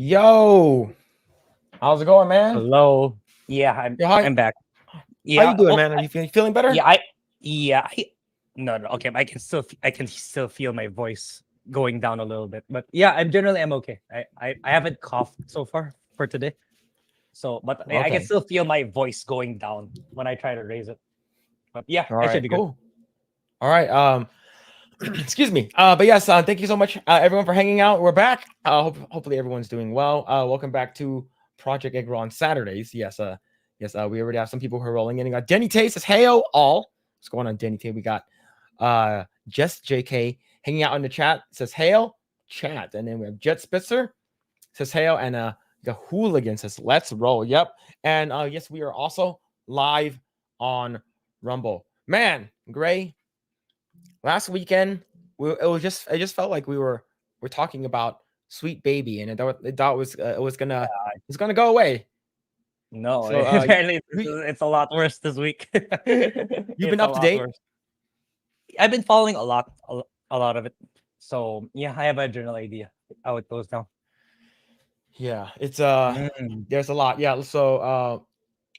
Yo, how's it going, man? Hello. Yeah, I'm Yo, hi. I'm back. How you Yeah. doing, Oh, man? Are you feeling better? yeah. No. Okay, I can still feel my voice going down a little bit, but yeah, I'm okay. I haven't coughed so far for today, so but I can Okay. still feel my voice going down when I try to raise it. But yeah, All I should right. be good. Cool. All right. Excuse me. But yes, thank you so much, everyone, for hanging out. We're back. Hopefully everyone's doing well. Welcome back to Project Eggroll on Saturdays. Yes. We already have some people who are rolling in. We got Denny Tay says, "Heyo, all." What's going on, Denny Tay? We got Just JK hanging out in the chat. Says, "Hail, chat." And then we have Jet Spitzer says, "Hail," and the Hooligan says, "Let's roll." Yep. And yes, we are also live on Rumble. Man, Grae, last weekend it just felt like we're talking about Sweet Baby, and it thought it was gonna go away. No, So apparently you, it's a lot worse this week. you've been It's a up to lot date. worse. I've been following a lot of it, so yeah, I have a general idea how it goes down. Yeah, it's Mm. there's a lot. Yeah, so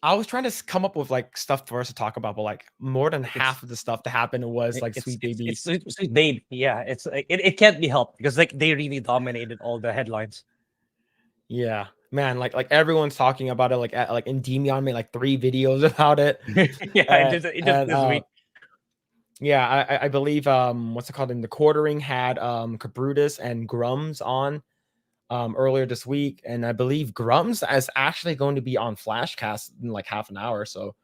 I was trying to come up with like stuff for us to talk about, but like more than It's half of the stuff that happened was like Sweet Baby. it's Sweet Babe. Yeah, it's like it can't be helped because like they really dominated all the headlines. Yeah, man, like everyone's talking about it. Like Endymion made like 3 videos about it, Yeah, it just and this week. yeah, I believe what's it called, in the quartering had Cabrutus and Grums on earlier this week, and I believe Grums is actually going to be on Flashcast in like half an hour. So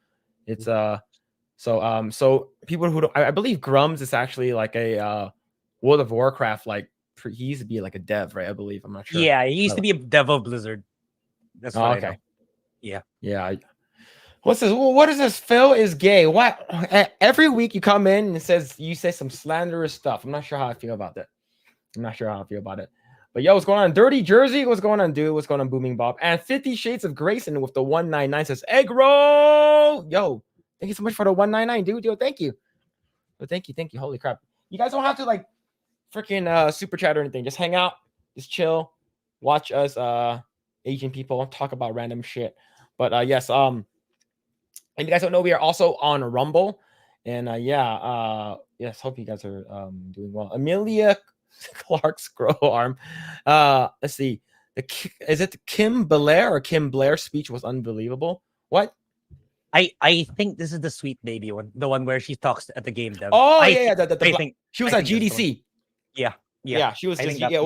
it's so people who don't, I believe Grums is actually like a World of Warcraft, like he used to be like a dev, right? I believe, I'm not sure. Yeah, he used to be a Devil Blizzard. That's what Oh, I okay. know. Yeah. Yeah. What's this? What is this? Phil is gay. What? Every week you come in and you say some slanderous stuff. I'm not sure how I feel about that. I'm not sure how I feel about it. But yo, what's going on? Dirty Jersey? What's going on, dude? What's going on, Booming Bob? And 50 Shades of Grayson with the 199 says, Eggroll! Yo, thank you so much for the 199, dude. Yo, thank you. Yo, thank you. Holy crap. You guys don't have to like freaking super chat or anything. Just hang out, just chill, watch us Asian people talk about random shit. But yes, and you guys don't know, we are also on Rumble. And yes, hope you guys are doing well. Amelia Clark's grow arm. Let's see. Is it Kim Blair or Kim Blair speech was unbelievable? What? I think this is the Sweet Baby one, the one where she talks at the game dev. Oh yeah, I think she was I at think that's the one. GDC. Yeah, yeah. Yeah, she was I just think that's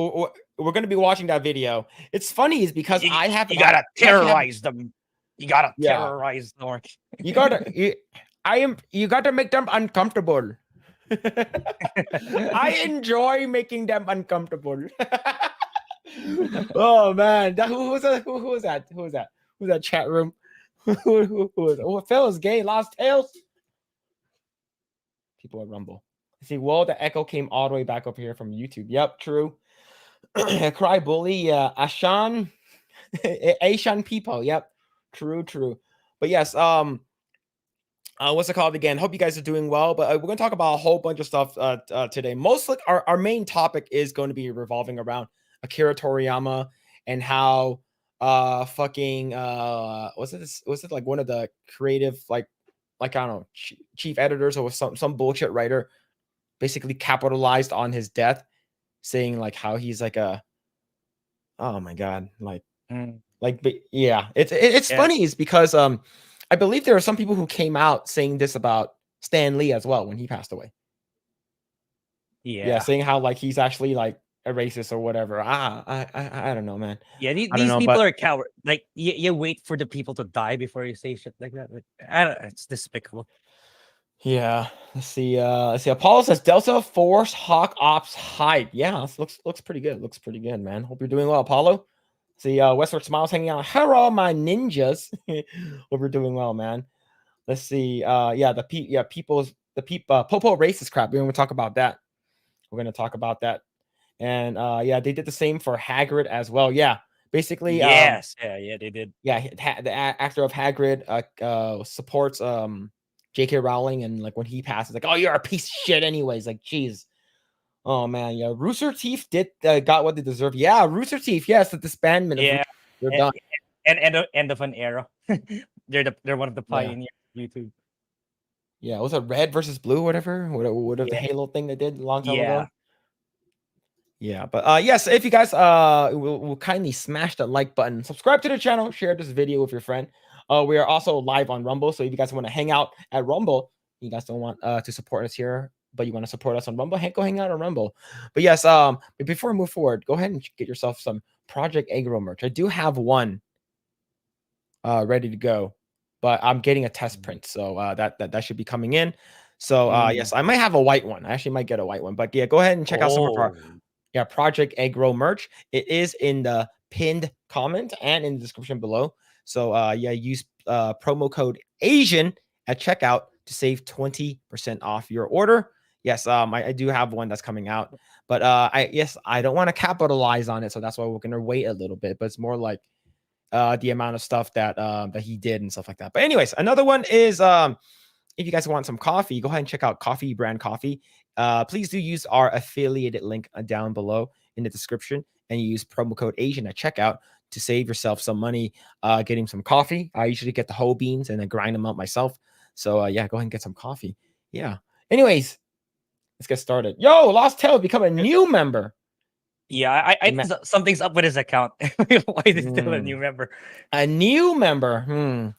we're gonna be watching that video. It's funny is because you, I have you gotta I actually have terrorize them. You gotta yeah. terrorize them. You gotta you gotta make them uncomfortable. I enjoy making them uncomfortable. Oh man, who was that? Who was that? Who was that? Who's that chat room? Who was it? Oh, Phil is gay. Lost Tales. People at Rumble. See, well, the echo came all the way back up here from YouTube. Yep, true. Cry bully. Ashan, Ashan people. Yep, true. But yes, what's it called again? Hope you guys are doing well. But we're going to talk about a whole bunch of stuff today. Mostly, our main topic is going to be revolving around Akira Toriyama and how was it like one of the creative like I don't know, chief editors or some bullshit writer basically capitalized on his death, saying like how he's like a, oh my god, yeah, it's Yeah, funny is because I believe there are some people who came out saying this about Stan Lee as well when he passed away. Yeah, yeah, saying how like he's actually like a racist or whatever. I don't know, man. yeah. I don't These know, people but are coward. Like you wait for the people to die before you say shit like that. Like, I don't. It's despicable. yeah. Let's see. Apollo says Delta Force Hawk Ops hype. Yeah, this looks pretty good. Looks pretty good, man. Hope you're doing well, Apollo. See, Westward Smiles hanging out. Hello, my ninjas. Hope you're doing well, man. Let's see. Popo racist crap. We're gonna talk about that. We're gonna talk about that. And yeah, they did the same for Hagrid as well. Yeah, basically, Yes, yeah, they did. yeah, the actor of Hagrid supports J.K. Rowling, and like when he passes, like, oh, you're a piece of shit, anyways. Like, geez, Oh man, yeah. Rooster Teeth did got what they deserve. Yeah, Rooster Teeth. Yes, the disbandment of Yeah, they're and done. end of an era. They're one of the Yeah. pioneers of YouTube. Yeah, was it Red versus Blue, whatever? Whatever the Yeah, Halo thing they did a long time yeah. ago. Yeah, but yes, if you guys will kindly smash that like button, subscribe to the channel, share this video with your friend. We are also live on Rumble, so if you guys want to hang out at Rumble, you guys don't want to support us here, but you want to support us on Rumble, go hang out on Rumble. But yes, but before we move forward, go ahead and get yourself some Project Eggroll merch. I do have one ready to go, but I'm getting a test print, so that should be coming in. So yes, I might have a white one. I actually might get a white one, but yeah, go ahead and check out some of our Project Eggroll merch. It is in the pinned comment and in the description below. So yeah, use promo code Asian at checkout to save 20% off your order. Yes, I do have one that's coming out, but I don't want to capitalize on it, so that's why we're gonna wait a little bit. But it's more like the amount of stuff that that he did and stuff like that. But anyways, another one is if you guys want some coffee, go ahead and check out Coffee Brand Coffee. Please do use our affiliated link down below in the description and use promo code Asian at checkout to save yourself some money getting some coffee. I usually get the whole beans and then grind them up myself. So yeah, go ahead and get some coffee. Yeah. Anyways, let's get started. Yo, Lost Tail become a new member. Yeah, I think something's up with his account. Why is he still a new member? A new member.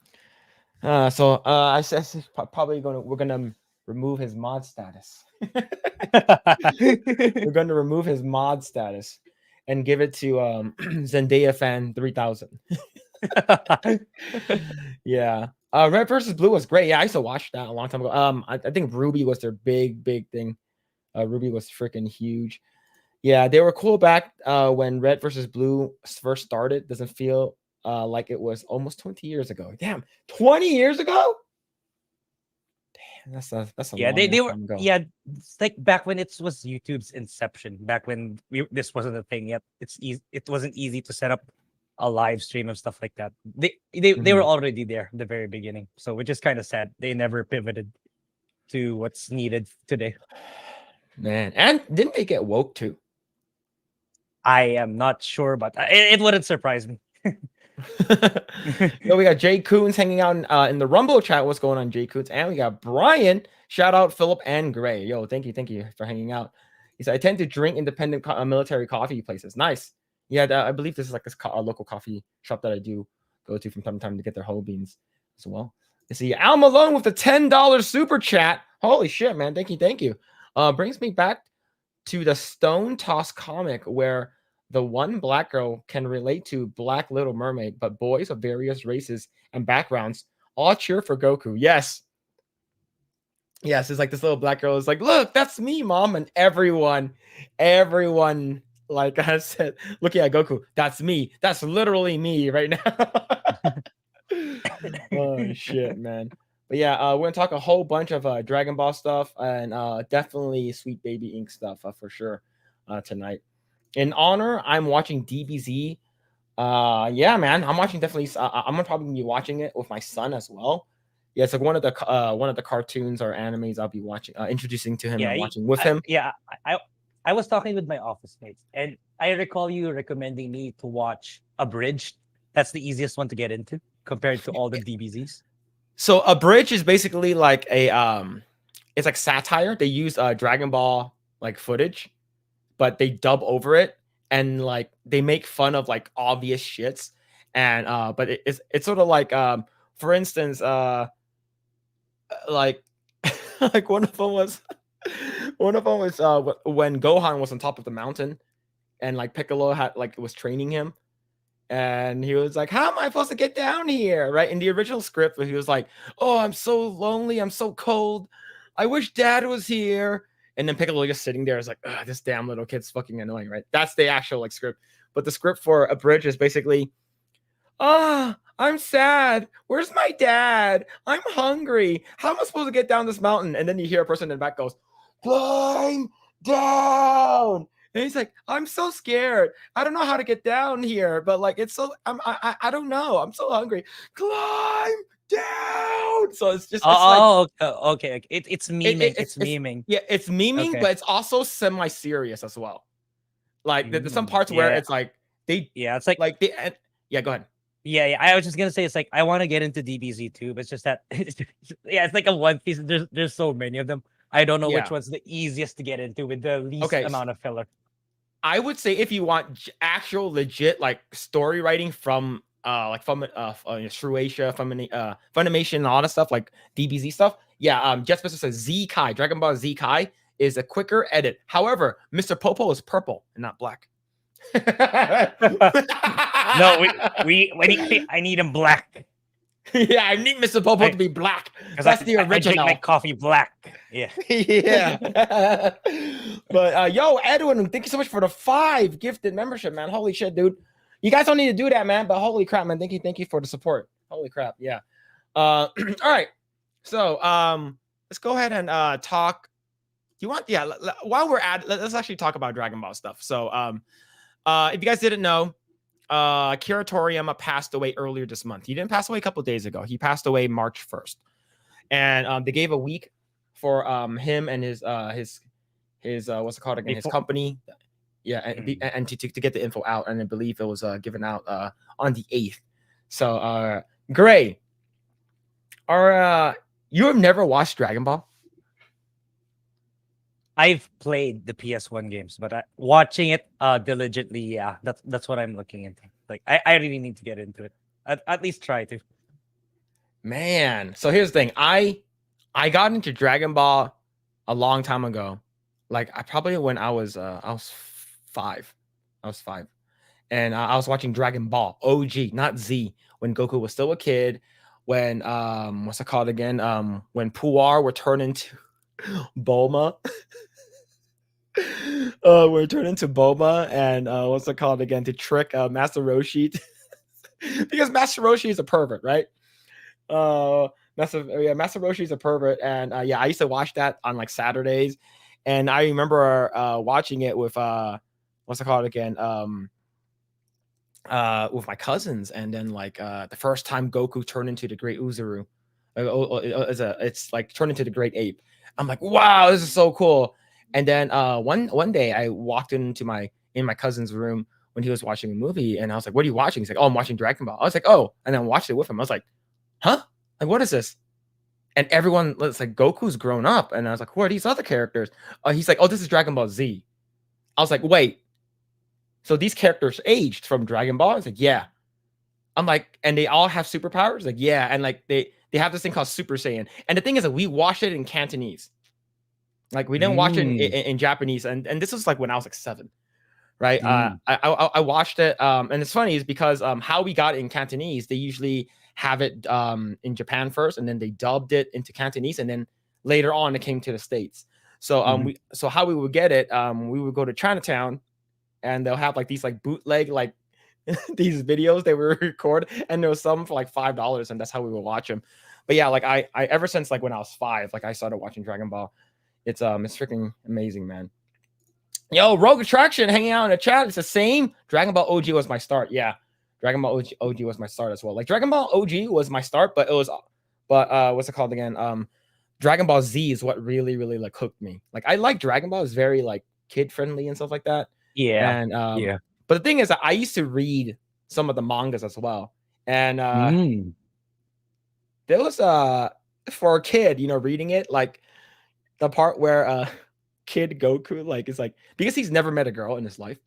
So I said we're gonna remove his mod status. We're gonna remove his mod status and give it to Zendaya fan 3000. Yeah. Red versus Blue was great. Yeah, I used to watch that a long time ago. I think Ruby was their big thing. Ruby was freaking huge. Yeah, they were cool back when Red versus Blue first started. Doesn't feel like it was almost 20 years ago. Damn, 20 years ago? Damn, that's a Yeah, long they were time ago. yeah, it's like back when it was YouTube's inception, back when this wasn't a thing yet. It wasn't easy to set up a live stream and stuff like that. They were already there in the very beginning. So which is kind of sad. They never pivoted to what's needed today. Man, and didn't they get woke too? I am not sure, but it wouldn't surprise me. So we got Jay Coons hanging out in the Rumble chat. What's going on, Jay Coons? And we got Brian. Shout out Phillip and Grae. Yo, thank you for hanging out. He said, I tend to drink independent military coffee places. Nice. Yeah, I believe this is like a local coffee shop that I do go to from time to time to get their whole beans as well. You see Al Malone with the $10 super chat. Holy shit, man. Thank you. Brings me back to the Stone Toss comic where the one black girl can relate to Black Little Mermaid, but boys of various races and backgrounds all cheer for Goku. Yes. Yes, it's like this little black girl is like, look, that's me, mom. And everyone, like I said, looking at Goku, that's me. That's literally me right now. Oh, shit, man. But yeah, we're gonna talk a whole bunch of Dragon Ball stuff and definitely Sweet Baby Ink stuff for sure tonight. In honor, I'm watching DBZ. Yeah, man, I'm watching definitely. I'm gonna probably be watching it with my son as well. Yeah, it's like one of the cartoons or animes I'll be watching, introducing to him and watching with him. Yeah, I was talking with my office mates, and I recall you recommending me to watch Abridged. That's the easiest one to get into compared to all the DBZs. So Abridged is basically like it's like satire. They use Dragon Ball like footage, but they dub over it and like they make fun of like obvious shits. And but it's sort of like for instance like like one of them was when Gohan was on top of the mountain and like Piccolo had like was training him and he was like, how am I supposed to get down here? Right. In the original script, he was like, oh, I'm so lonely, I'm so cold, I wish dad was here. And then Piccolo just sitting there is like, this damn little kid's fucking annoying, right? That's the actual like script. But the script for Abridged is basically, I'm sad. Where's my dad? I'm hungry. How am I supposed to get down this mountain? And then you hear a person in the back goes, climb down. And he's like, I'm so scared. I don't know how to get down here, but like it's so I don't know. I'm so hungry. Climb I'm down. So it's just Okay. It's memeing. It's memeing. yeah, it's memeing, Okay. but it's also semi-serious as well. Like there's some parts where Yeah. it's like they Yeah. It's like, like they yeah, go ahead. yeah. I was just gonna say, it's like I want to get into DBZ too, but it's just that, yeah, it's like a One Piece. There's so many of them. I don't know which Yeah. one's the easiest to get into with the least Okay. amount of filler. I would say if you want actual legit like story writing from Shueisha, Funimation, and all that stuff like DBZ stuff. Yeah, Jet Spencer says Z Kai, Dragon Ball Z Kai is a quicker edit. However, Mr. Popo is purple and not black. No, I need him black. Yeah, I need Mr. Popo to be black. That's the original. I drink my coffee black. Yeah. Yeah. But yo, Edwin, thank you so much for the 5 gifted membership, man. Holy shit, dude. You guys don't need to do that, man. But holy crap, man. Thank you for the support. Holy crap. Yeah. All right. So let's go ahead and talk. You want, yeah, while we're at, let's actually talk about Dragon Ball stuff. So if you guys didn't know, Akira Toriyama passed away earlier this month. He didn't pass away a couple days ago. He passed away March 1st. And they gave a week for him and his what's it called again? His company. Yeah, and to get the info out. And I believe it was given out on the 8th. So Grae, you have never watched Dragon Ball? I've played the PS1 games, but watching it diligently, yeah, that's what I'm looking into. Like, I really need to get into it. At least try to. Man, so here's the thing. I got into Dragon Ball a long time ago. Like I probably when I was 5. I was 5. And I was watching Dragon Ball OG, not Z, when Goku was still a kid. When what's it called again? When Puar were turned into Bulma. We're turned into Bulma and what's it called again to trick Master Roshi because Master Roshi is a pervert, right? Master Roshi is a pervert, and yeah, I used to watch that on like Saturdays, and I remember watching it with what's it called again? With my cousins, and then like the first time Goku turned into the Great Uzuru, it's like turned into the Great Ape. I'm like, wow, this is so cool. And then one day I walked into my cousin's room when he was watching a movie, and I was like, "What are you watching?" He's like, "Oh, I'm watching Dragon Ball." I was like, "Oh," and then I watched it with him. I was like, "Huh? Like, what is this?" And everyone, it's like Goku's grown up, and I was like, "Who are these other characters?" He's like, "Oh, this is Dragon Ball Z." I was like, "Wait, so these characters aged from Dragon Ball?" I was like, "Yeah." I'm like, and they all have superpowers? Like, yeah, and like they have this thing called Super Saiyan. And the thing is that we watched it in Cantonese. Like we didn't watch it in Japanese, and this was like when I was like 7, right? I watched it, and it's funny is because how we got it in Cantonese, they usually have it in Japan first, and then they dubbed it into Cantonese, and then later on it came to the States. So how we would get it, we would go to Chinatown, and they'll have like these like bootleg like these videos they would record, and there was some for like $5, and that's how we would watch them. But yeah, like I ever since like when I was 5, like I started watching Dragon Ball. It's freaking amazing, man. Yo, Rogue Attraction hanging out in the chat. It's the same. Dragon Ball OG was my start. Yeah, Dragon Ball OG was my start as well. Like Dragon Ball OG was my start, but what's it called again? Dragon Ball Z is what really like hooked me. Like I like Dragon Ball. It's very like kid friendly and stuff like that. Yeah. And yeah. But the thing is, I used to read some of the mangas as well, and there was for a kid, reading it like. The part where Kid Goku like is like because he's never met a girl in his life,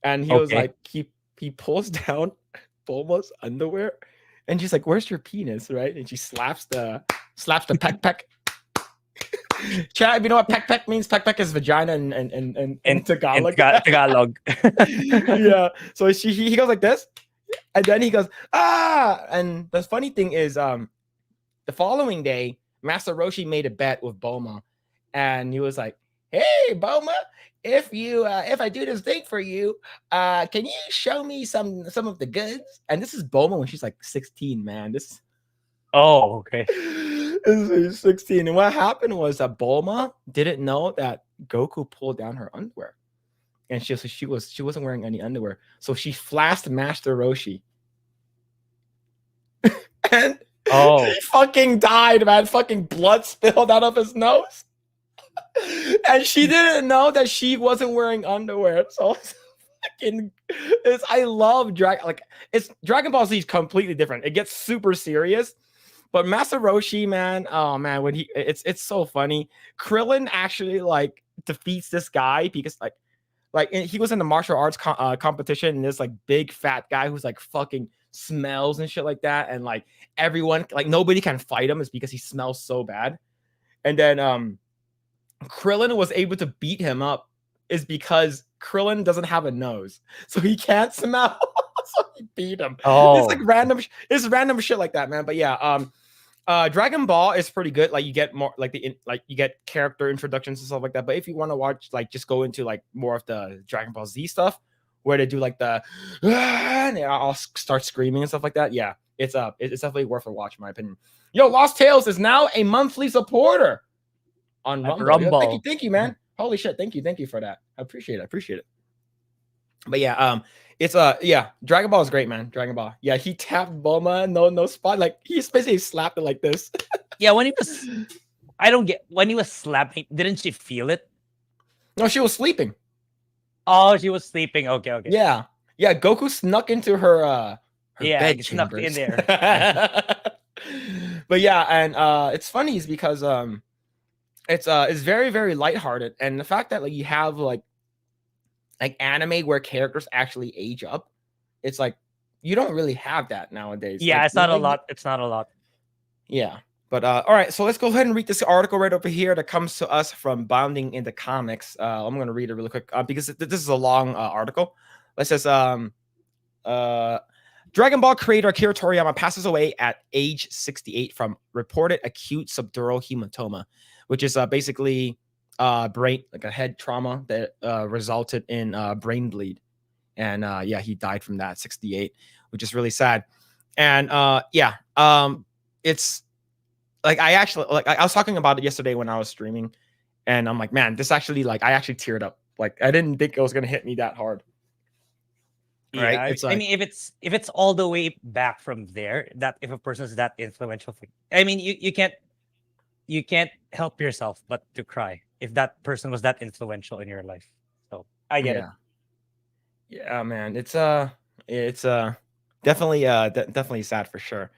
and he was like he pulls down Bulma's underwear, and she's like, "Where's your penis?" Right, and she slaps the peck peck. Chat, you know what peck peck means? Peck peck is vagina and Tagalog. Tagalog. Yeah, so he goes like this, and then he goes and the funny thing is the following day. Master Roshi made a bet with Bulma, and he was like, "Hey, Bulma, if I do this thing for you, can you show me some of the goods?" And this is Bulma when she's like 16, man. This. Oh, okay. This is 16, and what happened was that Bulma didn't know that Goku pulled down her underwear, and she wasn't wearing any underwear, so she flashed Master Roshi. And he fucking died, man. Fucking blood spilled out of his nose. And she didn't know that she wasn't wearing underwear. So I love Dragon Ball Z is completely different. It gets super serious. But Master Roshi, man, oh man, when it's so funny. Krillin actually like defeats this guy because he was in the martial arts competition, and this like big fat guy who's like fucking smells and shit like that, and like everyone, like nobody can fight him is because he smells so bad. And then Krillin was able to beat him up is because Krillin doesn't have a nose, so he can't smell. So he beat him. It's like random shit like that, man. But yeah, Dragon Ball is pretty good. Like you get more like you get character introductions and stuff like that. But if you want to watch, like, just go into like more of the Dragon Ball Z stuff where they do like the and they all start screaming and stuff like that. Yeah, it's definitely worth a watch in my opinion. Yo, Lost Tales is now a monthly supporter on Rumble. Yo, thank you, man. Holy shit, thank you for that. I appreciate it. But yeah, Dragon Ball is great, man. Dragon Ball. Yeah, he tapped Bulma, no spot. Like he basically slapped it like this. Yeah, when he was slapping, didn't she feel it? No, she was sleeping. Oh, she was sleeping. Okay. Yeah. Goku snuck into her bed snuck in there. But yeah, and it's funny is because it's very, very lighthearted, and the fact that like you have like anime where characters actually age up, it's like you don't really have that nowadays. Yeah, like, it's not a lot. It's not a lot. Yeah. But all right, so let's go ahead and read this article right over here that comes to us from Bounding into Comics. I'm going to read it really quick because this is a long article. It says, Dragon Ball creator Akira Toriyama passes away at age 68 from reported acute subdural hematoma, which is basically brain, like a head trauma that resulted in brain bleed. And he died from that 68, which is really sad. And it's like I was talking about it yesterday when I was streaming, and I'm like, man, this actually, like, I actually teared up. Like, I didn't think it was gonna hit me that hard. Right? Yeah, It's like, I mean, if it's all the way back from there, that if a person is that influential, I mean, you can't help yourself but to cry if that person was that influential in your life. So I get it. Yeah, man, it's definitely sad for sure.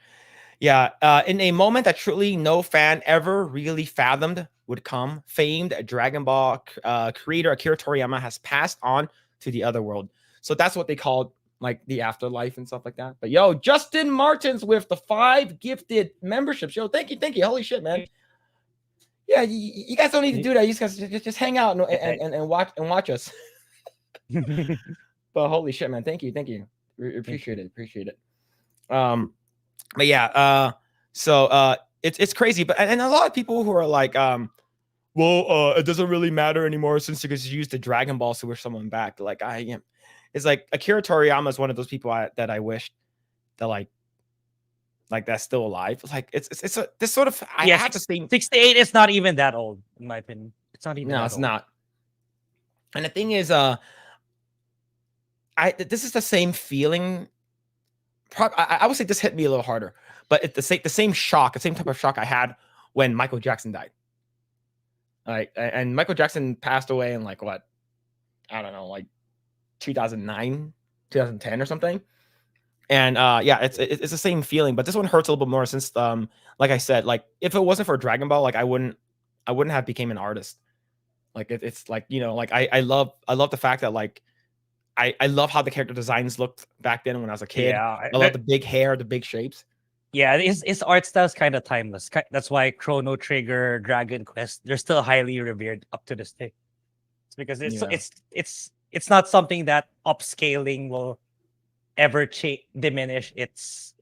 Yeah, in a moment that truly no fan ever really fathomed would come, famed Dragon Ball creator Akira Toriyama has passed on to the other world. So that's what they called like the afterlife and stuff like that. But yo, Justin Martins with the 5 gifted memberships. Yo, thank you. Holy shit, man. Yeah, you guys don't need to do that. You guys just hang out and watch us. But holy shit, man. Thank you. Appreciate it. But yeah, so it's crazy, but and a lot of people who are like, it doesn't really matter anymore since you could use the Dragon Ball to wish someone back. Like I am, it's like Akira Toriyama is one of those people that I wish that like that's still alive. Like it's this sort of, I have to think 68 is not even that old in my opinion. It's not even. No, it's not. And the thing is, this is the same feeling. I would say this hit me a little harder, but it's the same shock, the same type of shock I had when Michael Jackson died. Like, and Michael Jackson passed away in like what, I don't know, like 2009, 2010 or something. And it's the same feeling, but this one hurts a little bit more since like I said, like if it wasn't for Dragon Ball, like I wouldn't have became an artist. Like it's like, you know, like I love the fact that like I love how the character designs looked back then when I was a kid. Yeah, I love the big hair, the big shapes. Yeah, his art style is kind of timeless. That's why Chrono Trigger, Dragon Quest, they're still highly revered up to this day. It's because it's not something that upscaling will ever diminish its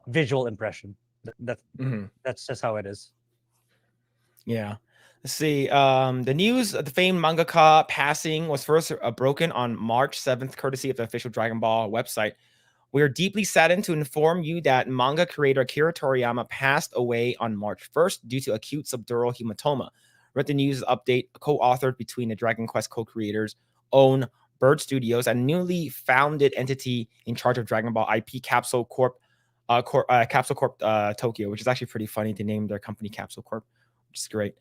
visual impression. That's just how it is. Yeah. Let's see. The news of the famed mangaka passing was first broken on March 7th, courtesy of the official Dragon Ball website. We are deeply saddened to inform you that manga creator Akira Toriyama passed away on March 1st due to acute subdural hematoma. Read the news update co-authored between the Dragon Quest co-creators, own Bird Studios, and newly founded entity in charge of Dragon Ball IP Capsule Corp, Capsule Corp Tokyo, which is actually pretty funny to name their company Capsule Corp, which is great.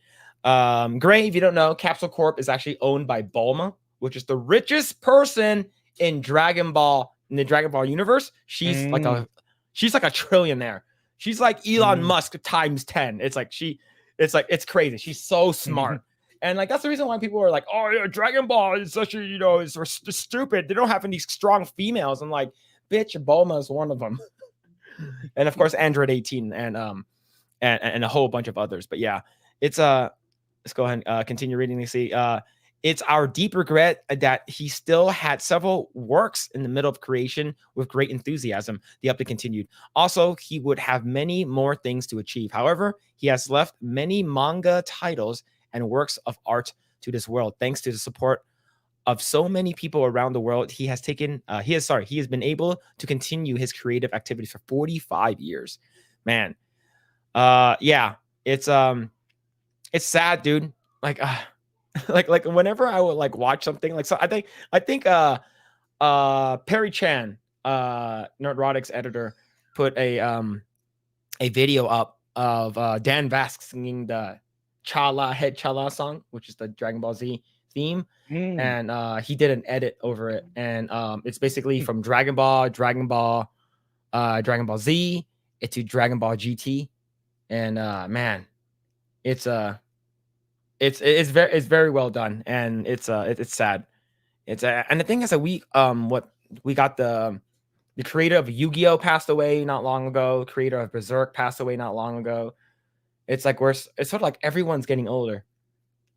Grae, if you don't know, Capsule Corp is actually owned by Bulma, which is the richest person in Dragon Ball, in the Dragon Ball universe. She's like a trillionaire. She's like Elon Musk times 10. It's crazy. She's so smart. And like that's the reason why people are like, oh yeah, Dragon Ball is such a, it's stupid. They don't have any strong females. I'm like, bitch, Bulma is one of them. And of course, Android 18 and a whole bunch of others. But yeah, it's let's go ahead and continue reading to see. It's our deep regret that he still had several works in the middle of creation with great enthusiasm. The update continued. Also, he would have many more things to achieve. However, he has left many manga titles and works of art to this world. Thanks to the support of so many people around the world, he has been able to continue his creative activities for 45 years. Man, yeah, it's sad, dude. Like whenever I would like watch something like, so I think Perry Chan, Nerdrotic's editor, put a video up of Dan Vasc singing the Head Chala song, which is the Dragon Ball Z theme, and he did an edit over it, and it's basically from Dragon Ball Z into Dragon Ball GT, and man, it's very well done, and it's sad. And the thing is that we got the creator of Yu-Gi-Oh passed away not long ago. Creator of Berserk passed away not long ago. It's like it's sort of like everyone's getting older.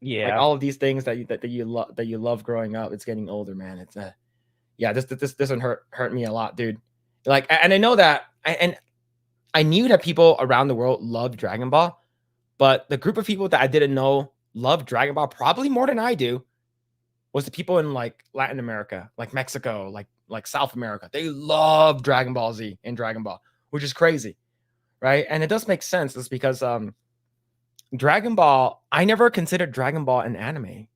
Yeah, like all of these things that you love growing up, it's getting older, man. It's yeah, this doesn't hurt me a lot, dude. Like, and I know that I knew that people around the world loved Dragon Ball, but the group of people that I didn't know love Dragon Ball probably more than I do was the people in like Latin America, like Mexico, like South America. They love Dragon Ball Z and Dragon Ball, which is crazy, right? And it does make sense. It's because Dragon Ball, I never considered Dragon Ball an anime.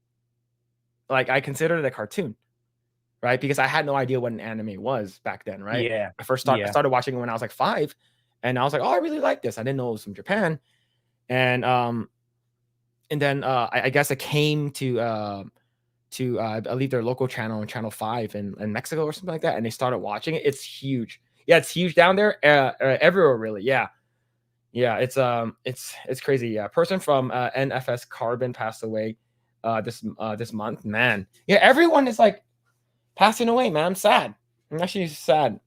Like I considered it a cartoon, right? Because I had no idea what an anime was back then, right? Yeah. I started watching it when I was like 5, and I was like, oh, I really like this. I didn't know it was from Japan, and then I guess it came to I believe their local channel on Channel 5 in Mexico or something like that, and they started watching it. It's huge. Yeah, it's huge down there, everywhere really. Yeah. It's crazy. Yeah, person from NFS Carbon passed away this month. Man, yeah, everyone is like passing away, man. I'm sad. I'm actually sad.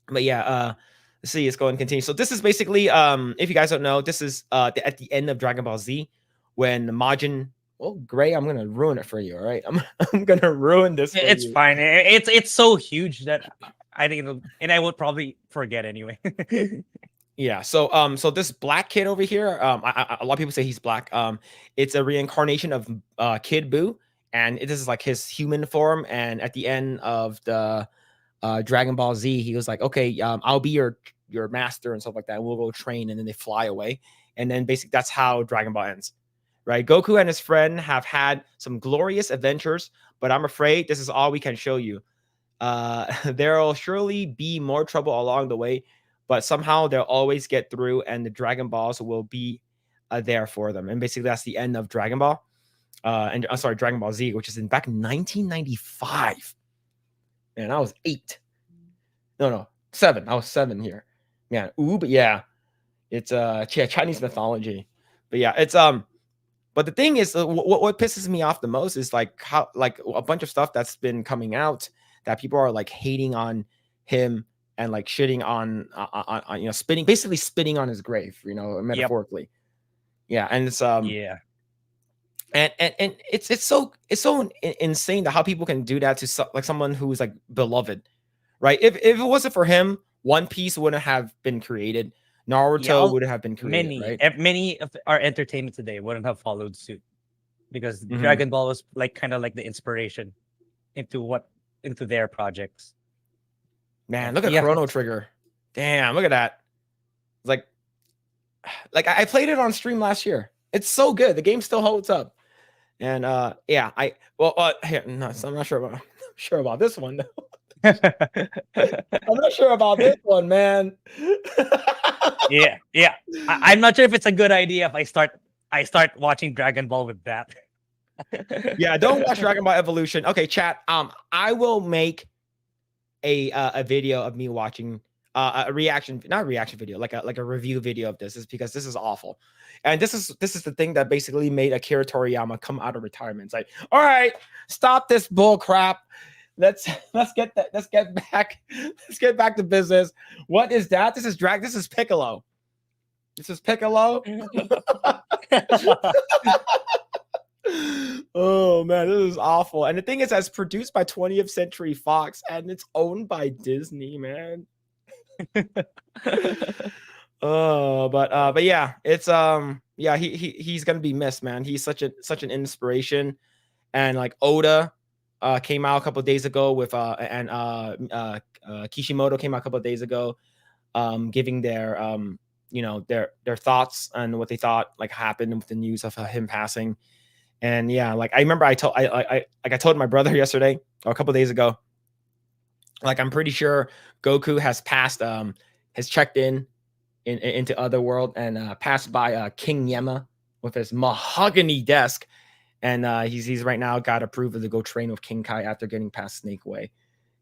But yeah, let's see. Let's go and continue. So this is basically, if you guys don't know, this is at the end of Dragon Ball Z when Majin. Well, Grae, I'm gonna ruin it for you. All right, I'm gonna ruin this. It's fine. It's so huge that I think and I would probably forget anyway. Yeah, so this black kid over here, a lot of people say he's black. It's a reincarnation of Kid Buu, and this is like his human form. And at the end of the Dragon Ball Z, he was like, "Okay, I'll be your master and stuff like that. And we'll go train." And then they fly away, and then basically that's how Dragon Ball ends, right? Goku and his friend have had some glorious adventures, but I'm afraid this is all we can show you. There'll surely be more trouble along the way, but somehow they'll always get through, and the Dragon Balls will be there for them. And basically, that's the end of Dragon Ball. And I'm sorry, Dragon Ball Z, which is back in 1995. Man, I was 8. No, 7. I was 7 here. Man, but yeah, it's Chinese mythology. But yeah, it's But the thing is, what pisses me off the most is like how like a bunch of stuff that's been coming out that people are like hating on him. And like shitting on basically spitting on his grave, metaphorically. Yep. Yeah, and it's yeah, and it's so insane that how people can do that to like someone who's like beloved, right? If it wasn't for him, One Piece wouldn't have been created. Naruto would have been created. Many of our entertainment today wouldn't have followed suit because Dragon Ball was like kind of like the inspiration into their projects. Man, look at Chrono Trigger. Damn, look at that. Like I played it on stream last year. It's so good. The game still holds up. And yeah, I'm not sure about this one though. I'm not sure about this one, man. Yeah, yeah. I'm not sure if it's a good idea if I start watching Dragon Ball with that. Yeah, don't watch Dragon Ball Evolution. Okay, chat. I will make a video of me watching a reaction, not a reaction video, like a review video of this, is because this is awful. And this is the thing that basically made Akira Toriyama come out of retirement. It's like, all right, stop this bull crap. Let's get back to business. What is that? This is Piccolo. This is Piccolo. Oh man, this is awful. And the thing is, that's produced by 20th Century Fox and it's owned by Disney, man. But yeah, it's yeah, he's gonna be missed, man. He's such an inspiration. And like Oda came out a couple of days ago with Kishimoto came out a couple of days ago, giving their their thoughts on what they thought like happened with the news of him passing. And yeah, like I remember I told my brother yesterday or a couple of days ago, like I'm pretty sure Goku has passed has checked into Otherworld and passed by King Yema with his mahogany desk. And he's right now got approval to go train with King Kai after getting past Snake Way.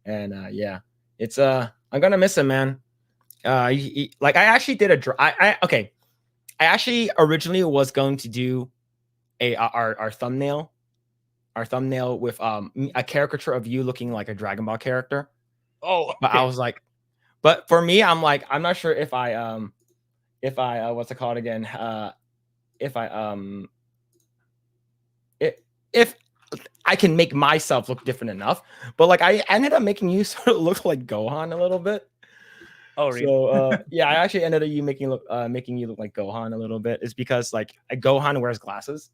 And yeah, it's I'm gonna miss him, man. Like I actually did I actually originally was going to do our thumbnail with a caricature of you looking like a Dragon Ball character. Oh, okay. But I was like, but for me, I'm like, I'm not sure if I what's it called again? If I can make myself look different enough. But like I ended up making you sort of look like Gohan a little bit. Oh, really? So yeah, I actually ended up making you look like Gohan a little bit. Is because like Gohan wears glasses,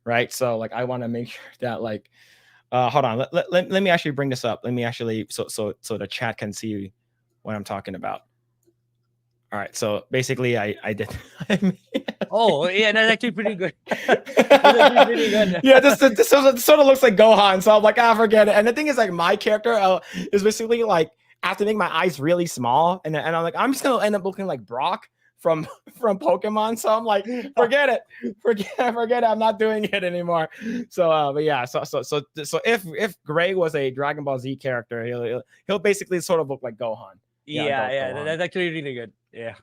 right? So like I want to make sure that like hold on, let me actually bring this up. Let me actually so the chat can see what I'm talking about. All right, so basically I did. Oh yeah, that's actually pretty good. That's actually pretty good. Yeah, this sort of looks like Gohan, so I'm like, forget it. And the thing is, like, my character is basically like I have to make my eyes really small, and I'm like, I'm just gonna end up looking like Brock from Pokemon. So I'm like, forget it. I'm not doing it anymore. So but yeah, so if Grae was a Dragon Ball Z character, he'll basically sort of look like Gohan. Yeah, Gohan. that's actually really good. Yeah.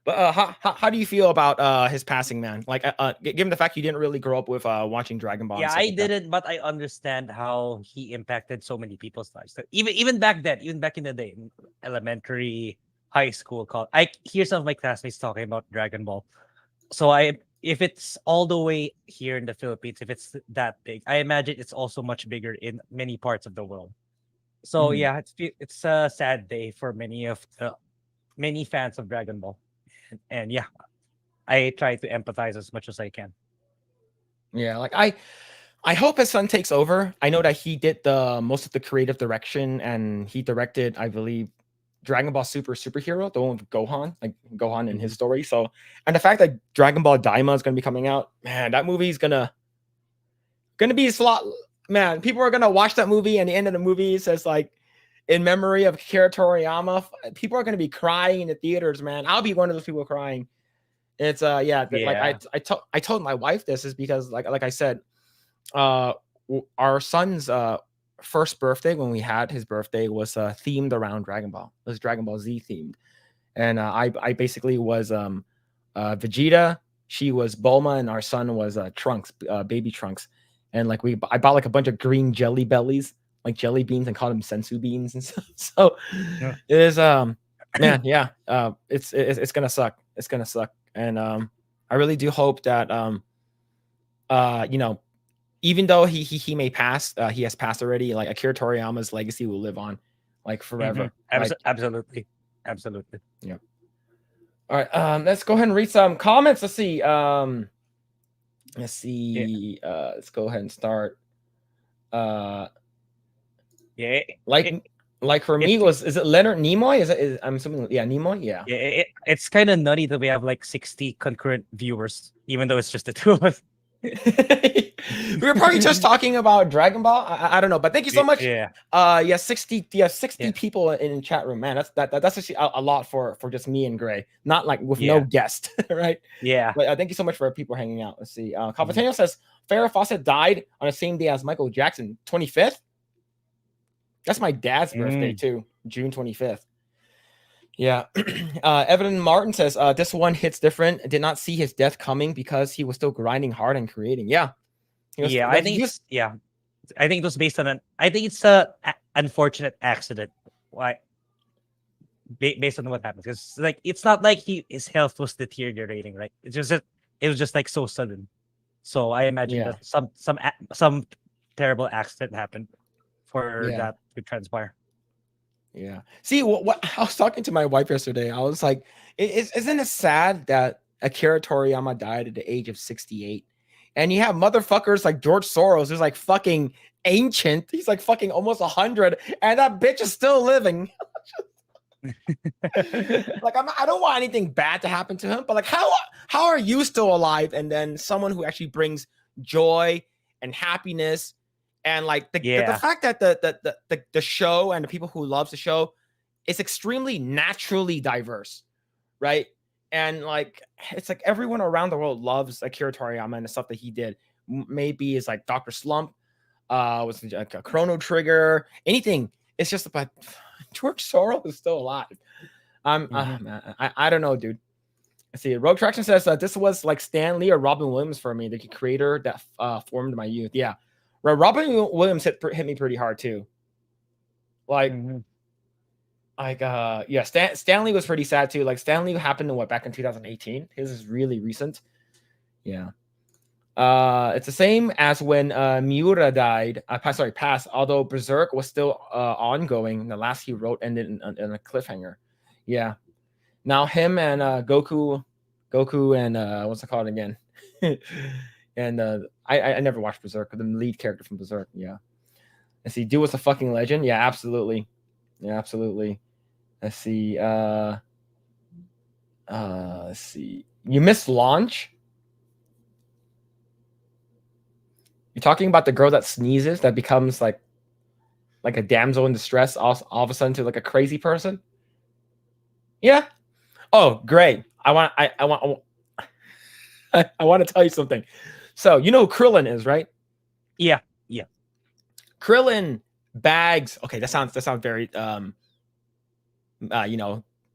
But how do you feel about his passing, man? Like given the fact you didn't really grow up with watching Dragon Ball. Yeah, I didn't, but I understand how he impacted so many people's lives. So even back then, even back in the day, in elementary, high school, I hear some of my classmates talking about Dragon Ball. So if it's all the way here in the Philippines, if it's that big, I imagine it's also much bigger in many parts of the world. So yeah, it's a sad day for many fans of Dragon Ball, and yeah, I try to empathize as much as I can. Yeah, like I hope his son takes over. I know that he did the most of the creative direction, and he directed, I believe, Dragon Ball Superhero, the one with Gohan, like Gohan in his story. So, and the fact that Dragon Ball Daima is going to be coming out, man, that movie is gonna be a slot. Man, people are gonna watch that movie, and the end of the movie says like, in memory of Akira Toriyama. People are gonna be crying in the theaters, man. I'll be one of those people crying. It's yeah. Like I told my wife this is because like I said, our son's first birthday when we had his birthday was themed around Dragon Ball. It was Dragon Ball Z themed, and I basically was Vegeta. She was Bulma, and our son was Trunks, baby Trunks. And like I bought like a bunch of green jelly bellies, like jelly beans, and called them sensu beans and stuff. So Yeah. it is man, yeah. It's gonna suck. It's gonna suck. And I really do hope that even though he may pass, he has passed already, like Akira Toriyama's legacy will live on like forever. Like, Absolutely. yeah. All right, let's go ahead and read some comments. Let's see. Let's see. Let's go ahead and start. Yeah. Like for me, is it Leonard Nimoy? I'm assuming, yeah, Nimoy, yeah. It's kind of nutty that we have like 60 concurrent viewers, even though it's just the two of us. We were probably just talking about Dragon Ball. I don't know, but thank you so much. Yeah. Yeah, 60 Yeah. people in the chat room, man. That's actually a lot for just me and Grae, not like with no Yeah. guest, right? Yeah. But thank you so much for people hanging out. Let's see. Mhm. Capitano says Farrah Fawcett died on the same day as Michael Jackson, 25th. That's my dad's birthday too, June 25th. Yeah. Evan Martin says this one hits different. Did not see his death coming because he was still grinding hard and creating. Yeah. Yeah, I think it's, yeah. I think it was based on I think it's unfortunate accident. Why? Based on what happens, because like it's not like his health was deteriorating, right? It's just that it was just like so sudden. So I imagine that some terrible accident happened for that to transpire. Yeah. See, what I was talking to my wife yesterday. I was like, isn't it sad that Akira Toriyama died at the age of 68? And you have motherfuckers like George Soros, who's like fucking ancient. He's like fucking almost 100, and that bitch is still living. Like I don't want anything bad to happen to him, but like how are you still alive? And then someone who actually brings joy and happiness, and like the fact that the show and the people who loves the show is extremely naturally diverse, right? And like it's like everyone around the world loves Akira Toriyama and the stuff that he did. Maybe it's like Dr. Slump, was like a Chrono Trigger, anything. It's just about George Soros is still alive. I don't know, dude. Let's see. Rogue Traction says this was like Stan Lee or Robin Williams for me, the creator that formed my youth. Yeah, Robin Williams hit me pretty hard too. Like, yeah, Stan Lee was pretty sad too. Like Stan Lee happened in back in 2018. His is really recent. Yeah. It's the same as when Miura died. Passed. Although Berserk was still ongoing. The last he wrote ended in a cliffhanger. Yeah. Now him and Goku and what's it called again? And I never watched Berserk. The lead character from Berserk. Yeah. Let's see. Do was a fucking legend. Yeah, absolutely. Yeah, absolutely. Let's see. Let's see. You missed Launch. You're talking about the girl that sneezes that becomes like a damsel in distress all of a sudden to like a crazy person? Yeah. Oh, great. I want to tell you something. So you know who Krillin is, right? Yeah. Krillin bags. Okay, that sounds very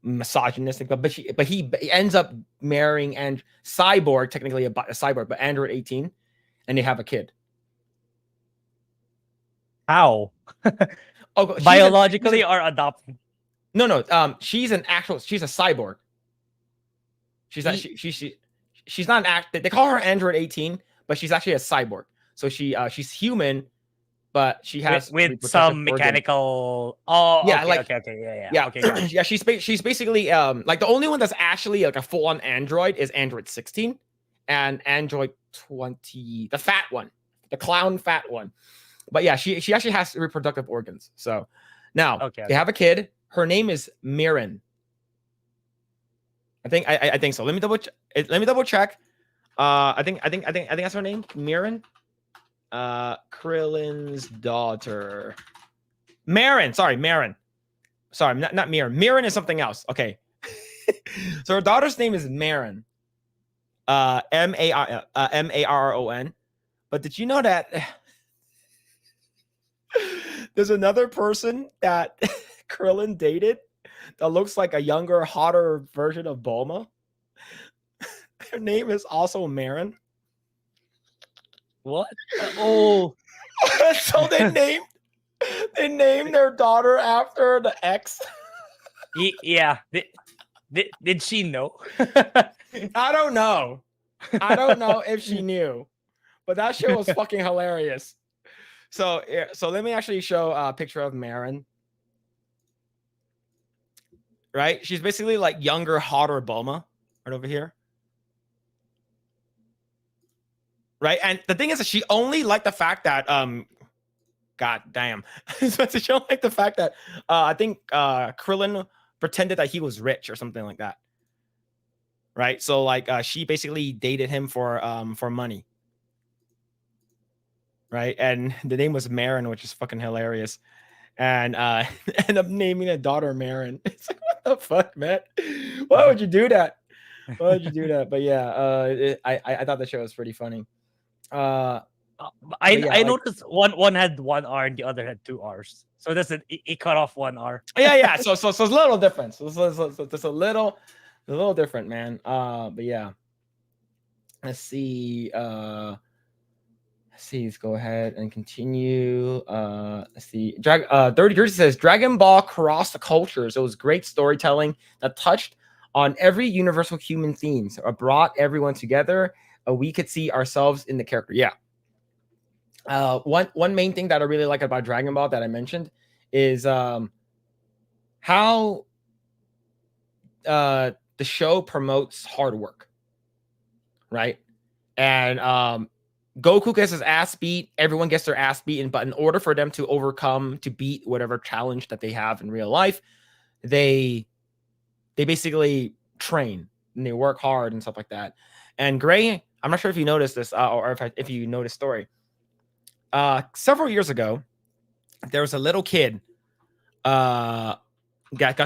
misogynistic, but he ends up marrying and Cyborg, technically a cyborg, but Android 18, and they have a kid. How? Oh, biologically or adopted? No. She's a cyborg. She's not. She's not an act. They call her Android 18, but she's actually a cyborg. So she's human, but she has with some mechanical. Oh, yeah, okay, yeah. Okay, yeah. She's basically like the only one that's actually like a full on Android is Android 16 and Android 20, the fat one, the clown fat one. But yeah, she actually has reproductive organs. So now they have a kid. Her name is Mirren. I think so. Let me double check. I think that's her name. Mirren. Krillin's daughter. Marin. Sorry, Marin. Sorry, not Mirren. Mirren is something else. Okay. So her daughter's name is Marin. Marron. But did you know that there's another person that Krillin dated that looks like a younger, hotter version of Bulma? Her name is also Marin. What? Oh. So they named their daughter after the ex. Yeah. Did she know? I don't know if she knew, but that shit was fucking hilarious. So let me actually show a picture of Marin. Right? She's basically like younger, hotter Bulma right over here. Right? And the thing is that she only liked the fact that god damn. So she only liked the fact that I think Krillin pretended that he was rich or something like that. Right? So like she basically dated him for money. right? And the name was Marin, which is fucking hilarious. And end up naming a daughter Marin. It's like, what the fuck, man? Why would you do that? Why would you do that? But yeah, I thought the show was pretty funny. Uh, but yeah, I like noticed one had 1 R and the other had 2 Rs. So that's it cut off 1 R. yeah. So it's a little different. So it's a little different, man. But yeah. Let's see. Let's go ahead and continue. Let's see. Dirty Jersey says Dragon Ball crossed the cultures. It was great storytelling that touched on every universal human themes. It brought everyone together. We could see ourselves in the character. Yeah. One main thing that I really like about Dragon Ball that I mentioned is how the show promotes hard work, right? And Goku gets his ass beat. Everyone gets their ass beaten. But in order for them to beat whatever challenge that they have in real life, they basically train and they work hard and stuff like that. And Grae, I'm not sure if you noticed this or if you know the story. Several years ago, there was a little kid got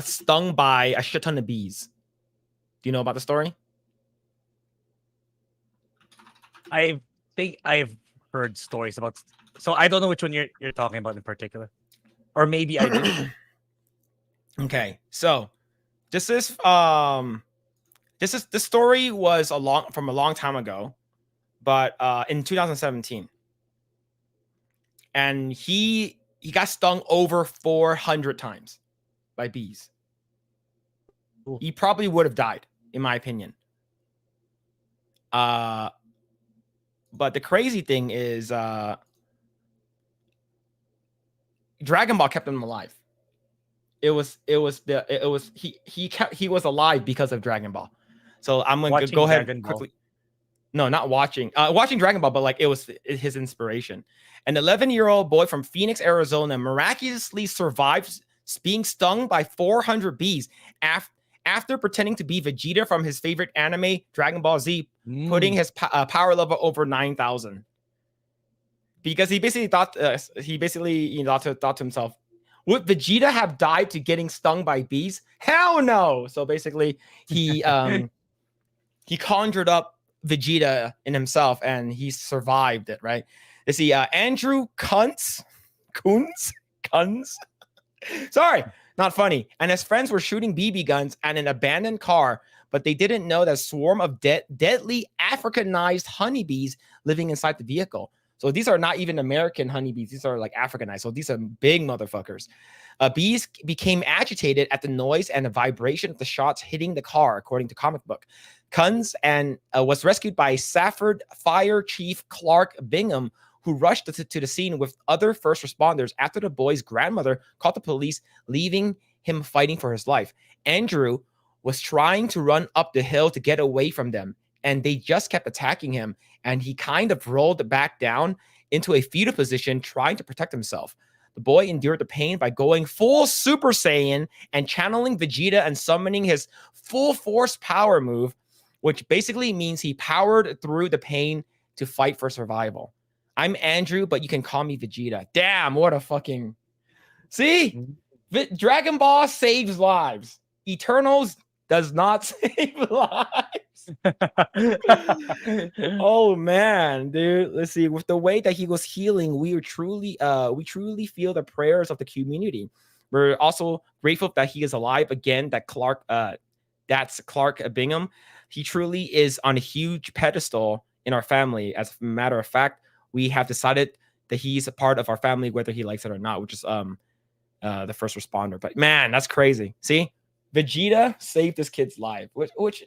stung by a shit ton of bees. Do you know about the story? I think I've heard stories about. So I don't know which one you're talking about in particular, or maybe I do. Okay, so this story was from a long time ago, but in 2017, and he got stung over 400 times by bees. Ooh. He probably would have died, in my opinion. But the crazy thing is, Dragon Ball kept him alive. He was alive because of Dragon Ball. So I'm gonna go ahead and quickly. No, not watching. Watching Dragon Ball, but like it was his inspiration. An 11-year-old boy from Phoenix, Arizona, miraculously survived being stung by 400 bees after pretending to be Vegeta from his favorite anime, Dragon Ball Z, putting his power level over 9,000. Because he basically thought thought to himself, would Vegeta have died to getting stung by bees? Hell no! So basically, he he conjured up Vegeta in himself, and he survived it. Right? Let's see. Andrew Kunz. Sorry, not funny. And his friends were shooting BB guns at an abandoned car, but they didn't know that a swarm of deadly Africanized honeybees living inside the vehicle. So these are not even American honeybees. These are like Africanized. So these are big motherfuckers. Bees became agitated at the noise and the vibration of the shots hitting the car, according to comic book. Kunz and was rescued by Safford Fire Chief Clark Bingham, who rushed to the scene with other first responders after the boy's grandmother called the police, leaving him fighting for his life. Andrew was trying to run up the hill to get away from them, and they just kept attacking him, and he kind of rolled back down into a fetal position, trying to protect himself. The boy endured the pain by going full Super Saiyan and channeling Vegeta and summoning his full force power move, which basically means he powered through the pain to fight for survival. I'm Andrew, but you can call me Vegeta. Damn, what a fucking... See? Dragon Ball saves lives. Eternals does not save lives. Oh man, dude. Let's see. With the way that he was healing, we truly feel the prayers of the community. We're also grateful that he is alive again. That's Clark Bingham. He truly is on a huge pedestal in our family. As a matter of fact, we have decided that he's a part of our family, whether he likes it or not, which is the first responder. But man, that's crazy. See, Vegeta saved this kid's life, which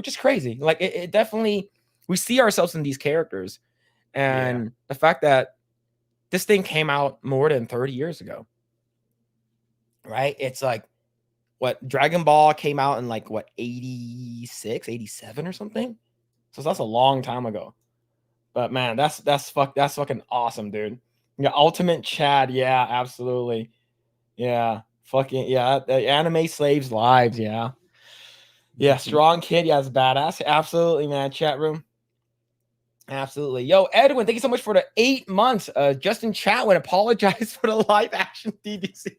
is crazy. Like it definitely, we see ourselves in these characters, and the fact that this thing came out more than 30 years ago, right? It's like what Dragon Ball came out in like what 86, 87 or something. So that's a long time ago. But man, that's fucking awesome, dude. Yeah, Ultimate Chad, yeah, absolutely. Yeah, fucking yeah. The anime saves lives, yeah. Yeah, strong kid, yeah, it's badass. Absolutely, man. Chat room. Absolutely. Yo, Edwin, thank you so much for the 8 months. Justin Chatwin apologized for the live action DBC.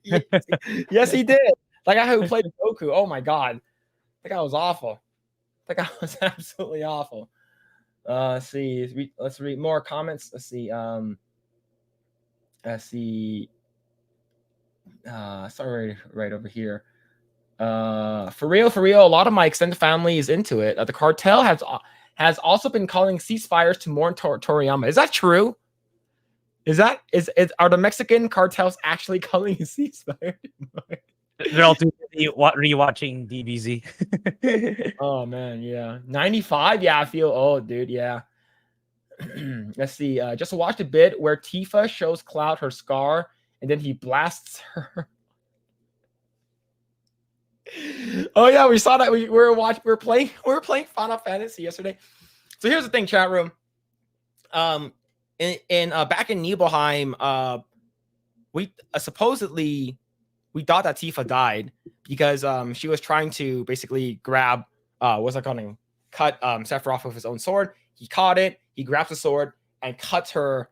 Yes, he did. That guy who played Goku. Oh my god. That guy was awful. That guy was absolutely awful. Let's see. Let's read more comments. Let's see. Sorry, right over here. For real, a lot of my extended family is into it. The cartel has also been calling ceasefires to mourn Toriyama. Is that true? Are the Mexican cartels actually calling a ceasefire? They're all too busy rewatching DBZ. Oh man, yeah. 95? Yeah, I feel old, dude. Yeah. Let's see. Just watched a bit where Tifa shows Cloud her scar and then he blasts her. Oh yeah, we saw that. We were playing Final Fantasy yesterday. So here's the thing, chat room. In back in Nibelheim, we supposedly we thought that Tifa died because she was trying to basically grab what's that called? Cut Sephiroth with his own sword. He caught it. He grabs the sword and cuts her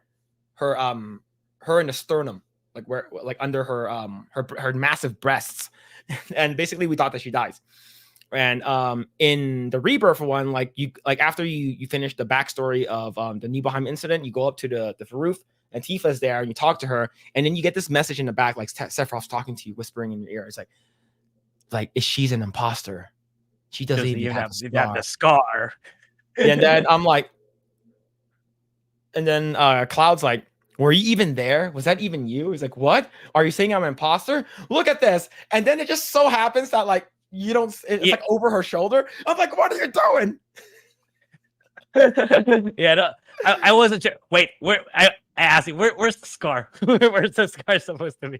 in the sternum, like under her massive breasts. And basically we thought that she dies. And in the Rebirth one, after you finish the backstory of the Nibelheim incident, you go up to the roof and Tifa's there and you talk to her, and then you get this message in the back, like Sephiroth's talking to you, whispering in your ear. It's like she's an imposter. She doesn't even have the scar. And then I'm like, and then Cloud's like, were you even there? Was that even you? He's like, what? Are you saying I'm an imposter? Look at this. And then it just so happens that like you don't. It's like over her shoulder. I'm like, what are you doing? Yeah, no, I wasn't sure. Wait, I asked you, where's the scar? Where's the scar supposed to be?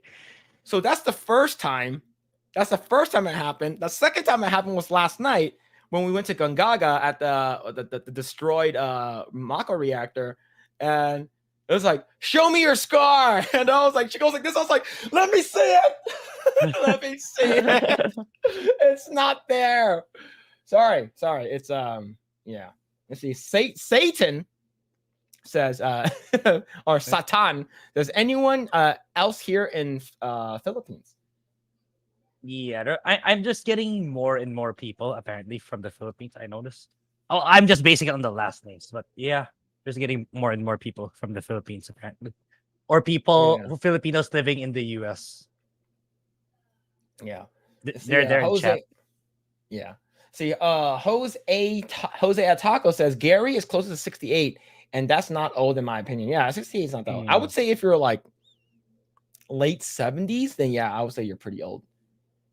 So that's the first time. That's the first time it happened. The second time it happened was last night when we went to Gongaga at the destroyed Mako reactor, and it was like, show me your scar. And I was like, she goes like this. I was like, let me see it. Let me see it. It's not there. Sorry. It's yeah. Let's see. Satan says or Satan. Does anyone else here in Philippines? Yeah, I'm just getting more and more people apparently from the Philippines. I noticed. Oh, I'm just basing it on the last names, but yeah. Just getting more and more people from the Philippines, apparently, or people Filipinos living in the US. Yeah, they're there in chat. Yeah, see, Jose Ataco says Gary is closer to 68, and that's not old in my opinion. Yeah, 68 is not that old. I would say if you're like late 70s, then yeah, I would say you're pretty old.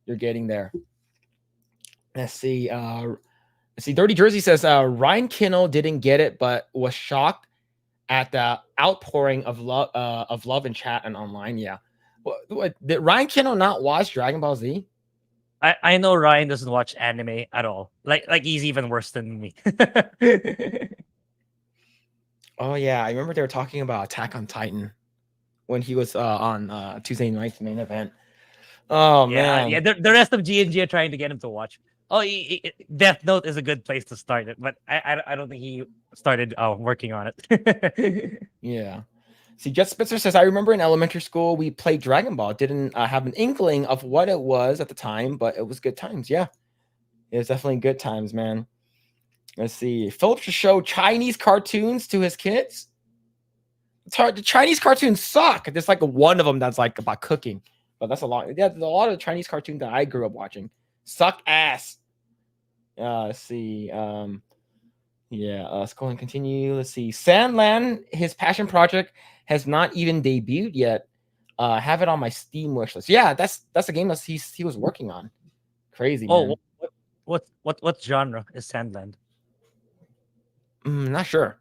You're getting there. Let's see. Dirty Jersey says Ryan Kinnell didn't get it, but was shocked at the outpouring of love in chat and online. Yeah, what did Ryan Kinnell not watch Dragon Ball Z? I know Ryan doesn't watch anime at all. Like he's even worse than me. Oh yeah, I remember they were talking about Attack on Titan when he was on Tuesday night's main event. Oh man, yeah. The rest of G&G are trying to get him to watch. Oh, Death Note is a good place to start it, but I don't think he started working on it. Yeah. See, Jet Spitzer says, I remember in elementary school we played Dragon Ball. Didn't have an inkling of what it was at the time, but it was good times. Yeah, it was definitely good times, man. Let's see. Phillip should show Chinese cartoons to his kids. It's hard. The Chinese cartoons suck. There's like one of them that's like about cooking, but that's a lot. Yeah, there's a lot of Chinese cartoons that I grew up watching. Suck ass. Let's see. Let's go and continue. Let's see. Sandland, his passion project has not even debuted yet. Have it on my Steam wish list. Yeah, that's a game that he was working on. Crazy. Man. What genre is Sandland? Not sure.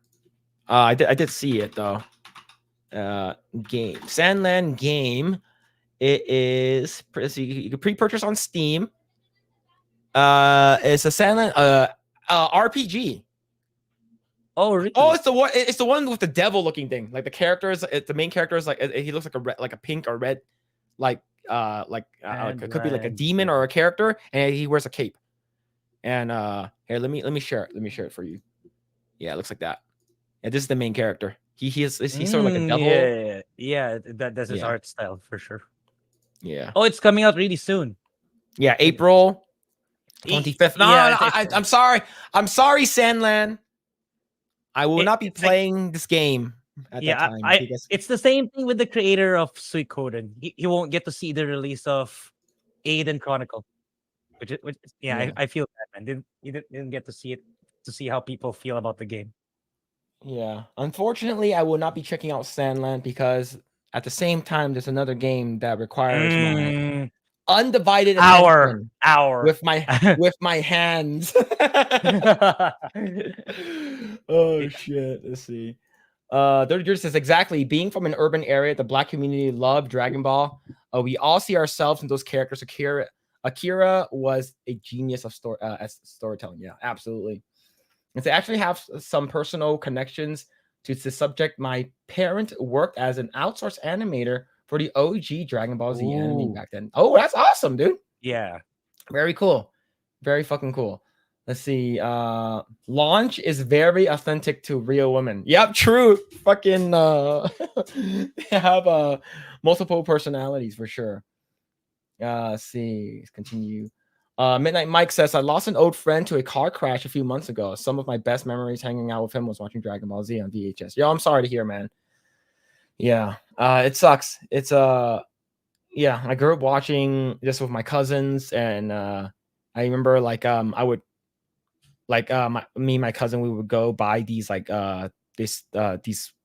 I did see it though. Game Sandland game. It is. You can pre-purchase on Steam. It's a Sandland RPG. Oh, really? Oh, it's the one with the devil looking thing. Like the characters, the main character is like he looks like a pink or red, it could be like a demon or a character, and he wears a cape. And here, let me share it. Let me share it for you. Yeah, it looks like that. Yeah, this is the main character. He's sort of like a devil. That's his Yeah, art style for sure. yeah, Oh, it's coming out really soon. yeah. Like, April 25th. No, yeah, no, I'm sorry. I'm sorry, Sandland. I will not be it's like playing this game at that yeah, time I because it's the same thing with the creator of Suikoden. He won't get to see the release of Aiden Chronicle, yeah, yeah, I feel bad, man. Didn't get to see it to see how people feel about the game. yeah. Unfortunately, I will not be checking out Sandland because at the same time, there's another game that requires my Mm, undivided hour, attention hour. with my hands. Oh shit. Let's see. 30 says exactly. Being from an urban area, the black community love Dragon Ball. We all see ourselves in those characters. Akira was a genius of storytelling. Yeah, absolutely. And to actually have some personal connections to the subject, my parent worked as an outsourced animator for the OG Dragon Ball Z anime Ooh, back then. Oh, that's awesome, dude. yeah. Very cool. Very fucking cool. Let's see. Launch is very authentic to real women. Yep, true. Fucking they have multiple personalities for sure. Let's see. Let's continue. Midnight Mike says, I lost an old friend to a car crash a few months ago. Some of my best memories hanging out with him was watching Dragon Ball Z on VHS. Yo, I'm sorry to hear, man. Yeah. It sucks. It's yeah, I grew up watching this with my cousins, and I remember like I would like me and my cousin, we would go buy these like these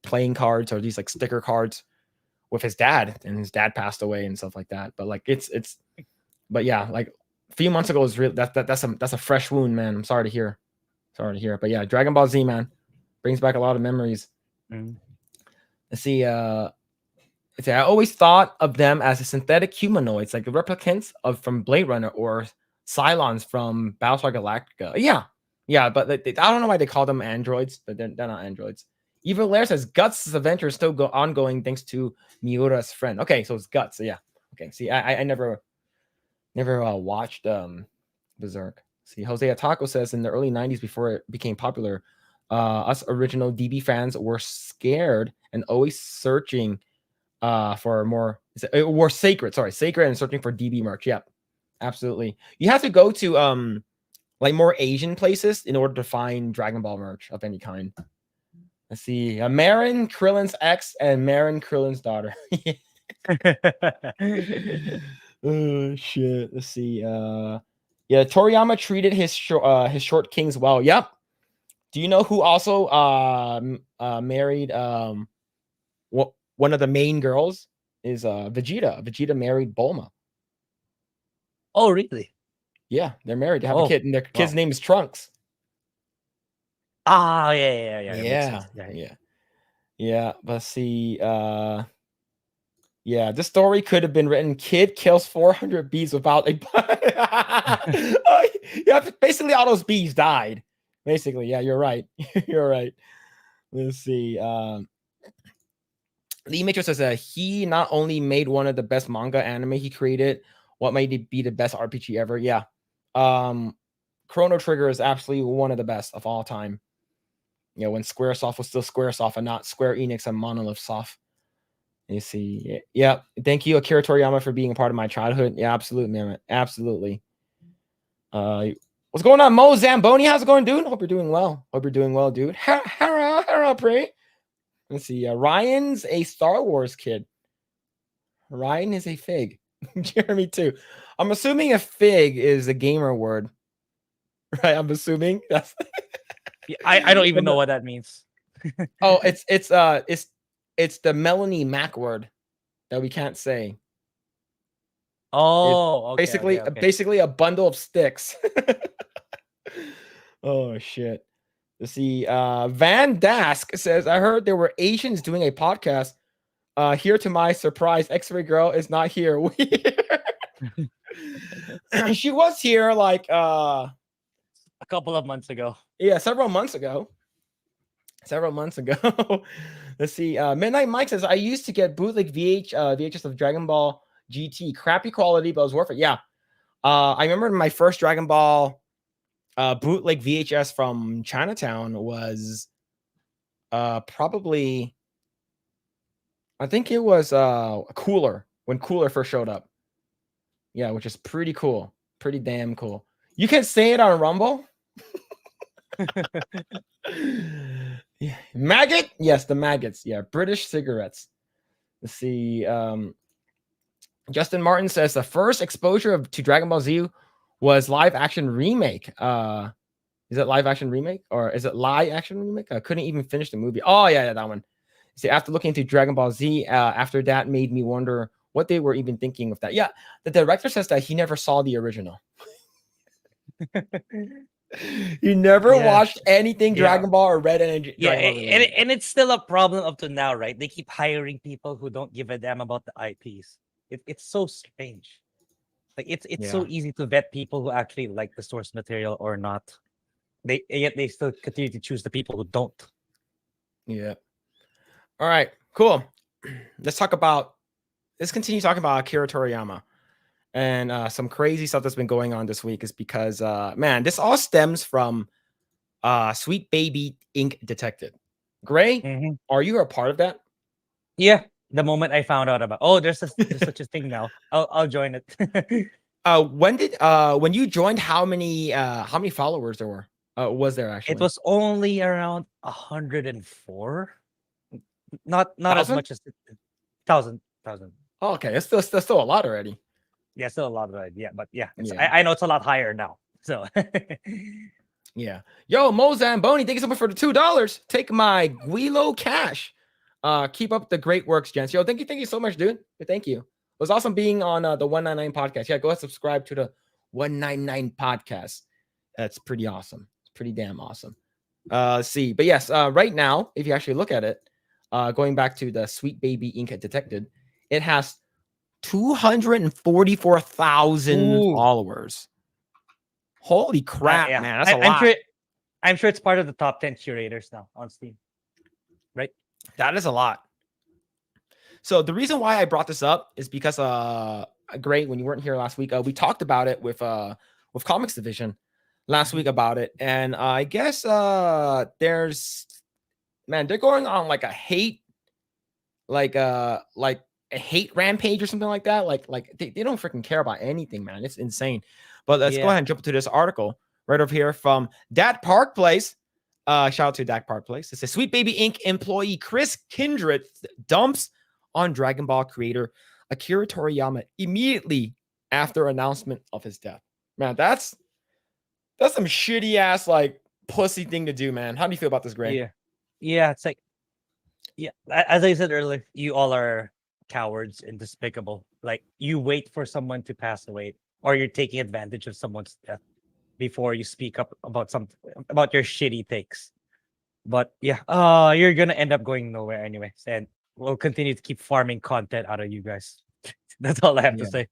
playing cards or these like sticker cards with his dad, and his dad passed away and stuff like that. But like it's but yeah, like a few months ago was real. That's a fresh wound, man. I'm sorry to hear. Sorry to hear. But yeah, Dragon Ball Z, man, brings back a lot of memories. Mm. Let's see. I always thought of them as a synthetic humanoids, like the replicants from Blade Runner or Cylons from Battlestar Galactica. Yeah, yeah, but I don't know why they call them androids, but they're not androids. Evil Lair says Guts' adventure is still ongoing thanks to Miura's friend. Okay, so it's Guts. So yeah. Okay. See, I never watched Berserk. See, Jose Ataco says in the early 90s, before it became popular, us original DB fans were scared and always searching for more sacred and searching for DB merch. Yep, absolutely. You have to go to like more Asian places in order to find Dragon Ball merch of any kind. Let's see. Marin Krillin's ex and Marin Krillin's daughter. Oh shit. Let's see. Yeah, Toriyama treated his short kings well. Yep. Do you know who also married one of the main girls is Vegeta. Vegeta married Bulma. Oh, really? Yeah, they're married. They have a kid, and their kid's name is Trunks. Ah, yeah. Makes sense. Yeah. Let's see. Yeah, this story could have been written: Kid kills 400 bees without a. Yeah, basically all those bees died. Basically, yeah, you're right. You're right. Let's see. Lee Mitchell says he not only made one of the best manga anime, he created what might be the best RPG ever. Yeah. Chrono Trigger is absolutely one of the best of all time. You know, when Squaresoft was still Squaresoft and not Square Enix and Monolith Soft. You see. Yeah. Thank you, Akira Toriyama, for being a part of my childhood. Yeah, absolutely, man. Absolutely. What's going on, Mo Zamboni? How's it going, dude? Hope you're doing well. Dude. Hara, pray. Let's see. Ryan's a Star Wars kid. Ryan is a fig. Jeremy too. I'm assuming a fig is a gamer word, right? I'm assuming that's. I don't even know what that means. Oh, it's the Melanie Mac word that we can't say. Oh, okay, basically a bundle of sticks. Oh shit. Let's see. Van Dask says, I heard there were Asians doing a podcast. Here to my surprise, X-Ray Girl is not here. She was here like a couple of months ago. Yeah, several months ago. Let's see. Midnight Mike says, I used to get bootleg VHS of Dragon Ball GT. Crappy quality, but it was worth it. Yeah. I remember my first Dragon Ball bootleg VHS from Chinatown was Probably I think it was Cooler when Cooler first showed up. Yeah, which is pretty cool. Pretty damn cool. You can say it on Rumble. Yeah. Maggot? Yes, the maggots. Yeah, British cigarettes. Let's see. Justin Martin says the first exposure to Dragon Ball Z was live action remake. Is it live action remake or is it live action remake? I couldn't even finish the movie. Oh yeah, that one. See, after looking into Dragon Ball Z, after that made me wonder what they were even thinking of that. Yeah, the director says that he never saw the original. He never Yeah, watched anything yeah, Dragon Ball or read any yeah, Dragon Ball related. and it's still a problem up to now, right? They keep hiring people who don't give a damn about the IPs. It's so strange. Like it's so Yeah, easy to vet people who actually like the source material or not. Yet they still continue to choose the people who don't. yeah. All right, cool. Let's talk about. Let's continue talking about Akira Toriyama. And some crazy stuff that's been going on this week is because man, this all stems from Sweet Baby Ink Detected. Grae, Mhm. are you a part of that? Yeah, the moment I found out about, oh, there's such a thing now. I'll join it. When you joined, how many followers there were? Was there It actually was only around 104. Not as 1,000? much as thousand. Oh, okay, it's still a lot already. Yeah, still a lot of it. Yeah, but yeah, Yeah, I know it's a lot higher now. So yeah. Yo, Mo Zamboni, thank you so much for the $2. Take my Guilo cash. Keep up the great works, gents. Yo, thank you so much, dude. Thank you. It was awesome being on the 199 podcast. Yeah, go ahead subscribe to the 199 podcast. That's pretty awesome. It's pretty damn awesome. Let's see. But yes, right now, if you actually look at it, going back to the Sweet Baby Ink Detected, it has 244,000 ooh, followers. Holy crap, yeah, man. That's a I'm lot. sure it's part of the top 10 curators now on Steam, right? That is a lot. So the reason why I brought this up is because Grae, when you weren't here last week, we talked about it with Comics Division last week about it. And I guess there's they're going on like a hate like a hate rampage or something like that. Like they don't freaking care about anything, man. It's insane. But let's go Yeah, ahead and jump into this article right over here from Dat Park Place. Shout out to Dak Park Place. It says Sweet Baby Inc. employee Chris Kindred dumps on Dragon Ball creator Akira Toriyama immediately after announcement of his death. Man, that's some shitty ass like pussy thing to do, man. How do you feel about this, Grae? yeah, yeah. It's like, yeah, as I said earlier, you all are cowards and despicable. Like you wait for someone to pass away, or you're taking advantage of someone's death before you speak up about something about your shitty takes. But yeah, you're gonna end up going nowhere anyways, and we'll continue to keep farming content out of you guys. That's all I have to Yeah. say.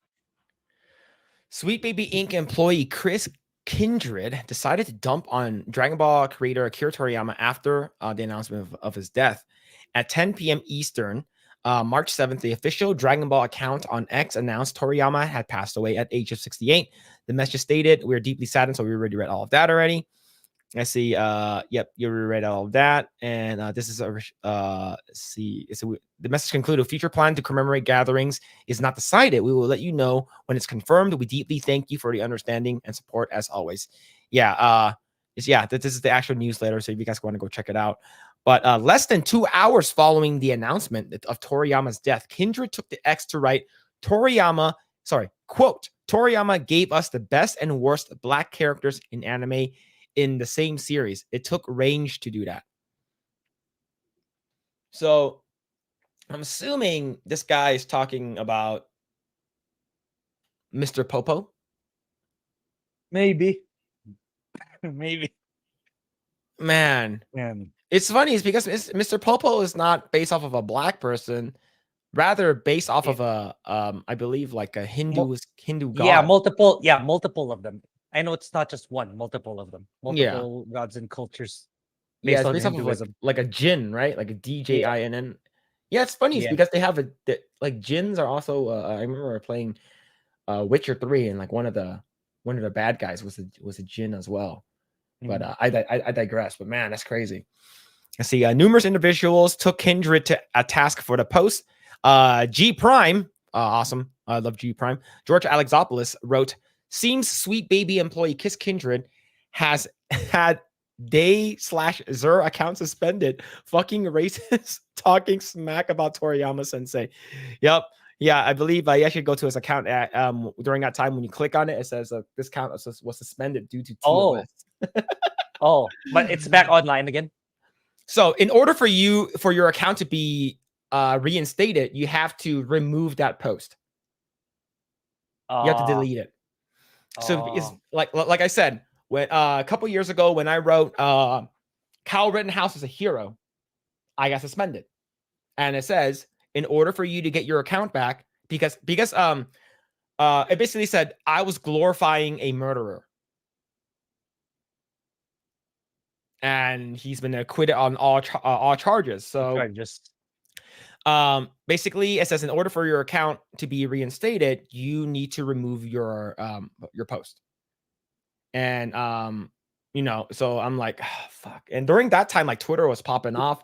Sweet Baby Inc. employee Chris Kindred decided to dump on Dragon Ball creator Akira Toriyama after the announcement of his death. At 10 p.m. Eastern, March 7th, the official Dragon Ball account on X announced Toriyama had passed away at age of 68. The message stated, "We're deeply saddened," so we already read all of that already. I see. Yep, you read all of that, and this is a. See, the message concluded: future plan to commemorate gatherings is not decided. We will let you know when it's confirmed. We deeply thank you for the understanding and support as always. Yeah. This is the actual newsletter, so if you guys want to go check it out. But less than 2 hours following the announcement of Toriyama's death, Kindred took the X to write quote, Toriyama gave us the best and worst black characters in anime in the same series. It took range to do that. So I'm assuming this guy is talking about Mr. Popo. Maybe, maybe. Man, it's funny. It's because Mr. Popo is not based off of a black person, rather based off of a I believe like a Hindu Yeah, god. multiple of them. I know it's not just one, multiple of them, Yeah. multiple gods and cultures Yeah, based it's on based off of Hinduism. like a jinn, right? Like a Yeah, DJINN. Yeah, it's funny. It's yeah. because they have like jinns are also I remember playing Witcher 3 and like one of the bad guys was a jinn as well. But Mhm. I digress. But man, that's crazy. Let's see. Numerous individuals took Kindred to a task for the post. G Prime, awesome. I love G Prime. George Alexopoulos wrote, "Seems Sweet Baby employee Kiss Kindred has had day/Zer account suspended. Fucking racist, talking smack about Toriyama Sensei." Yep. Yeah, I believe you actually go to his account at during that time when you click on it, it says this account was suspended due to TOS. But it's back online again. So in order for your account to be reinstated, you have to remove that post. You have to delete it. So it's like I said, when a couple years ago when I wrote Kyle Rittenhouse is a hero, I got suspended. And it says in order for you to get your account back, because it basically said I was glorifying a murderer. And he's been acquitted on all charges. So basically it says in order for your account to be reinstated, you need to remove your post. And so I'm like, oh, fuck. And during that time, like Twitter was popping off.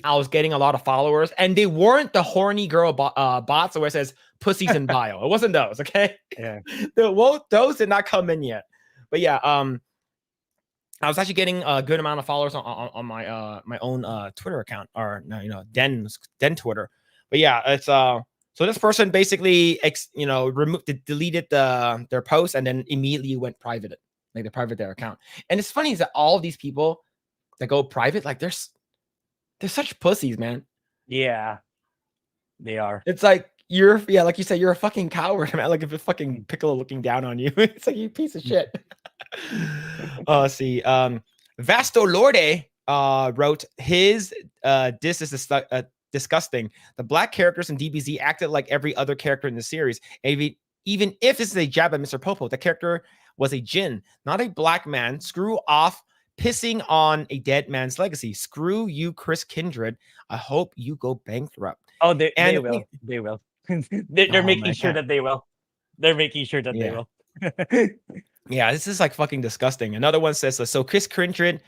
I was getting a lot of followers, and they weren't the horny girl bots where it says pussies in bio. It wasn't those, okay? Yeah. Those did not come in yet. But yeah, I was actually getting a good amount of followers on my my own Twitter account, or Den Twitter. But yeah, it's so this person basically deleted their post and then immediately went private, like they private their account. And it's funny is that all of these people that go private, like they're such pussies, man. Yeah, they are. It's like like you said, you're a fucking coward, man. Like if a fucking Piccolo looking down on you, it's like you piece of shit. Let's see. Vasto Lorde wrote his this is disgusting. The black characters in DBZ acted like every other character in the series. Even if this is a jab at Mr. Popo, the character was a Jin, not a black man. Screw off, pissing on a dead man's legacy. Screw you, Chris Kindred. I hope you go bankrupt. Oh, they will. They will. They're making sure that they will. They're making sure that they will. Yeah, this is like fucking disgusting. Another one says, so Chris Kindred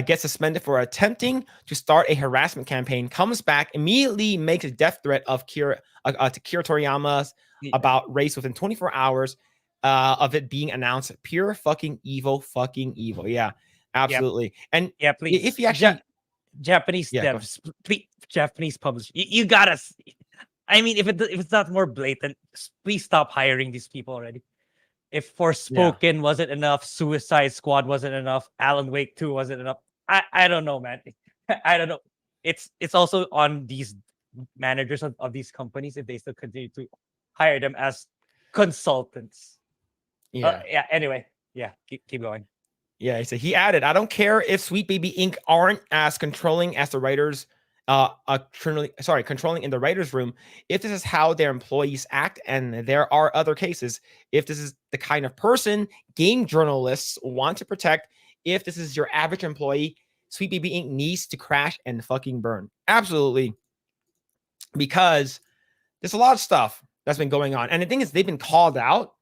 gets suspended for attempting to start a harassment campaign, comes back, immediately makes a death threat of to Akira Toriyama about race within 24 hours of it being announced. Pure fucking evil. Yeah, absolutely. Yep. And yeah, please, if you actually Japanese devs, please, Japanese publishers, you gotta. I mean, if it's not more blatant, please stop hiring these people already. If Forspoken wasn't enough, Suicide Squad wasn't enough, Alan Wake 2 wasn't enough. I don't know, man. I don't know. It's also on these managers of these companies if they still continue to hire them as consultants. Yeah. Anyway, yeah. Keep going. Yeah. He added, I don't care if Sweet Baby Inc. aren't as controlling as the writers. Controlling in the writer's room, if this is how their employees act, and there are other cases, if this is the kind of person game journalists want to protect, if this is your average employee, Sweet Baby Inc. needs to crash and fucking burn. Absolutely. Because there's a lot of stuff that's been going on. And the thing is, they've been called out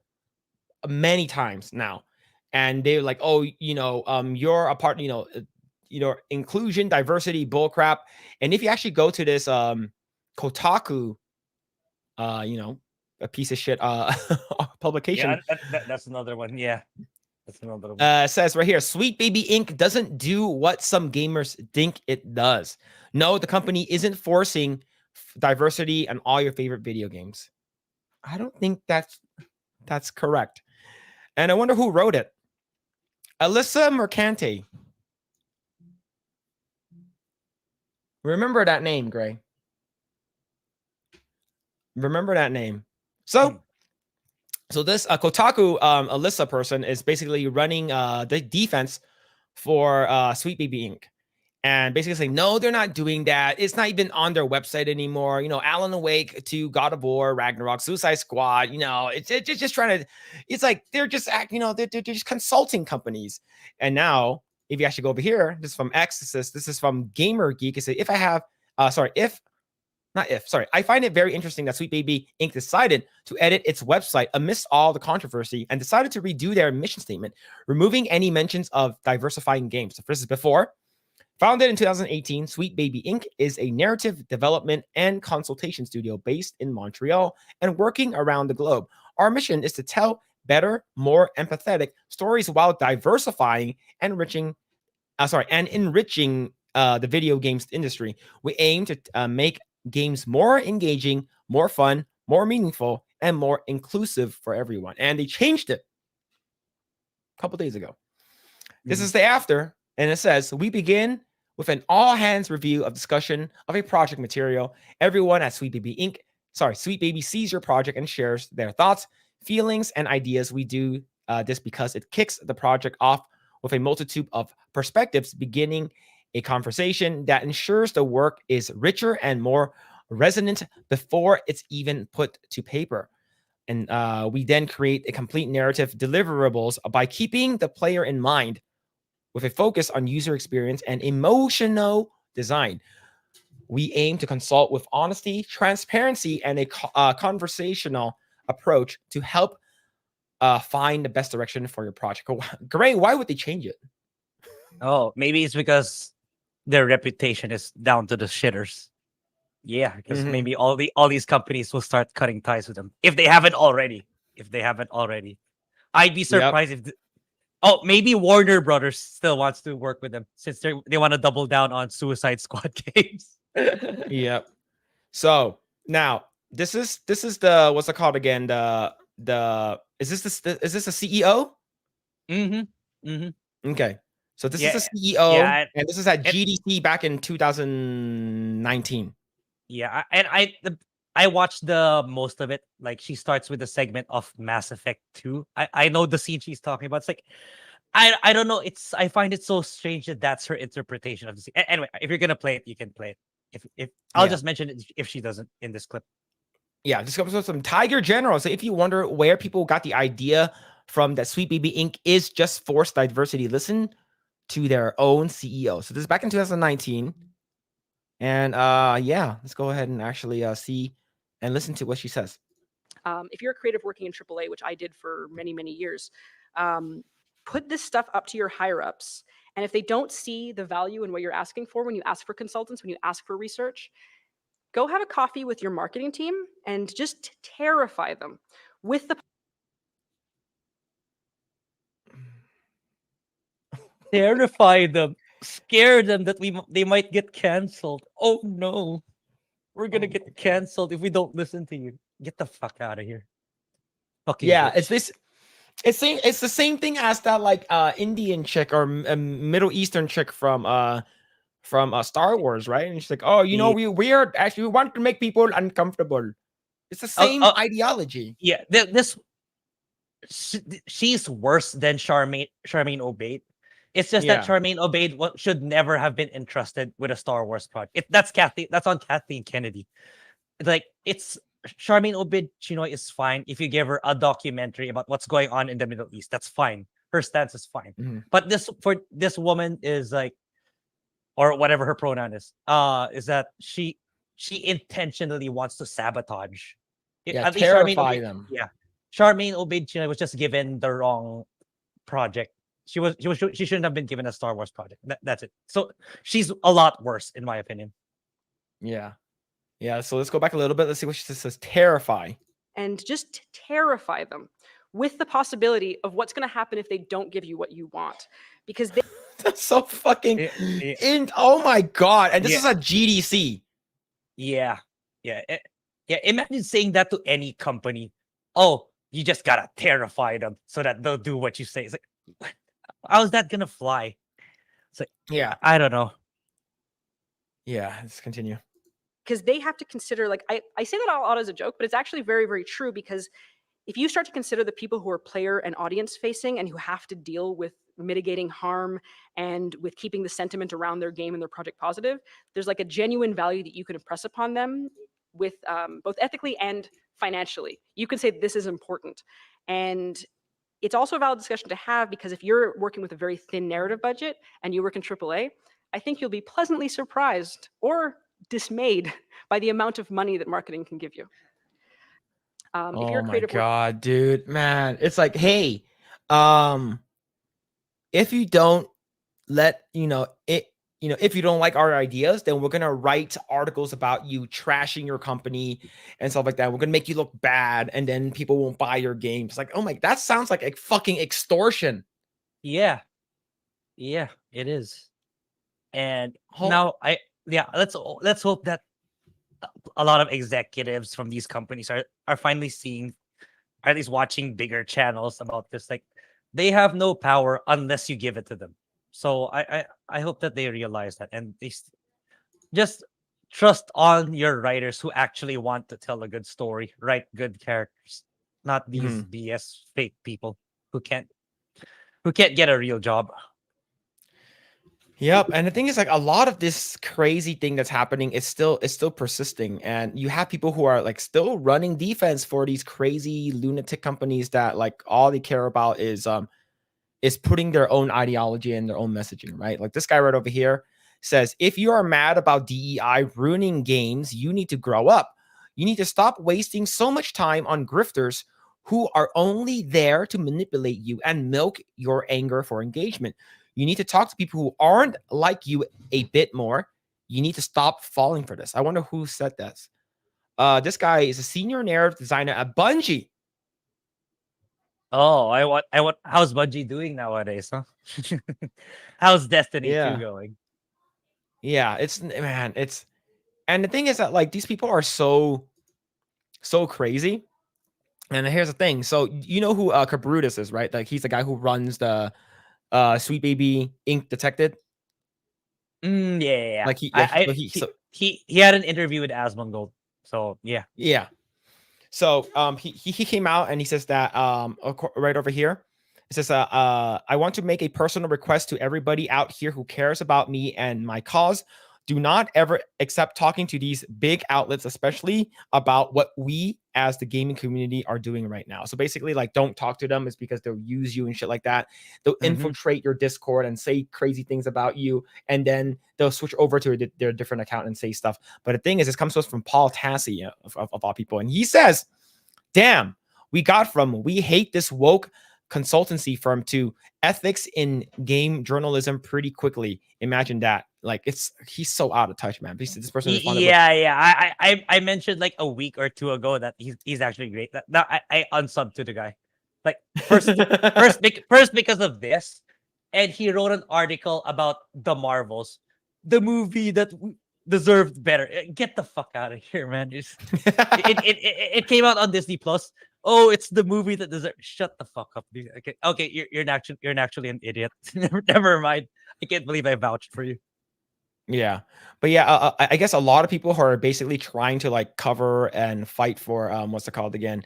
many times now. And they're like, oh, you're a part, inclusion, diversity, bullcrap. And if you actually go to this Kotaku, a piece of shit publication. Yeah, that's another one. Yeah. That's another one. Says right here, Sweet Baby Inc. doesn't do what some gamers think it does. No, the company isn't forcing diversity on all your favorite video games. I don't think that's correct. And I wonder who wrote it. Alyssa Mercante. Remember that name, Grae. Remember that name. So this Kotaku Alyssa person is basically running the defense for Sweet Baby Inc. And basically saying, no, they're not doing that. It's not even on their website anymore. Alan Wake to God of War, Ragnarok, Suicide Squad. It's just trying to. It's like they're just they're just consulting companies. And now, if you actually go over here, this is from X. This is from Gamer Geek. It says, I find it very interesting that Sweet Baby Inc. decided to edit its website amidst all the controversy and decided to redo their mission statement, removing any mentions of diversifying games. So this is before. Founded in 2018, Sweet Baby Inc. is a narrative development and consultation studio based in Montreal and working around the globe. Our mission is to tell better, more empathetic stories while diversifying and enriching the video games industry. We aim to make games more engaging, more fun, more meaningful, and more inclusive for everyone. And they changed it a couple days ago. This is the after, and it says, we begin with an all-hands review of discussion of a project material. Everyone at Sweet Baby sees your project and shares their thoughts, feelings, and ideas. We do this because it kicks the project off with a multitude of perspectives, beginning a conversation that ensures the work is richer and more resonant before it's even put to paper. And we then create a complete narrative deliverables by keeping the player in mind with a focus on user experience and emotional design. We aim to consult with honesty, transparency, and a conversational approach to help find the best direction for your project. Grae, why would they change it? Oh, maybe it's because their reputation is down to the shitters. Yeah, because maybe all these companies will start cutting ties with them if they haven't already. I'd be surprised if. Maybe Warner Brothers still wants to work with them since they want to double down on Suicide Squad games. Yep. So now this is the what's it called again? The is this the CEO? Okay. So this is the CEO, and this is at GDC back in 2019. Yeah, and I watched the most of it. Like, she starts with the segment of Mass Effect 2. I know the scene she's talking about. It's like, I don't know. I find it so strange that that's her interpretation of the scene. Anyway, if you're gonna play it, you can play it. If I'll just mention it if she doesn't in this clip. Yeah, this comes with some Tiger General. So if you wonder where people got the idea from that Sweet Baby Inc. is just forced diversity, listen to their own CEO. So this is back in 2019. And let's go ahead and actually see and listen to what she says. If you're a creative working in AAA, which I did for many, many years, put this stuff up to your higher ups. And if they don't see the value in what you're asking for when you ask for consultants, when you ask for research, go have a coffee with your marketing team and just terrify them with the terrify them, scare them that they might get canceled. Oh no, we're gonna get canceled if we don't listen to you. Get the fuck out of here. Fucking yeah, bitch. It's the same thing as that like Indian chick or Middle Eastern chick from Star Wars, right? And she's like, oh, you know, we want to make people uncomfortable. It's the same ideology. Yeah, she's worse than Charmaine Obaid. It's just that Charmaine Obaid should never have been entrusted with a Star Wars project. That's on Kathleen Kennedy. Like, it's Charmaine Obaid Chinoy is fine if you give her a documentary about what's going on in the Middle East. That's fine. Her stance is fine. But this woman is like, or whatever her pronoun is that she intentionally wants to sabotage. Terrify them. Yeah, Charmaine Obaid Chinoy was just given the wrong project. She shouldn't have been given a Star Wars project. That's it. So she's a lot worse, in my opinion. Yeah. So let's go back a little bit. Let's see what she says. Terrify. And just terrify them with the possibility of what's going to happen if they don't give you what you want, because they. That's so fucking. Oh my god! And this is a GDC. Yeah. Imagine saying that to any company. Oh, you just gotta terrify them so that they'll do what you say. It's like, how's that gonna fly? It's like, I don't know. Yeah, let's continue. Because they have to consider, like, I say that all as a joke, but it's actually very, very true, because if you start to consider the people who are player and audience facing and who have to deal with mitigating harm and with keeping the sentiment around their game and their project positive, there's like a genuine value that you can impress upon them with both ethically and financially. You can say this is important. And it's also a valid discussion to have, because if you're working with a very thin narrative budget and you work in AAA, I think you'll be pleasantly surprised or dismayed by the amount of money that marketing can give you. If you're a creative, my god, dude, man, it's like, hey, if you don't let it, you know, if you don't like our ideas, then we're gonna write articles about you trashing your company and stuff like that. We're gonna make you look bad, and then people won't buy your games. Like, oh my, that sounds like a fucking extortion. Yeah, yeah, it is. And Ho- now let's hope that a lot of executives from these companies are finally seeing, or at least watching bigger channels about this. Like, they have no power unless you give it to them. So I hope that they realize that, and just trust on your writers who actually want to tell a good story, write good characters, not these Mhm. BS fake people who can't get a real job. Yep, and the thing is, like, a lot of this crazy thing that's happening is still persisting, and you have people who are like still running defense for these crazy lunatic companies that like all they care about is putting their own ideology and their own messaging, right? Like this guy right over here says, if you are mad about DEI ruining games, you need to grow up. You need to stop wasting so much time on grifters who are only there to manipulate you and milk your anger for engagement. You need to talk to people who aren't like you a bit more. You need to stop falling for this. I wonder who said this. This guy is a senior narrative designer at Bungie. Oh, I want. How's Bungie doing nowadays, huh? How's Destiny 2 Yeah. going? Yeah. It's, man, it's, and the thing is that like these people are so crazy. And here's the thing. So you know who Cabrutus is, right? Like he's the guy who runs the Sweet Baby Inc. Detected. Yeah, yeah, yeah. Like he yeah, he, so he He, so he had an interview with Asmongold. So yeah. yeah. So he came out and he says that right over here. It says I want to make a personal request to everybody out here who cares about me and my cause. Do not ever accept talking to these big outlets, especially about what we as the gaming community are doing right now. So basically, like, don't talk to them. It's because they'll use you and shit like that. They'll Mhm. infiltrate your Discord and say crazy things about you, and then they'll switch over to their different account and say stuff. But the thing is, this comes to us from Paul Tassi of all people, and he says, "Damn, we hate this woke consultancy firm to ethics in game journalism pretty quickly. Imagine that. Like he's so out of touch, man. This person responded with, Yeah, yeah. I mentioned like a week or two ago that he's actually great. That I unsubbed to the guy. Like first because of this, and he wrote an article about the Marvels, the movie that deserved better. Get the fuck out of here, man. It came out on Disney Plus. Oh, it's the movie that deserves. Shut the fuck up, dude. Okay, you're actually an idiot. Never mind. I can't believe I vouched for you. yeah. But yeah, I guess a lot of people who are basically trying to like cover and fight for what's it called again?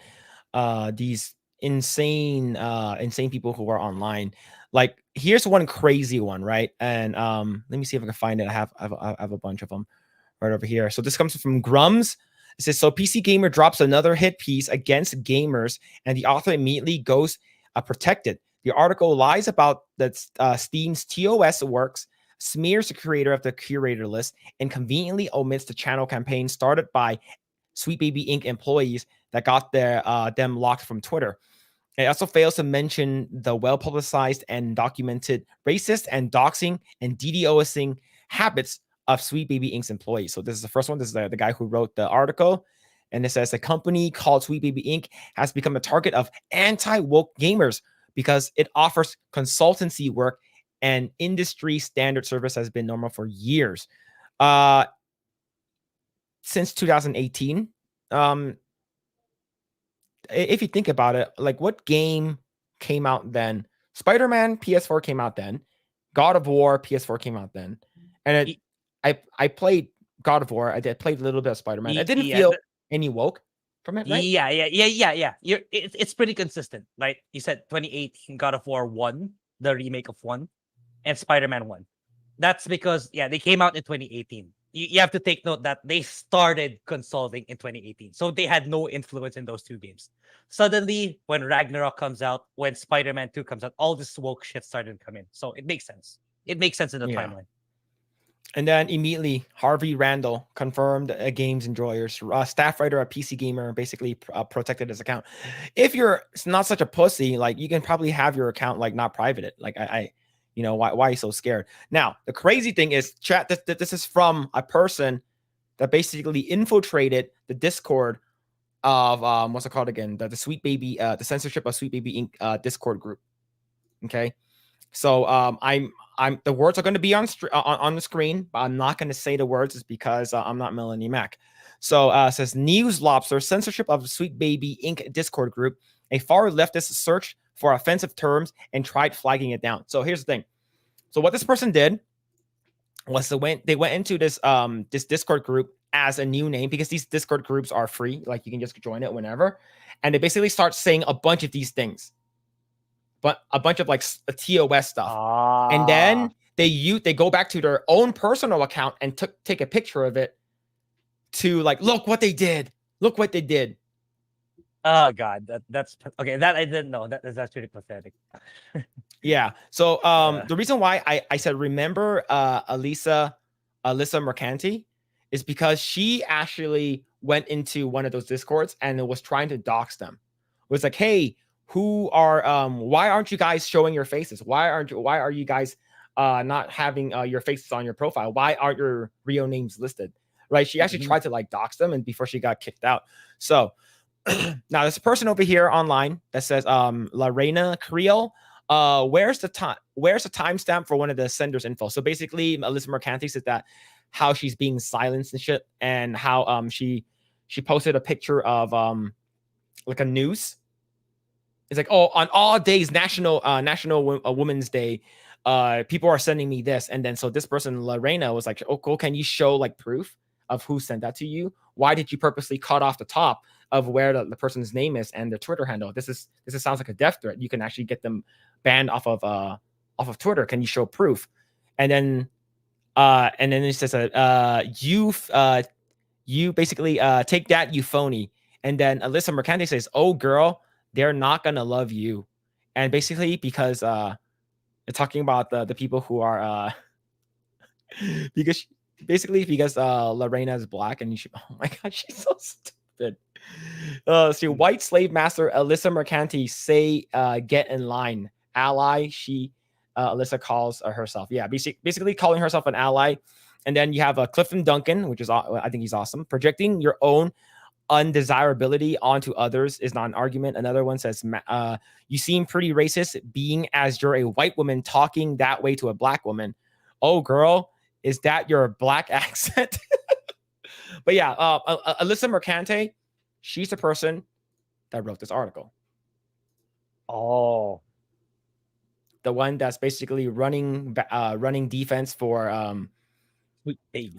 These insane people who are online. Like here's one crazy one, right? And let me see if I can find it. I have a bunch of them right over here. So this comes from Grums. It says, so PC Gamer drops another hit piece against gamers, and the author immediately goes protected. The article lies about that Steam's TOS works, smears the creator of the curator list, and conveniently omits the channel campaign started by Sweet Baby Inc. employees that got them locked from Twitter. It also fails to mention the well-publicized and documented racist and doxing and DDoSing habits of Sweet Baby Inc.'s employees. So this is the first one. This is the guy who wrote the article. And it says a company called Sweet Baby Inc. has become a target of anti-woke gamers because it offers consultancy work and industry standard service has been normal for years. Since 2018. If you think about it, like what game came out then? Spider-Man PS4 came out then. God of War PS4 came out then. And I played God of War. I played a little bit of Spider-Man. I didn't Yeah, feel any woke from it, right? yeah. It's pretty consistent, right? You said 2018 God of War 1, the remake of 1, and Spider-Man 1. That's because, yeah, they came out in 2018. You have to take note that they started consulting in 2018. So they had no influence in those two games. Suddenly, when Ragnarok comes out, when Spider-Man 2 comes out, all this woke shit started to come in. So it makes sense. It makes sense in the Yeah. timeline. And then immediately, Harvey Randall confirmed games enjoyers, staff writer at PC Gamer, basically protected his account. If you're not such a pussy, like you can probably have your account like not private. Like You know, why are you so scared? Now, the crazy thing is, chat, this is from a person that basically infiltrated the Discord of what's it called again? The Sweet Baby, the censorship of Sweet Baby Inc. Discord group. Okay, so I'm the words are going to be on the screen, but I'm not going to say the words, is because I'm not Melanie Mac. So it says News Lobster censorship of Sweet Baby Inc. Discord group. A far leftist searched for offensive terms and tried flagging it down. So here's the thing. So what this person did was they went into this this Discord group as a new name, because these Discord groups are free, like you can just join it whenever, and they basically start saying a bunch of these things, but a bunch of like TOS stuff, and then they go back to their own personal account and take a picture of it to like, look what they did. Oh God, that's okay. That I didn't know. That's really pathetic. Yeah. So the reason why I said remember Alyssa Mercanti is because she actually went into one of those Discords and was trying to dox them. It was like, hey, why aren't you guys showing your faces? Why are you guys not having your faces on your profile? Why aren't your real names listed? Right? She actually tried to like dox them, and before she got kicked out. So now there's a person over here online that says Lorena Creole. Where's the timestamp for one of the sender's info? So basically, Alyssa Mercanti said that how she's being silenced and shit, and how she posted a picture of like a news. It's like, oh, on all days, National Women's Day, people are sending me this, and then so this person Lorena was like, oh, cool, can you show like proof of who sent that to you? Why did you purposely cut off the top of where the person's name is and their Twitter handle? This sounds like a death threat. You can actually get them banned off of Twitter. Can you show proof? And then it says you basically take that, you phony. And then Alyssa Mercanti says, oh girl, they're not gonna love you. And basically because they're talking about the people who are because Lorena is black, and oh my god, she's so stupid. See, white slave master Alyssa Mercanti say get in line. Ally, Alyssa calls herself. Yeah, basically calling herself an ally. And then you have Clifton Duncan, which is I think he's awesome. Projecting your own undesirability onto others is not an argument. Another one says, you seem pretty racist being as you're a white woman talking that way to a black woman. Oh, girl, is that your black accent? But yeah, Alyssa Mercante, she's the person that wrote this article. Oh. The one that's basically running defense for Sweet Baby.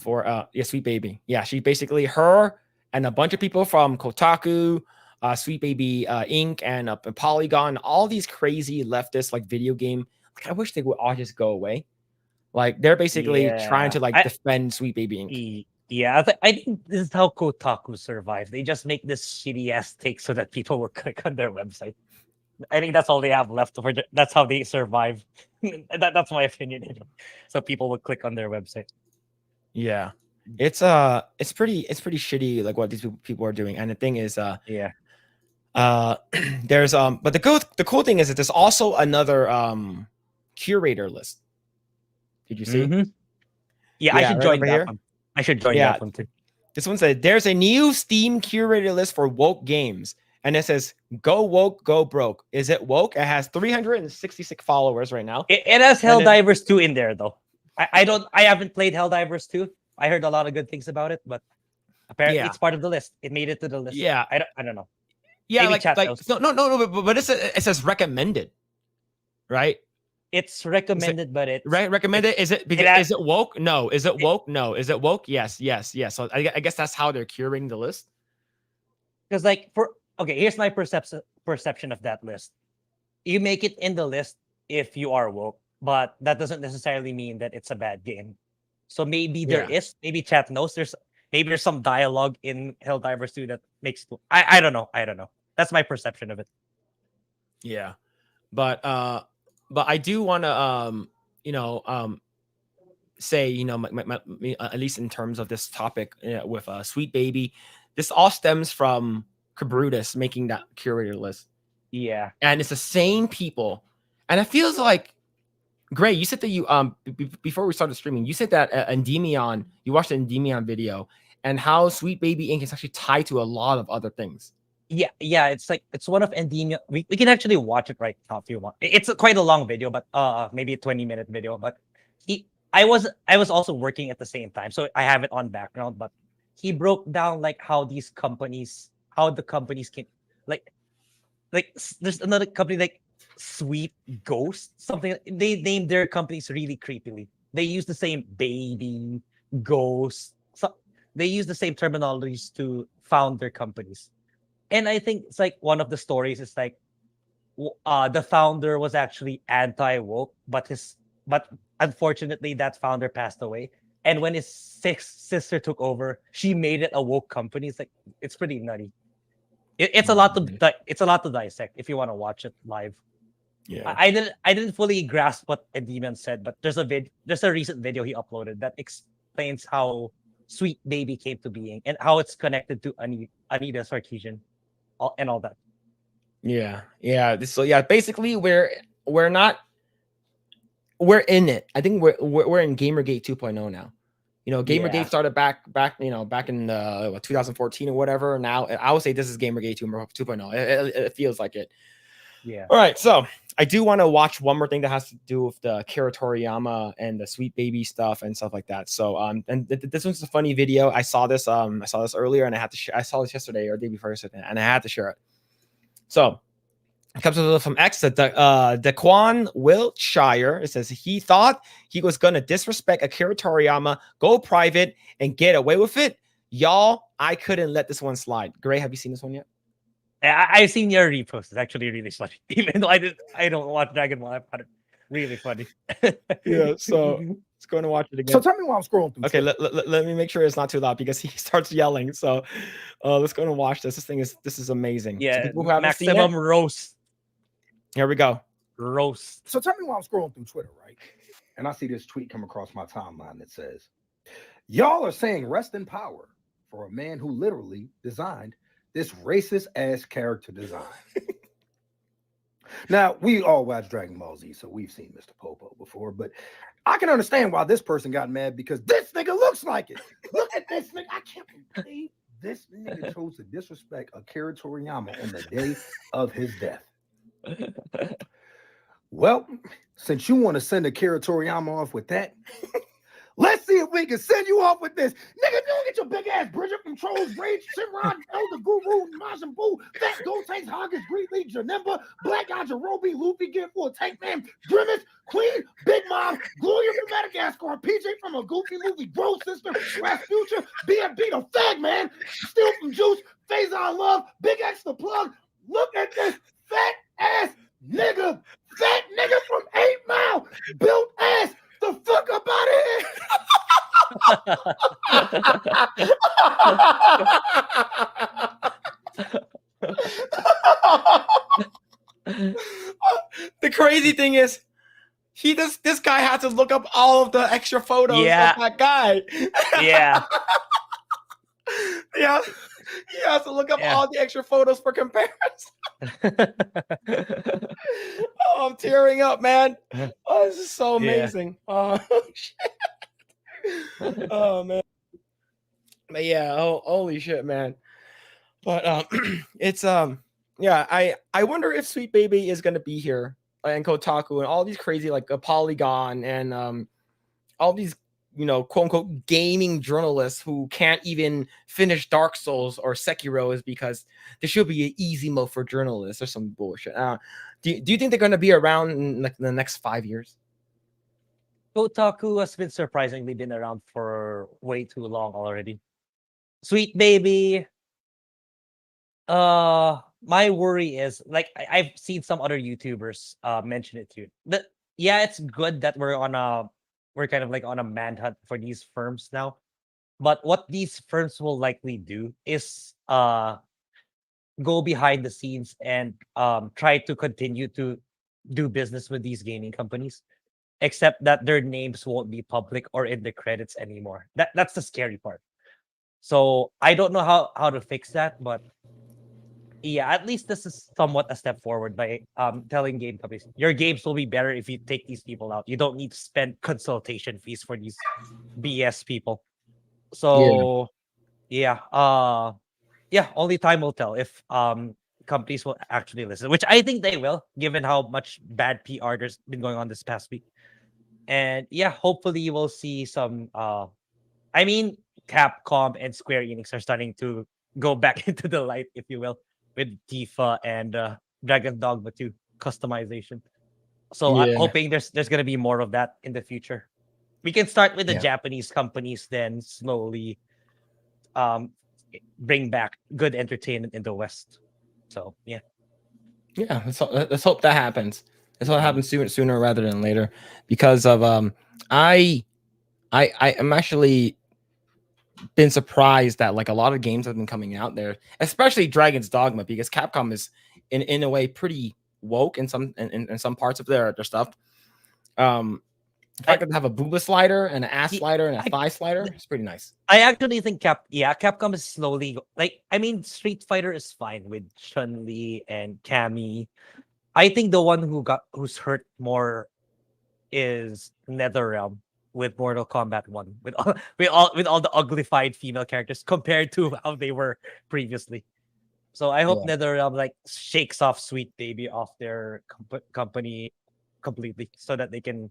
Sweet Baby. Yeah, she basically, her and a bunch of people from Kotaku, Sweet Baby Inc. and Polygon, all these crazy leftist like video game. Like, I wish they would all just go away. Like, they're basically trying to like defend Sweet Baby Inc. Yeah, I think this is how Kotaku survive. They just make this shitty ass take so that people will click on their website. I think that's all they have left. That's how they survive. That's my opinion. So people will click on their website. Yeah, it's pretty shitty, like what these people are doing. And the thing is, there's but the cool thing is that there's also another curator list. Did you see? Yeah, I should join that one. I should join that one too. This one said there's a new Steam curator list for woke games, and it says "Go woke, go broke." Is it woke? It has 366 followers right now. It has Helldivers 2 in there though. I haven't played Helldivers 2. I heard a lot of good things about it, but apparently it's part of the list. It made it to the list. Yeah, I don't know. Yeah, maybe but it says recommended, right? It's recommended, but it's recommended. Is it woke? No. Is it woke? No. Is it woke? Yes. So I guess that's how they're curating the list. Because here's my perception of that list. You make it in the list if you are woke, but that doesn't necessarily mean that it's a bad game. So maybe maybe chat knows there's some dialogue in Helldivers 2 that makes it. I don't know. That's my perception of it. Yeah, but I do want to say, at least in terms of this topic with Sweet Baby, this all stems from Cabrutus making that curator list. Yeah, and it's the same people, and it feels like Grae, you said that you before we started streaming, you said that Endymion, you watched the Endymion video, and how Sweet Baby Inc is actually tied to a lot of other things. Yeah, it's like it's one of Endymion. We can actually watch it right now if you want. It's quite a long video, but maybe a 20-minute video. But I was also working at the same time, so I have it on background. But he broke down like how the companies can like there's another company like Sweet Ghost, something. They named their companies really creepily. They use the same baby, ghost. So they use the same terminologies to found their companies. And I think it's like one of the stories is like the founder was actually anti-woke, but unfortunately that founder passed away. And when his sister took over, she made it a woke company. It's like it's pretty nutty. It's a lot to it's a lot to dissect if you want to watch it live. Yeah. I didn't fully grasp what Endymion said, but there's a recent video he uploaded that explains how Sweet Baby came to being and how it's connected to Anita Sarkeesian and all that. Yeah. So yeah, basically we're in it. I think we're in Gamergate 2.0 now. Gamergate Yeah. started back in 2014 or whatever. Now I would say this is Gamergate 2.0. It feels like it. Yeah. All right, so I do want to watch one more thing that has to do with the Akira Toriyama and the Sweet Baby stuff and stuff like that. So this one's a funny video. I saw this earlier, and I had to share. I saw this yesterday or the day before yesterday, and I had to share it. So it comes from X, Daquan Wiltshire. It says he thought he was gonna disrespect Akira Toriyama, go private, and get away with it. Y'all, I couldn't let this one slide. Grae, have you seen this one yet? I've seen your repost. It's actually really funny. Even though I don't watch Dragon Ball, I found it really funny. Yeah, so let's go and watch it again. So tell me why I'm scrolling through. Okay, let me make sure it's not too loud because he starts yelling. So let's go and watch this. This is amazing. Yeah, so people who haven't seen maximum it, roast. here we go. Roast. So tell me why I'm scrolling through Twitter, right? And I see this tweet come across my timeline that says, "Y'all are saying rest in power for a man who literally designed this racist ass character design." Now, we all watch Dragon Ball Z, so we've seen Mr. Popo before, but I can understand why this person got mad because this nigga looks like it. Look at this nigga. I can't believe this nigga chose to disrespect Akira Toriyama on the day of his death. Well, since you want to send Akira Toriyama off with that, let's see if we can send you off with this. Nigga, don't get your big ass Bridget from Trolls Rage, Shinron, Elder Guru, Majin Buu, Fat Gotenks, Hoggins, Great League, Janemba, Black Ajarobi, Luffy, Get Full, Tank Man, Grimace, Queen, Big Mom, Gloria from Madagascar, PJ from a Goofy movie, Bro Sister, Rasputia, BFB the Fag Man, Steel from Juice, Faison Love, Big X the Plug. Look at this fat ass nigga, fat nigga from 8 Mile, built ass. The fuck up out of here. The crazy thing is, this guy had to look up all of the extra photos of that guy. Yeah. Yeah. He has to look up all the extra photos for comparison. Oh, I'm tearing up, man. Oh, this is so amazing. Oh, shit. Oh, man. But yeah, holy shit, man. But it's yeah, I wonder if Sweet Baby is gonna be here and Kotaku and all these crazy like a Polygon and all these quote unquote gaming journalists who can't even finish Dark Souls or Sekiro is because there should be an easy mode for journalists or some bullshit. Do you think they're going to be around in like the next 5 years? Kotaku has been surprisingly been around for way too long already. Sweet Baby. My worry is like I've seen some other YouTubers mention it too. Yeah, it's good that we're kind of like on a manhunt for these firms now. But what these firms will likely do is go behind the scenes and try to continue to do business with these gaming companies, except that their names won't be public or in the credits anymore. That's the scary part. So I don't know how to fix that, but yeah, at least this is somewhat a step forward by telling game companies your games will be better if you take these people out. You don't need to spend consultation fees for these BS people. Yeah. So yeah, yeah, only time will tell if companies will actually listen, which I think they will, given how much bad PR there's been going on this past week. And yeah, hopefully you will see some I mean Capcom and Square Enix are starting to go back into the light, if you will, with Tifa and Dragon Dogma 2 customization. So I'm Yeah. hoping there's gonna be more of that in the future. We can start with the Yeah. Japanese companies, then slowly um bring back good entertainment in the West. So yeah. Yeah. Let's hope that happens. Let's hope it Mhm. happens sooner rather than later, because of I am actually been surprised that like a lot of games have been coming out there, especially Dragon's Dogma, because Capcom is in a way pretty woke in some parts of their stuff. The I fact that they have a booba slider and an ass the- slider and a I thigh slider, it's pretty nice. I actually think Capcom is slowly like I mean Street Fighter is fine with Chun-Li and Cammy. I think the one who's hurt more is NetherRealm with Mortal Kombat 1 with all with all the uglified female characters compared to how they were previously. So I hope Yeah. NetherRealm like shakes off Sweet Baby off their company completely so that they can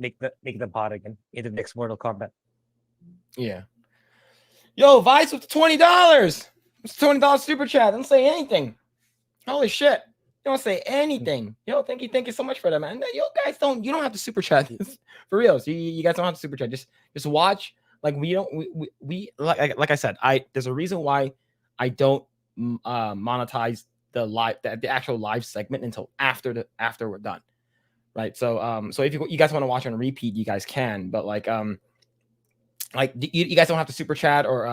make them hot again in the next Mortal Kombat. Yeah. Yo, Vice with $20. It's $20 super chat. Don't say anything. Holy shit. You don't say anything. Yo, thank you so much for that, man. Yo, guys you don't have to super chat for real. So you guys don't have to super chat. Just watch. Like we like I said, there's a reason why I don't monetize the actual live segment until after we're done. Right. So if you guys want to watch on repeat, you guys can, but like you guys don't have to super chat or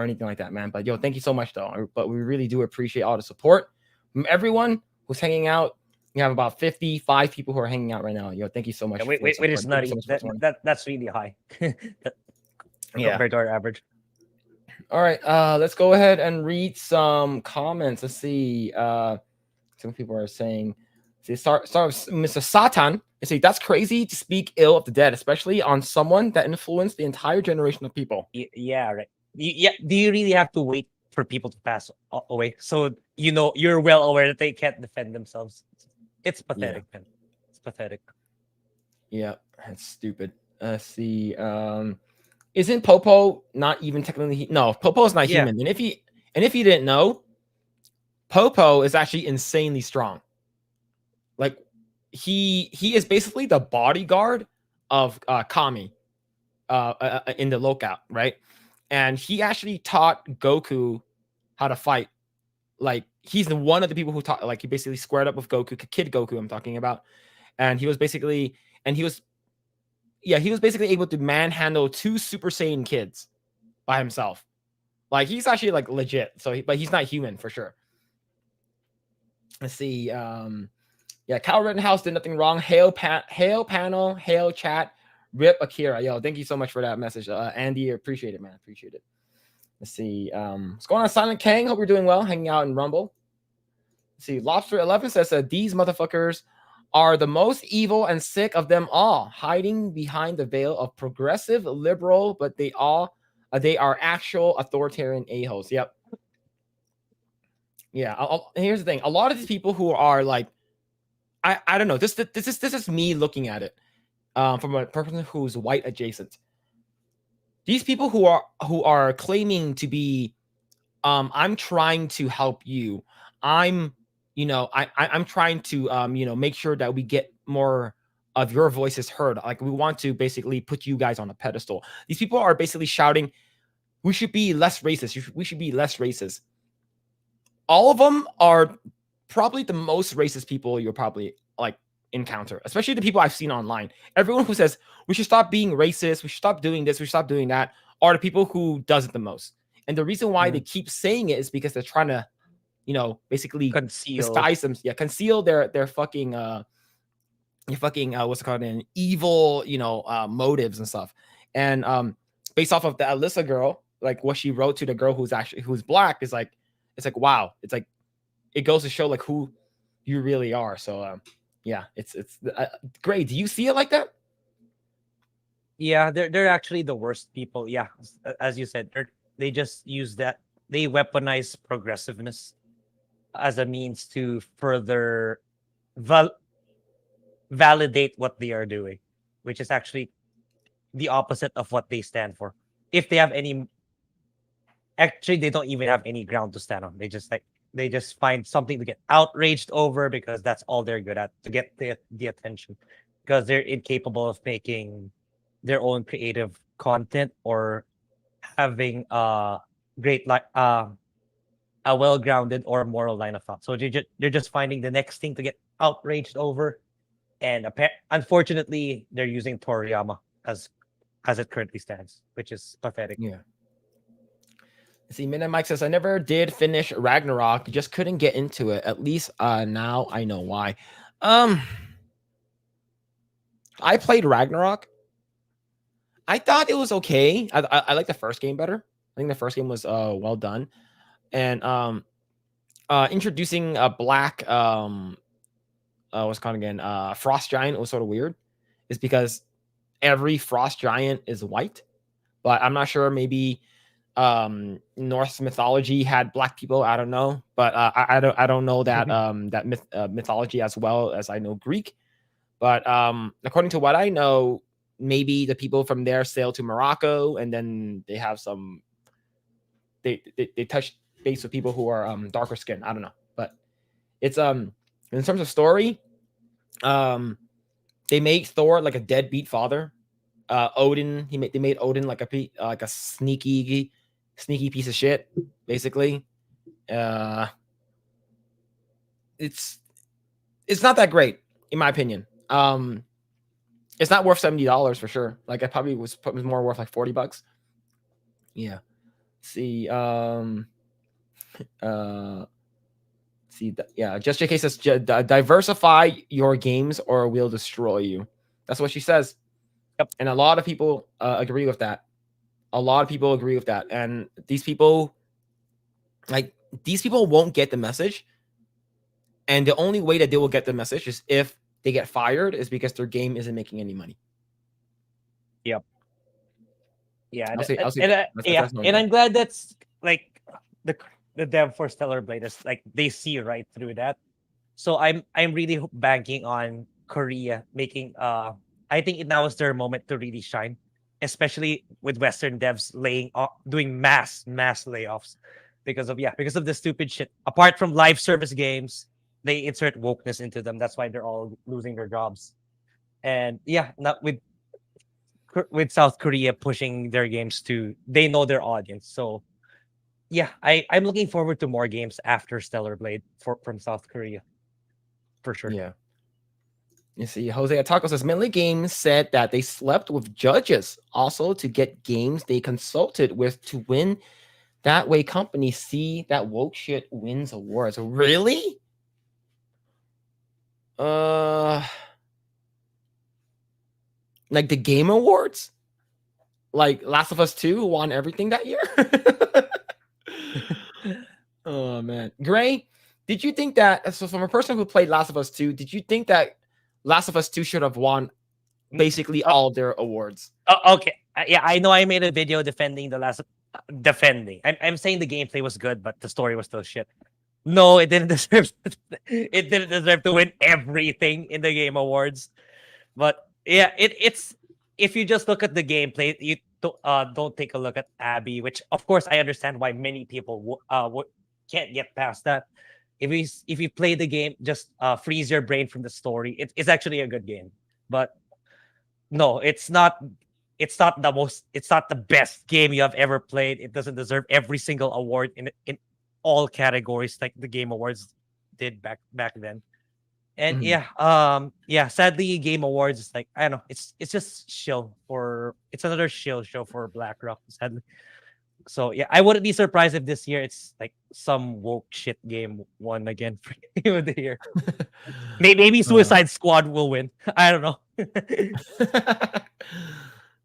anything like that, man. But yo, thank you so much though. But we really do appreciate all the support from everyone who's hanging out. We have about 55 people who are hanging out right now. Yo, thank you so much. Yeah, for the wait, support. it's Thank you nutty. so much for supporting. That's really high Yeah. compared to our average. All right. Let's go ahead and read some comments. Let's see. Some people are saying, start with Mr. Satan. They say that's crazy to speak ill of the dead, especially on someone that influenced the entire generation of people. Yeah, right. Yeah, do you really have to wait for people to pass away so you're well aware that they can't defend themselves? It's pathetic, man. It's pathetic. Yeah, that's stupid. Let's see. Isn't Popo not even technically? No, Popo is not Yeah. human. And if you didn't know, Popo is actually insanely strong. Like he is basically the bodyguard of Kami in the lookout, right? And he actually taught Goku how to fight. Like he's one of the people who taught. Like he basically squared up with Goku, Kid Goku. I'm talking about, and he was basically able to manhandle 2 Super Saiyan kids by himself. Like he's actually like legit. But he's not human for sure. Let's see. Yeah, Kyle Rittenhouse did nothing wrong. Hail panel, hail chat, rip Akira. Yo, thank you so much for that message, Andy. Appreciate it, man. Appreciate it. Let's see. What's going on, Silent Kang? Hope you're doing well. Hanging out in Rumble. Let's see. Lobster 11 says these motherfuckers are the most evil and sick of them all, hiding behind the veil of progressive liberal, but they are actual authoritarian a-holes. Yep. Yeah. Here's the thing. A lot of these people who are like, I don't know. This is me looking at it from a person who's white adjacent. These people who are claiming to be, I'm trying to help you. I'm trying to make sure that we get more of your voices heard. Like we want to basically put you guys on a pedestal. These people are basically shouting, we should be less racist. We should be less racist. All of them are probably the most racist people you'll probably like encounter, especially the people I've seen online. Everyone who says we should stop being racist, we should stop doing this, we should stop doing that, are the people who does it the most. And the reason why they keep saying it is because they're trying to, basically disguise them. Yeah, conceal their fucking what's it called, an evil, motives and stuff. And based off of the Alyssa girl, like what she wrote to the girl who's black is like, it's like, wow, it's like it goes to show like who you really are. So yeah, it's great. Do you see it like that? Yeah, they're actually the worst people. Yeah, as you said, they just use that. They weaponize progressiveness as a means to further val- validate what they are doing, which is actually the opposite of what they stand for. If they have any, actually, they don't even have any ground to stand on. They just find something to get outraged over because that's all they're good at, to get the attention, because they're incapable of making their own creative content or having great like a well-grounded or moral line of thought. So they're just finding the next thing to get outraged over, and unfortunately, they're using Toriyama as it currently stands, which is pathetic. Yeah. See, Midnight Mike says, I never did finish Ragnarok, just couldn't get into it. At least now I know why. I played Ragnarok. I thought it was okay. I like the first game better. I think the first game was well done. And introducing a black what's it called again? Frost Giant was sort of weird. It's because every Frost Giant is white, but I'm not sure, maybe Norse mythology had black people. I don't know, but I don't know that that mythology as well as I know Greek. But according to what I know, maybe the people from there sail to Morocco, and then they have some. They touch base with people who are darker skin. I don't know, but it's in terms of story, they make Thor like a deadbeat father. Odin, they made Odin like a sneaky piece of shit, basically. It's not that great in my opinion. It's not worth $70 for sure. Like, I probably was more worth like $40. Yeah. See, yeah, Just JK says diversify your games or we'll destroy you. That's what she says. Yep. And a lot of people agree with that. A lot of people agree with that. And these people won't get the message. And the only way that they will get the message is if they get fired, is because their game isn't making any money. Yep. Yeah, I'll see yeah, and I'm glad that's like the dev for Stellar Blade is like they see right through that. So I'm really banking on Korea making I think now is their moment to really shine, especially with Western devs doing mass layoffs because of the stupid shit. Apart from live service games, they insert wokeness into them. That's why they're all losing their jobs. And yeah, not with South Korea pushing their games to, they know their audience. So yeah, I'm looking forward to more games after Stellar Blade from South Korea. For sure. Yeah. You see, Jose Ataco says Melee Games said that they slept with judges also to get games they consulted with to win. That way companies see that woke shit wins awards. Really? Like the Game Awards? Like Last of Us 2 won everything that year? Oh man. Grae, did you think that, so from a person who played Last of Us 2, did you think that Last of Us 2 should have won basically all their awards? Okay. Yeah, I know I made a video defending defending. I'm saying the gameplay was good, but the story was still shit. No, it didn't deserve it didn't deserve to win everything in the Game Awards. But yeah, it's, if you just look at the gameplay, you don't take a look at Abby, which of course I understand why many people can't get past that. If you play the game, just freeze your brain from the story. It's actually a good game, but no, it's not. It's not the best game you have ever played. It doesn't deserve every single award in all categories like the Game Awards did back then. And sadly, Game Awards is like, I don't know, it's just it's another shill show for BlackRock, sadly. So yeah, I wouldn't be surprised if this year it's like some woke shit game won again for Game of the Year. Maybe Suicide Squad will win. I don't know.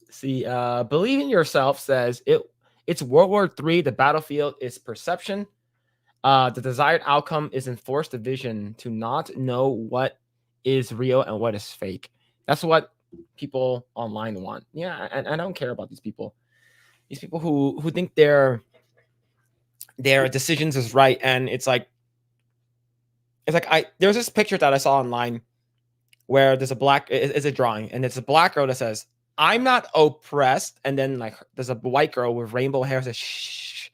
See, Believe in Yourself says it's World War III. The battlefield is perception. The desired outcome is enforced division to not know what is real and what is fake. That's what people online want. Yeah, and I don't care about these people. These people who think their decisions is right, and it's like there's this picture that I saw online where there's it's a drawing, and it's a black girl that says, "I'm not oppressed," and then like there's a white girl with rainbow hair that says, "Shh,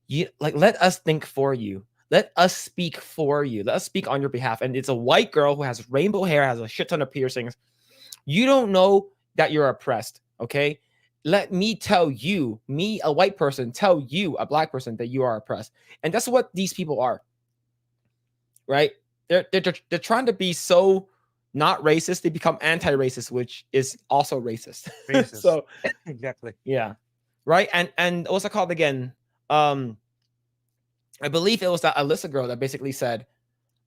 you like let us think for you. Let us speak for you. Let us speak on your behalf." And it's a white girl who has rainbow hair, has a shit ton of piercings. You don't know that you're oppressed, okay? Let me tell you, me, a white person, tell you, a black person, that you are oppressed. And that's what these people are, right? They're trying to be so not racist, they become anti-racist, which is also racist. Racist. So Exactly. yeah, right. And what's it called again? I believe it was that Alyssa girl that basically said,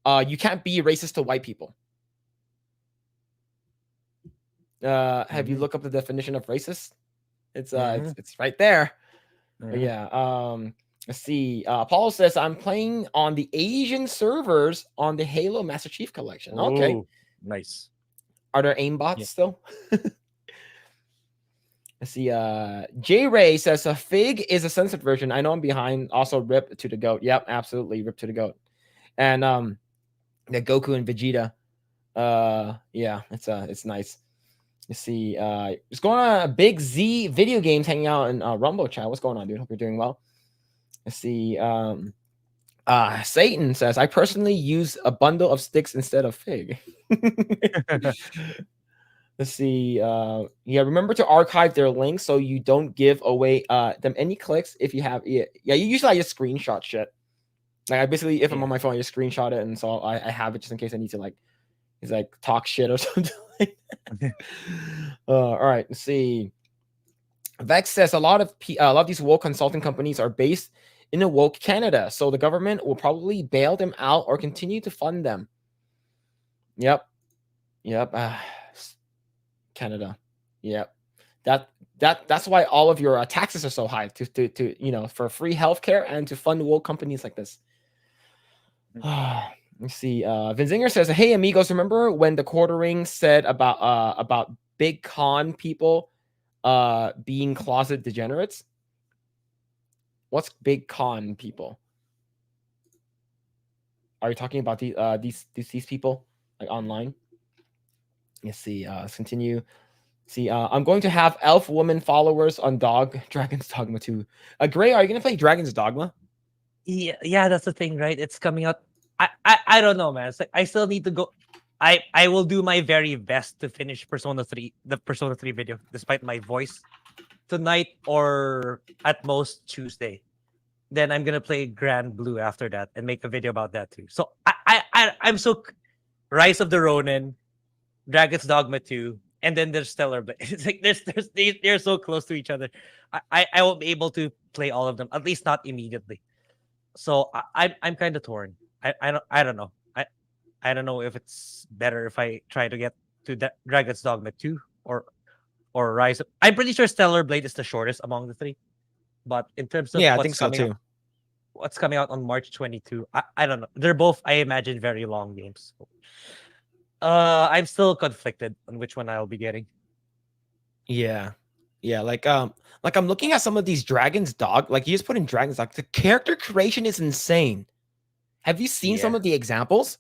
you can't be racist to white people. Have you looked up the definition of racist? It's it's right there. But yeah. Let's see. Paul says, I'm playing on the Asian servers on the Halo Master Chief Collection. Okay. Ooh, nice. Are there aimbots still? Let's see. J Ray says a fig is a censored version. I know I'm behind. Also, rip to the goat. Yep, absolutely, rip to the goat. And the Goku and Vegeta. Yeah, it's nice. Let's see. What's going on? Big Z Video Games hanging out in Rumble chat. What's going on, dude? Hope you're doing well. Let's see. Satan says, I personally use a bundle of sticks instead of fig. Let's see. Yeah, remember to archive their links so you don't give away them any clicks if you have. Yeah, usually I just screenshot shit. Like I basically, if I'm on my phone, I just screenshot it, and so I have it just in case I need to talk shit or something like that. All right, let's see. Vex says a lot of these woke consulting companies are based in a woke Canada, so the government will probably bail them out or continue to fund them. Yep. Canada. Yep. That's why all of your taxes are so high to for free healthcare and to fund woke companies like this. Let's see. Vinzinger says, "Hey amigos, remember when the quartering said about big con people being closet degenerates? What's big con people? Are you talking about these people like online?" Let's see. Let's continue. See, I'm going to have elf woman followers on Dragon's Dogma 2. Grae, are you gonna play Dragon's Dogma? Yeah, that's the thing, right? It's coming out. I don't know, man. It's like I still need to go. I will do my very best to finish Persona 3, the Persona 3 video, despite my voice, tonight or at most Tuesday. Then I'm gonna play Grand Blue after that and make a video about that too. So I'm so Rise of the Ronin, Dragon's Dogma 2, and then there's Stellar Blade. It's like they're so close to each other. I won't be able to play all of them, at least not immediately. So I'm kind of torn. I don't know. I don't know if it's better if I try to get to Dragon's Dogma 2 or Rise. I'm pretty sure Stellar Blade is the shortest among the three. But in terms of I think so too. What's coming out on March 22? I don't know. They're both, I imagine, very long games. So, I'm still conflicted on which one I'll be getting. Yeah. Like I'm looking at some of these Dragon's Dog. Like you just put in Dragon's Dog. The character creation is insane. Have you seen some of the examples?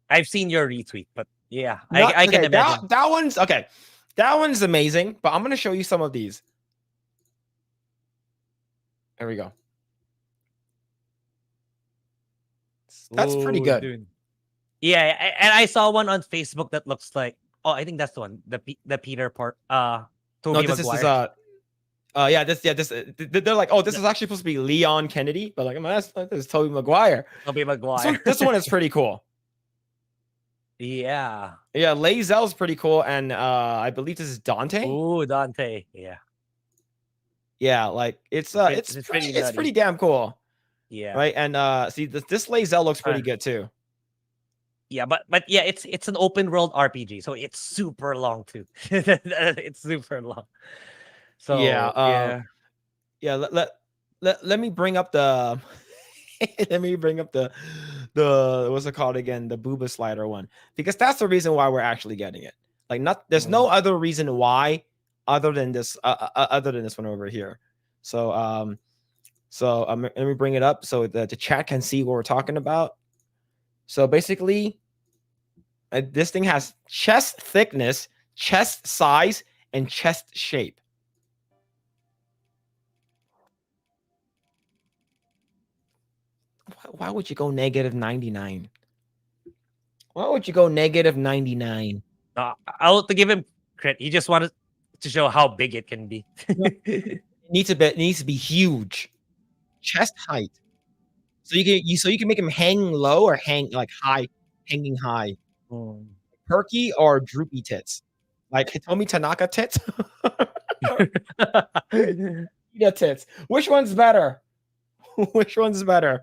I've seen your retweet, but yeah, I can imagine. That one's okay. That one's amazing. But I'm gonna show you some of these. There we go. That's pretty good. Dude. Yeah, and I saw one on Facebook that looks like. Oh, I think that's the one. The Peter part. Tobey Maguire. They're like, oh, this is actually supposed to be Leon Kennedy, but like, this is Tobey Maguire. Tobey Maguire. This one is pretty cool. Yeah. Yeah, Lae'zel's pretty cool, and I believe this is Dante. Ooh, Dante. Yeah. Yeah, like it's pretty damn cool. Yeah. Right, and see this Lae'zel looks pretty good too. Yeah, but yeah, it's an open world RPG, so it's super long too. It's super long. So let me bring up the Let me bring up the what's it called again? The booba slider one, because that's the reason why we're actually getting it. Like, there's no other reason why other than this one over here. So let me bring it up so that the chat can see what we're talking about. So basically, this thing has chest thickness, chest size, and chest shape. Why would you go negative 99? Why would you go negative 99? I'll to give him credit. He just wanted to show how big it can be. It needs to be huge, chest height. So you can make him hang low or hang like high, hanging high. Perky or droopy tits, like Hitomi Tanaka tits. Yeah, tits. Which one's better? Which one's better?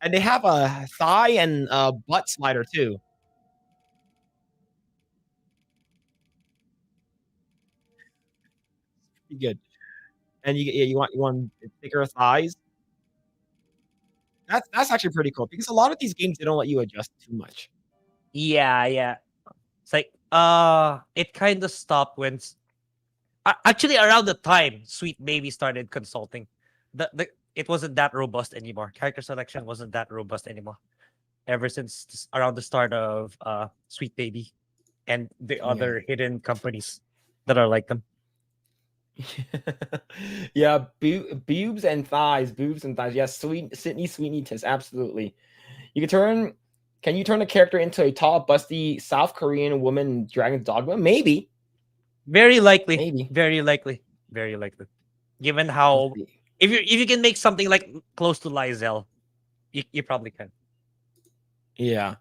And they have a thigh and a butt slider too. Pretty good. And you want bigger thighs. That's actually pretty cool because a lot of these games they don't let you adjust too much. Yeah. It's like it kind of stopped when actually around the time Sweet Baby started consulting. It wasn't that robust anymore. Character selection wasn't that robust anymore. Ever since around the start of Sweet Baby and the other hidden companies that are like them. Yeah, boobs and thighs. Yes, Sydney tits, absolutely. Can you turn a character into a tall, busty South Korean woman in Dragon's Dogma? Maybe. Very likely. Maybe. Very likely. Given how if you can make something like close to Lizel, you probably can. Yeah.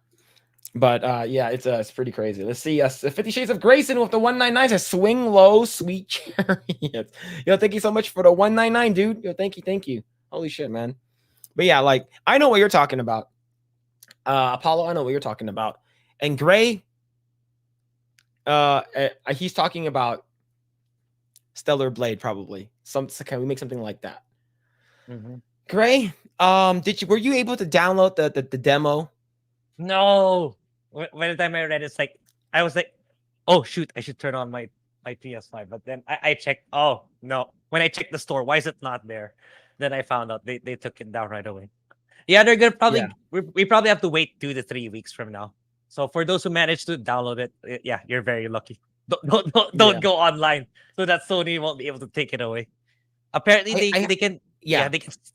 But yeah, it's pretty crazy. Let's see. 50 Shades of Grayson with the 199 says swing low, sweet chariots. Yo, thank you so much for the 199, dude. Yo, thank you. Holy shit, man. But yeah, like I know what you're talking about. Apollo, I know what you're talking about. And Grae, he's talking about Stellar Blade, probably. Can we make something like that? Grae, were you able to download the demo? No. By the time I read it, I was like, oh shoot, I should turn on my PS5. But then I checked. Oh no. When I checked the store, why is it not there? Then I found out they took it down right away. Yeah, they're gonna probably we probably have to wait 2 to 3 weeks from now. So for those who managed to download it, yeah, you're very lucky. Don't go online so that Sony won't be able to take it away. Apparently they can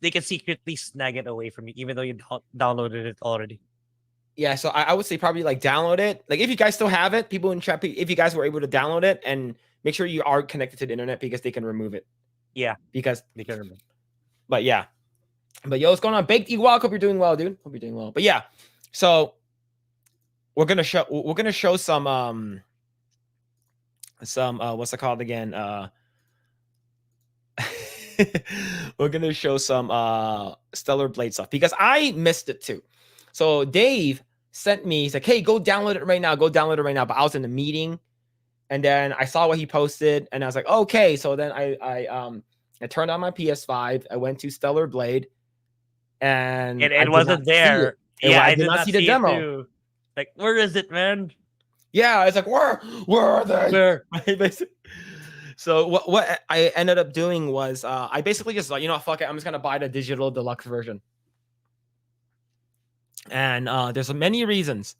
they can secretly snag it away from you even though you downloaded it already. Yeah, so I would say probably like download it. Like if you guys still have it, people in chat, if you guys were able to download it, and make sure you are connected to the internet because they can remove it. Yeah, because they can remove. But yeah, yo, what's going on? Baked Ewok, hope you're doing well, dude. Hope you're doing well. But yeah, so we're gonna show some what's it called again? We're gonna show some Stellar Blade stuff because I missed it too. So Dave sent me, he's like, hey, go download it right now. But I was in a meeting and then I saw what he posted and I was like, okay. So then I turned on my PS5. I went to Stellar Blade and it wasn't there. Yeah, I did not see the demo. Too. Like, where is it, man? Yeah, it's like, where are they? Where? So what I ended up doing was I basically just like, fuck it. I'm just gonna buy the digital deluxe version. And there's many reasons,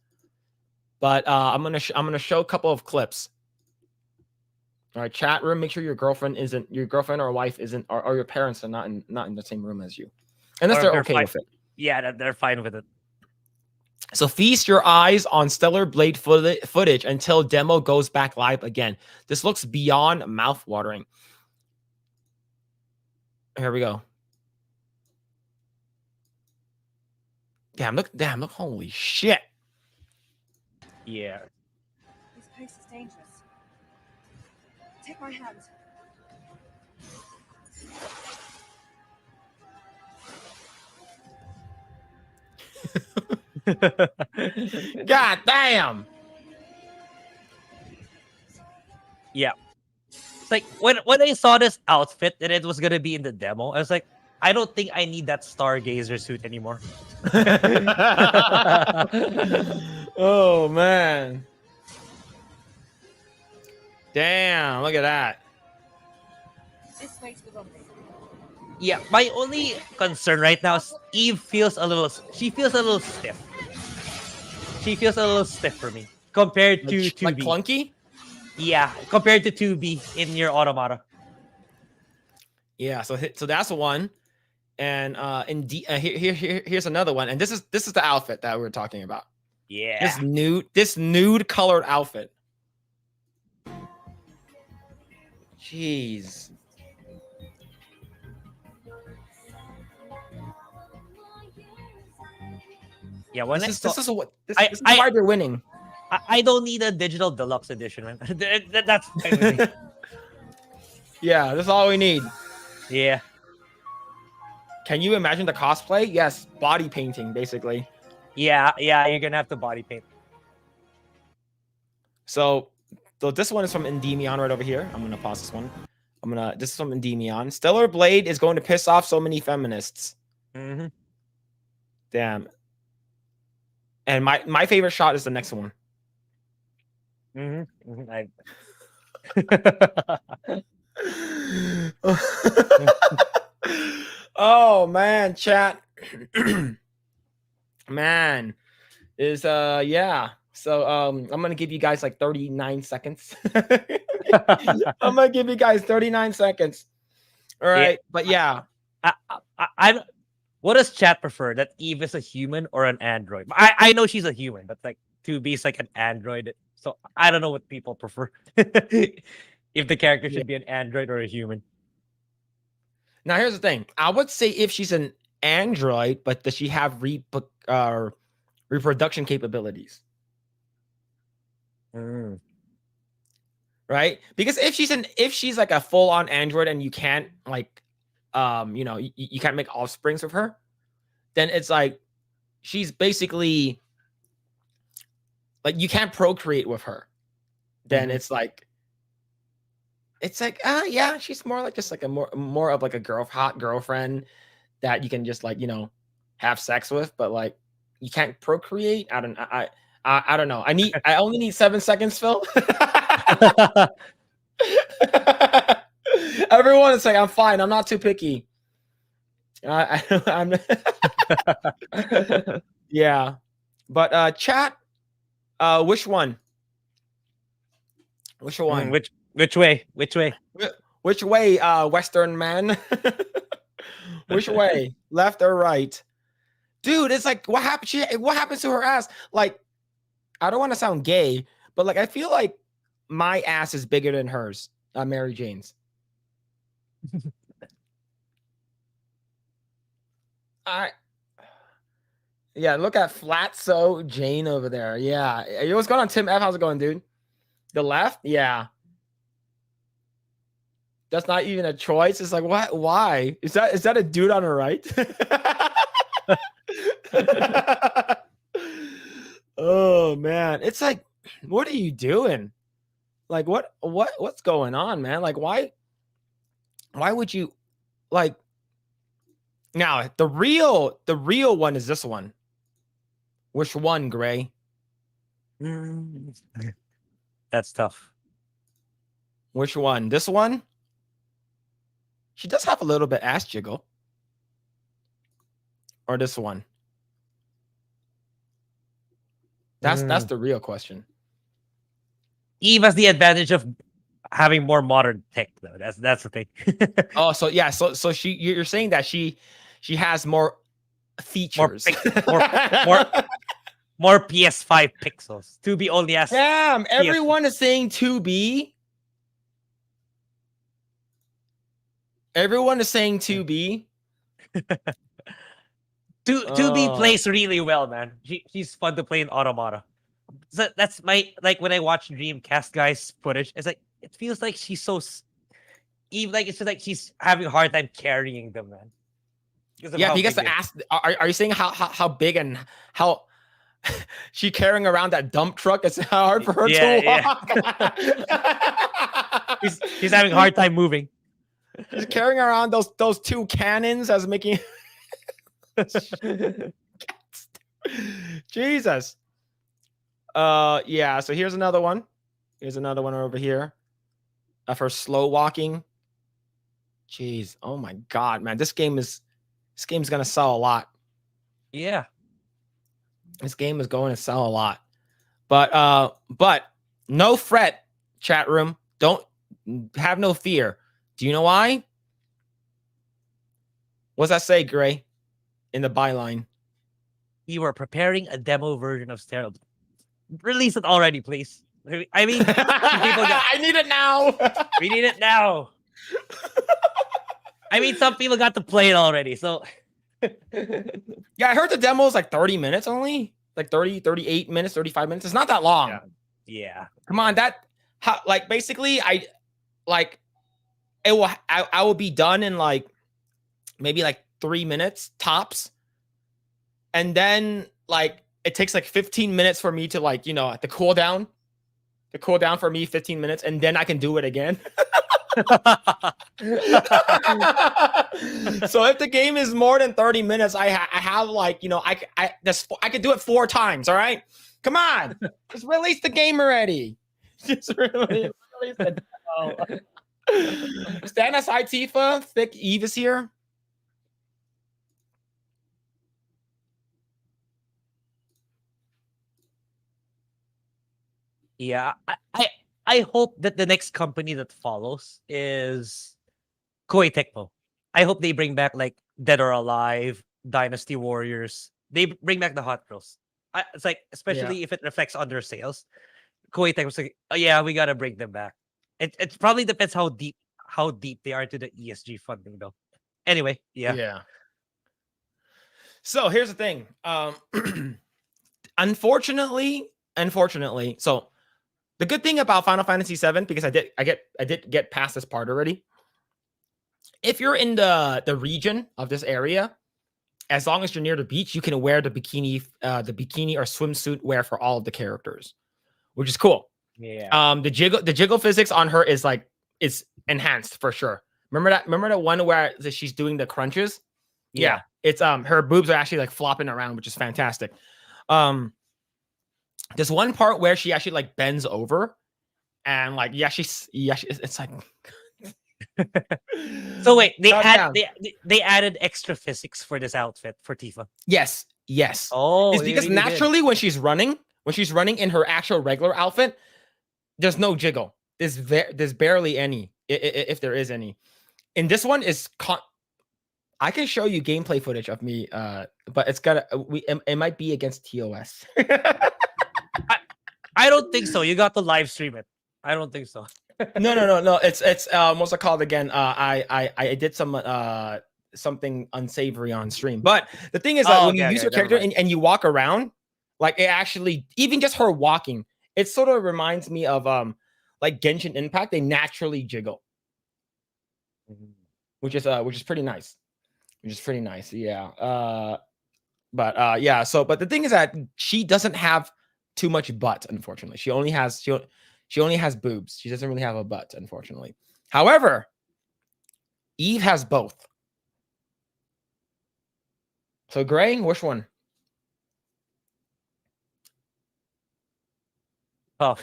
but I'm gonna show a couple of clips. All right, chat room. Make sure your girlfriend or wife isn't, or your parents are not in the same room as you, unless they're okay with it. Yeah, they're fine with it. So feast your eyes on Stellar Blade footage until demo goes back live again. This looks beyond mouth-watering. Here we go. Damn, look, holy shit. Yeah. This place is dangerous. Take my hand. God damn. Yeah. It's like when I saw this outfit and it was gonna be in the demo, I was like, I don't think I need that stargazer suit anymore. Oh man. Damn, look at that. This way to the runway. Yeah, my only concern right now is Eve feels a little. She feels a little stiff. She feels a little stiff for me compared to Like 2B. clunky? Yeah, compared to 2B in your automata. Yeah, so that's one. And here's another one. And this is the outfit that we're talking about. Yeah. This nude colored outfit. Jeez. Yeah, when This I, is what this I- is I- why they're winning. I don't need a digital deluxe edition, man. That's fine with me. Yeah, that's all we need. Yeah. Can you imagine the cosplay? Yes, body painting, basically. Yeah, you're gonna have to body paint. So this one is from Endymion right over here. I'm gonna pause this one. This is from Endymion. Stellar Blade is going to piss off so many feminists. Mm-hmm. Damn. And my favorite shot is the next one. Mm-hmm. Oh man, chat. Man, is yeah. So I'm gonna give you guys like 39 seconds. I'm gonna give you guys 39 seconds. All right, Yeah. but yeah. I what does chat prefer? That Eve is a human or an android? I know she's a human, but like 2B is like an android. So I don't know what people prefer. If the character should be an android or a human. Now here's the thing. I would say if she's an android, but does she have reproduction capabilities? Right? Because if she's like a full-on android and you can't like you can't make offsprings with her, then it's like she's basically like you can't procreate with her. Then it's like yeah, she's more like just like a more of like a hot girlfriend that you can just like have sex with, but like you can't procreate. I don't know. I only need 7 seconds, Phil. Everyone is like, I'm fine. I'm not too picky. I'm yeah, but chat. Which one? Which one? Which way? Which way? Which way, Western man? Which way? Left or right? Dude, it's like what happened? What happens to her ass? Like, I don't want to sound gay, but like I feel like my ass is bigger than hers, Mary Jane's. Yeah, look at Flatso Jane over there. Yeah. Hey, what's going on, Tim F? How's it going, dude? The left? Yeah. That's not even a choice. It's like, what? Why? Is that a dude on the right? Oh man. It's like, what are you doing? Like what's going on, man? Like why would you like now the real one is this one. Which one, Grae? That's tough. Which one? This one? She does have a little bit ass jiggle. Or this one? That's the real question. Eve has the advantage of having more modern tech, though. That's the thing. Oh, so yeah, so you're saying that she has more features, more PS5 pixels. 2B only has. Damn, everyone is saying 2B. Everyone is saying 2B. 2B plays really well, man. She's fun to play in Automata. So that's my like when I watch Dreamcast guys footage. It's like it feels like she's so even like it's just like she's having a hard time carrying them, man. Yeah, he gets to ask. Are you saying how big and how she carrying around that dump truck? It's hard for her to walk. She's having a hard time moving. He's carrying around those two cannons as making. Jesus. Yeah. So here's another one. Here's another one over here. For slow walking. Jeez. Oh my God, man. This game's gonna sell a lot. Yeah. This game is going to sell a lot. But no fret, chat room. Don't have no fear. Do you know why? What's that say, Grae? In the byline. You were preparing a demo version of Sterile. Release it already, please. I mean, I need it now. We need it now. I mean, some people got to play it already, so. Yeah, I heard the demo is like 30 minutes only. Like 30, 38 minutes, 35 minutes. It's not that long. Yeah. Come on, basically I will be done in like maybe like 3 minutes tops. And then like it takes like 15 minutes for me to like, the cooldown. The cooldown for me 15 minutes, and then I can do it again. So if the game is more than 30 minutes, I have like, I could do it 4 times. All right, come on, just release the game already. Just release the demo. Stand aside, Tifa. Thick Eve is here. Yeah, I hope that the next company that follows is Koei Tecmo. I hope they bring back like Dead or Alive, Dynasty Warriors. They bring back the Hot Girls. It's like, especially if it reflects on their sales. Koei Tecmo's like, oh yeah, we gotta bring them back. It probably depends how deep they are to the ESG funding though. Anyway, yeah. So here's the thing. Unfortunately, so the good thing about Final Fantasy VII, because I did get past this part already. If you're in the region of this area, as long as you're near the beach, you can wear the bikini or swimsuit wear for all of the characters, which is cool. Yeah. The jiggle physics on her is enhanced for sure. Remember that one where she's doing the crunches? Yeah. It's her boobs are actually like flopping around, which is fantastic. There's one part where she actually like bends over, and like it's like. So wait, they added extra physics for this outfit for Tifa. Yes. Oh, it's because naturally when she's running in her actual regular outfit, there's no jiggle. There's barely any, if there is any. In this one I can show you gameplay footage of me, but it might be against TOS. I don't think so. You got to live stream it. I don't think so. No. It's what's it called again? I did something unsavory on stream. But the thing is that when you use your character and you walk around, like it actually, even just her walking, it sort of reminds me of like Genshin Impact. They naturally jiggle, which is pretty nice. Yeah. But the thing is that she doesn't have too much butt, unfortunately. She only has boobs. She doesn't really have a butt, unfortunately. However, Eve has both. So Grae, which one? Oh.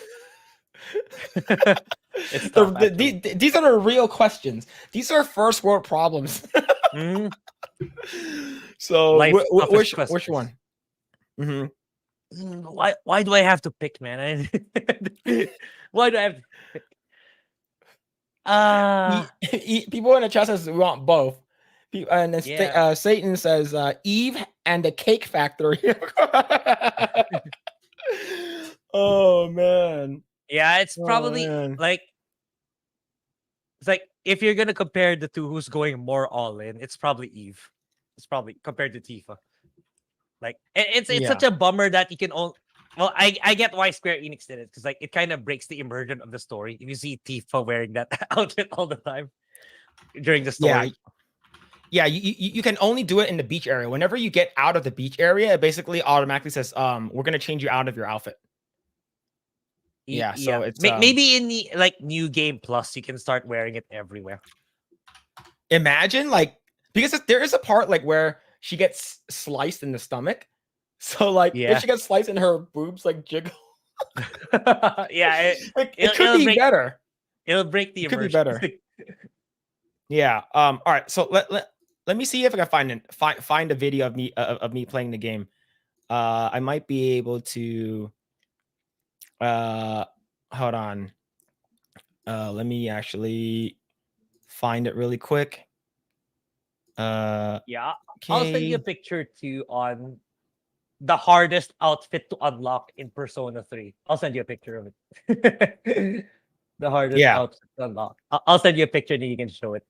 These are the real questions. These are first world problems. So which one? Mm-hmm. Why do I have to pick, man? Why do I have to pick? People in the chat says we want both. And Satan says Eve and the Cake Factory. Oh man. Yeah, it's probably like, it's like if you're gonna compare the two, who's going more all in, it's probably Eve. It's probably compared to Tifa. Like it's such a bummer that you can only. Well, I get why Square Enix did it, because like it kind of breaks the immersion of the story if you see Tifa wearing that outfit all the time during the story. Yeah, you can only do it in the beach area. Whenever you get out of the beach area, it basically automatically says, we're gonna change you out of your outfit. Yeah, so it's maybe in the like new game plus, you can start wearing it everywhere. Imagine like because there is a part like where she gets sliced in the stomach. So like if Yeah. she gets sliced in her boobs like jiggle, Yeah, it could it'll be break. better. It'll break the It could be immersion. better. Yeah. All right. So let me see if I can find a video of me playing the game. I might be able to. Hold on. Let me actually find it really quick. Yeah, I'll send you a Okay. picture too on the hardest outfit to unlock in Persona 3. I'll send you a picture of it. The hardest Yeah. outfit to unlock. I'll send you a picture and you can show it.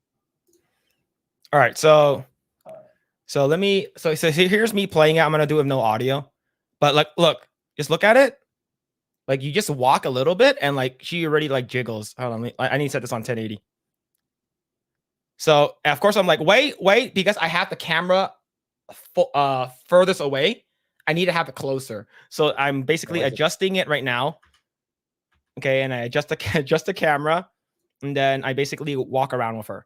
All right. So let me. So here's me playing it. I'm gonna do it with no audio, but like, look, just look at it. Like you just walk a little bit, and like she already like jiggles. Hold on, I need to set this on 1080. So of course I'm like, wait, because I have the camera furthest away. I need to have it closer. So I'm basically adjusting it right now. Okay, and I adjust the camera, and then I basically walk around with her.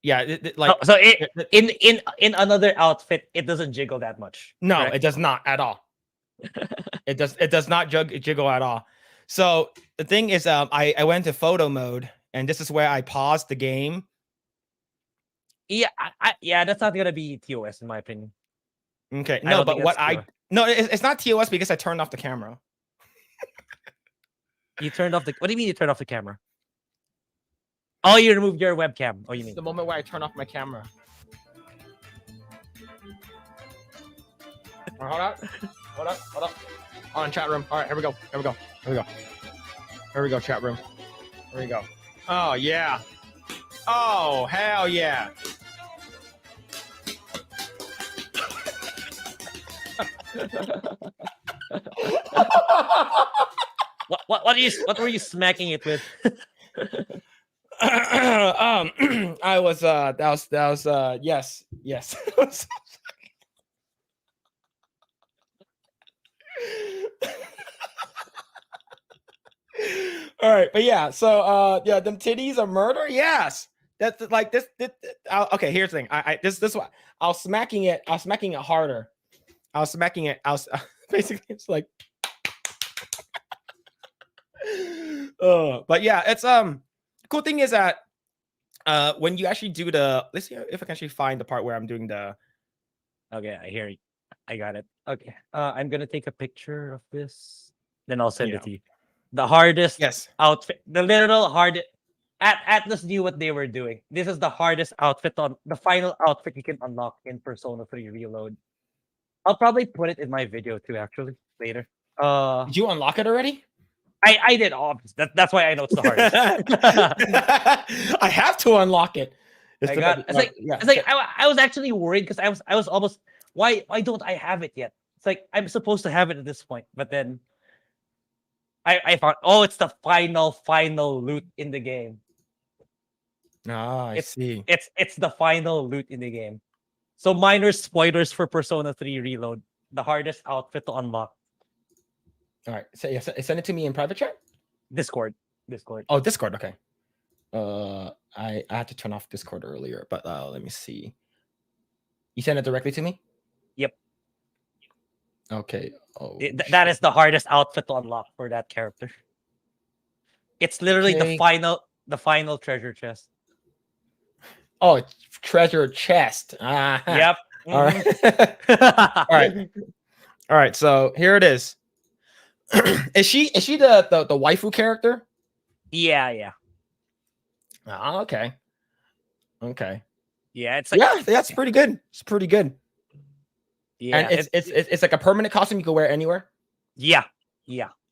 Yeah, like so in another outfit, it doesn't jiggle that much. no, correct? it does not at all. It does not jiggle at all. So the thing is, I went to photo mode, and this is where I paused the game. Yeah, yeah, that's not gonna be TOS in my opinion. Okay, I no, don't but think what that's it's not TOS because I turned off the camera. You turned off the. What do you mean you turned off the camera? Oh, you removed your webcam. Oh, you This is mean the moment where I turn off my camera. All right, hold up. On chat room. All right, here we go. Here we go, chat room. Here we go. Oh yeah. Oh hell yeah. What were you smacking it with? I was that was yes. All right, but yeah, so yeah, them titties are murder. Yes, that's like this. Okay, here's the thing. This one. I was smacking it harder. Basically it's like. But yeah, it's cool thing is that when you actually do let's see if I can actually find the part where I'm doing the. Okay, I hear you. I got it. Okay, I'm gonna take a picture of this, then I'll send it to you. The hardest outfit, the literal hardest. Atlas knew what they were doing. This is the hardest outfit on the final outfit you can unlock in Persona 3 Reload. I'll probably put it in my video too, actually, later. Did you unlock it already? I did. That's why I know it's the hardest. I have to unlock it. It's like I was actually worried because I was almost why don't I have it yet? It's like I'm supposed to have it at this point, but then I found it's the final loot in the game. I see. It's the final loot in the game. So minor spoilers for Persona 3 Reload, the hardest outfit to unlock. All right, so yeah, send it to me in private chat. Discord. Oh, Discord. Okay. I had to turn off Discord earlier, but let me see. You send it directly to me? Yep. Okay. Oh, that is the hardest outfit to unlock for that character. It's literally the final treasure chest. Oh, it's treasure chest. Yep. All right. All right. So here it is. Is she the waifu character? Yeah. Oh, okay. Yeah, it's like that's pretty good. It's pretty good. Yeah, and it's like a permanent costume you can wear anywhere. Yeah.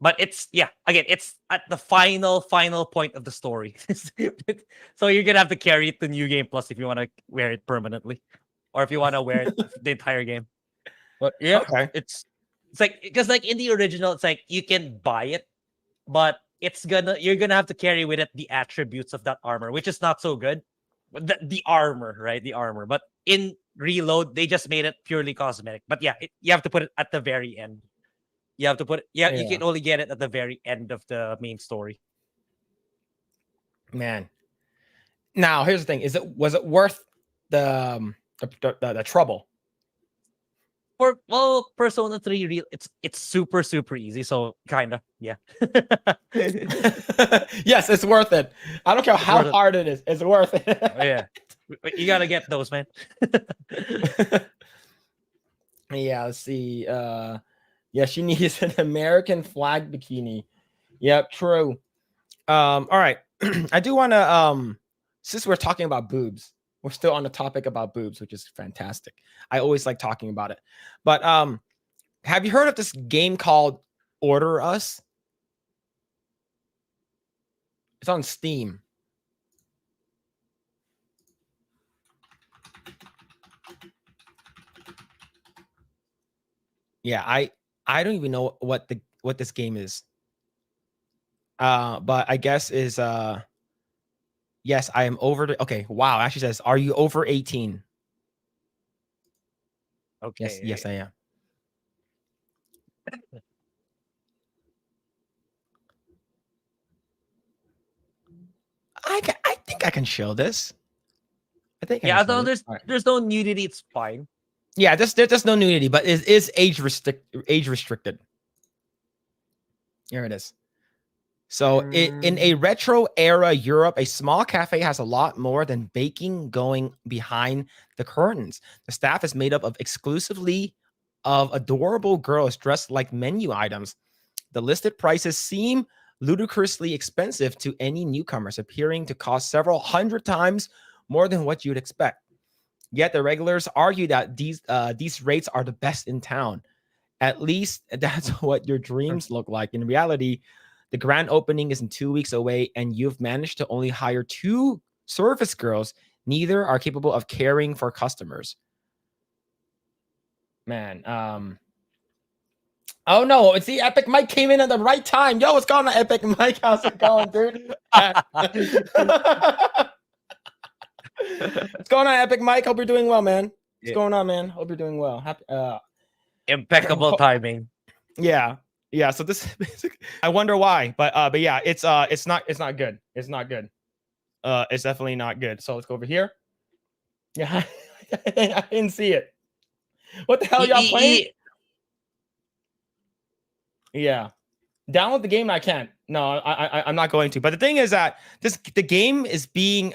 But it's again, it's at the final point of the story. So you're gonna have to carry it to New Game Plus if you want to wear it permanently, or if you want to wear it the entire game. But yeah, okay. It's like because like in the original, it's like you can buy it, but you're gonna have to carry with it the attributes of that armor, which is not so good. The armor, right? The armor. But in Reload, they just made it purely cosmetic. But yeah, you have to put it at the very end. You have to put it. Yeah, you can only get it at the very end of the main story. Man. Now here's the thing: was it worth the trouble? Well, Persona 3 it's super super easy, so kind of yeah. Yes, it's worth it. I don't care how worth it. hard it is. It's worth it. Yeah, you gotta get those, man. Yeah, let's see. Yeah, she needs an American flag bikini. Yep, true. All right. I do want to since we're talking about boobs, we're still on the topic about boobs, which is fantastic. I always like talking about it. But have you heard of this game called Order Us? It's on Steam. Yeah, I don't even know what this game is. But I guess is yes, I am over the okay. Wow, actually says, are you over 18? Okay. Yes, I am. I think I can show this. I think I Yeah, can show although this. All right. there's no nudity, it's fine. Yeah, there's no nudity, but it is age restricted. Here it is. So in a retro era Europe, a small cafe has a lot more than baking going behind the curtains. The staff is made up of exclusively of adorable girls dressed like menu items. The listed prices seem ludicrously expensive to any newcomers, appearing to cost several hundred times more than what you'd expect. Yet the regulars argue that these rates are the best in town. At least that's what your dreams look like. In reality, the grand opening is in 2 weeks away, and you've managed to only hire 2 service girls. Neither are capable of caring for customers. Man, oh no, it's the Epic Mike came in at the right time. Yo, what's going on, Epic Mike? How's it going, dude? What's going on, Epic Mike? Hope you're doing well, man. What's going on, man? Hope you're doing well. Happy, Impeccable timing. Yeah. So this I wonder why, but yeah, it's not good. It's not good. It's definitely not good. So let's go over here. Yeah, I didn't see it. What the hell y'all playing? Yeah, download the game. I can't. No, I'm not going to. But the thing is that the game is being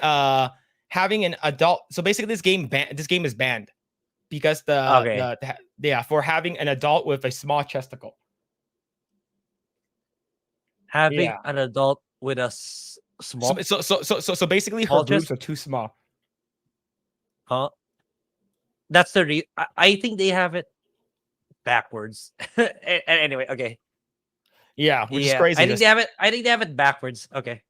having an adult. So basically, this game is banned because for having an adult with a small chesticle. Having an adult with a small. So basically, her boobs are too small. Huh? That's the I think they have it backwards. Anyway, okay. Yeah, which is crazy. I think they have it backwards. Okay.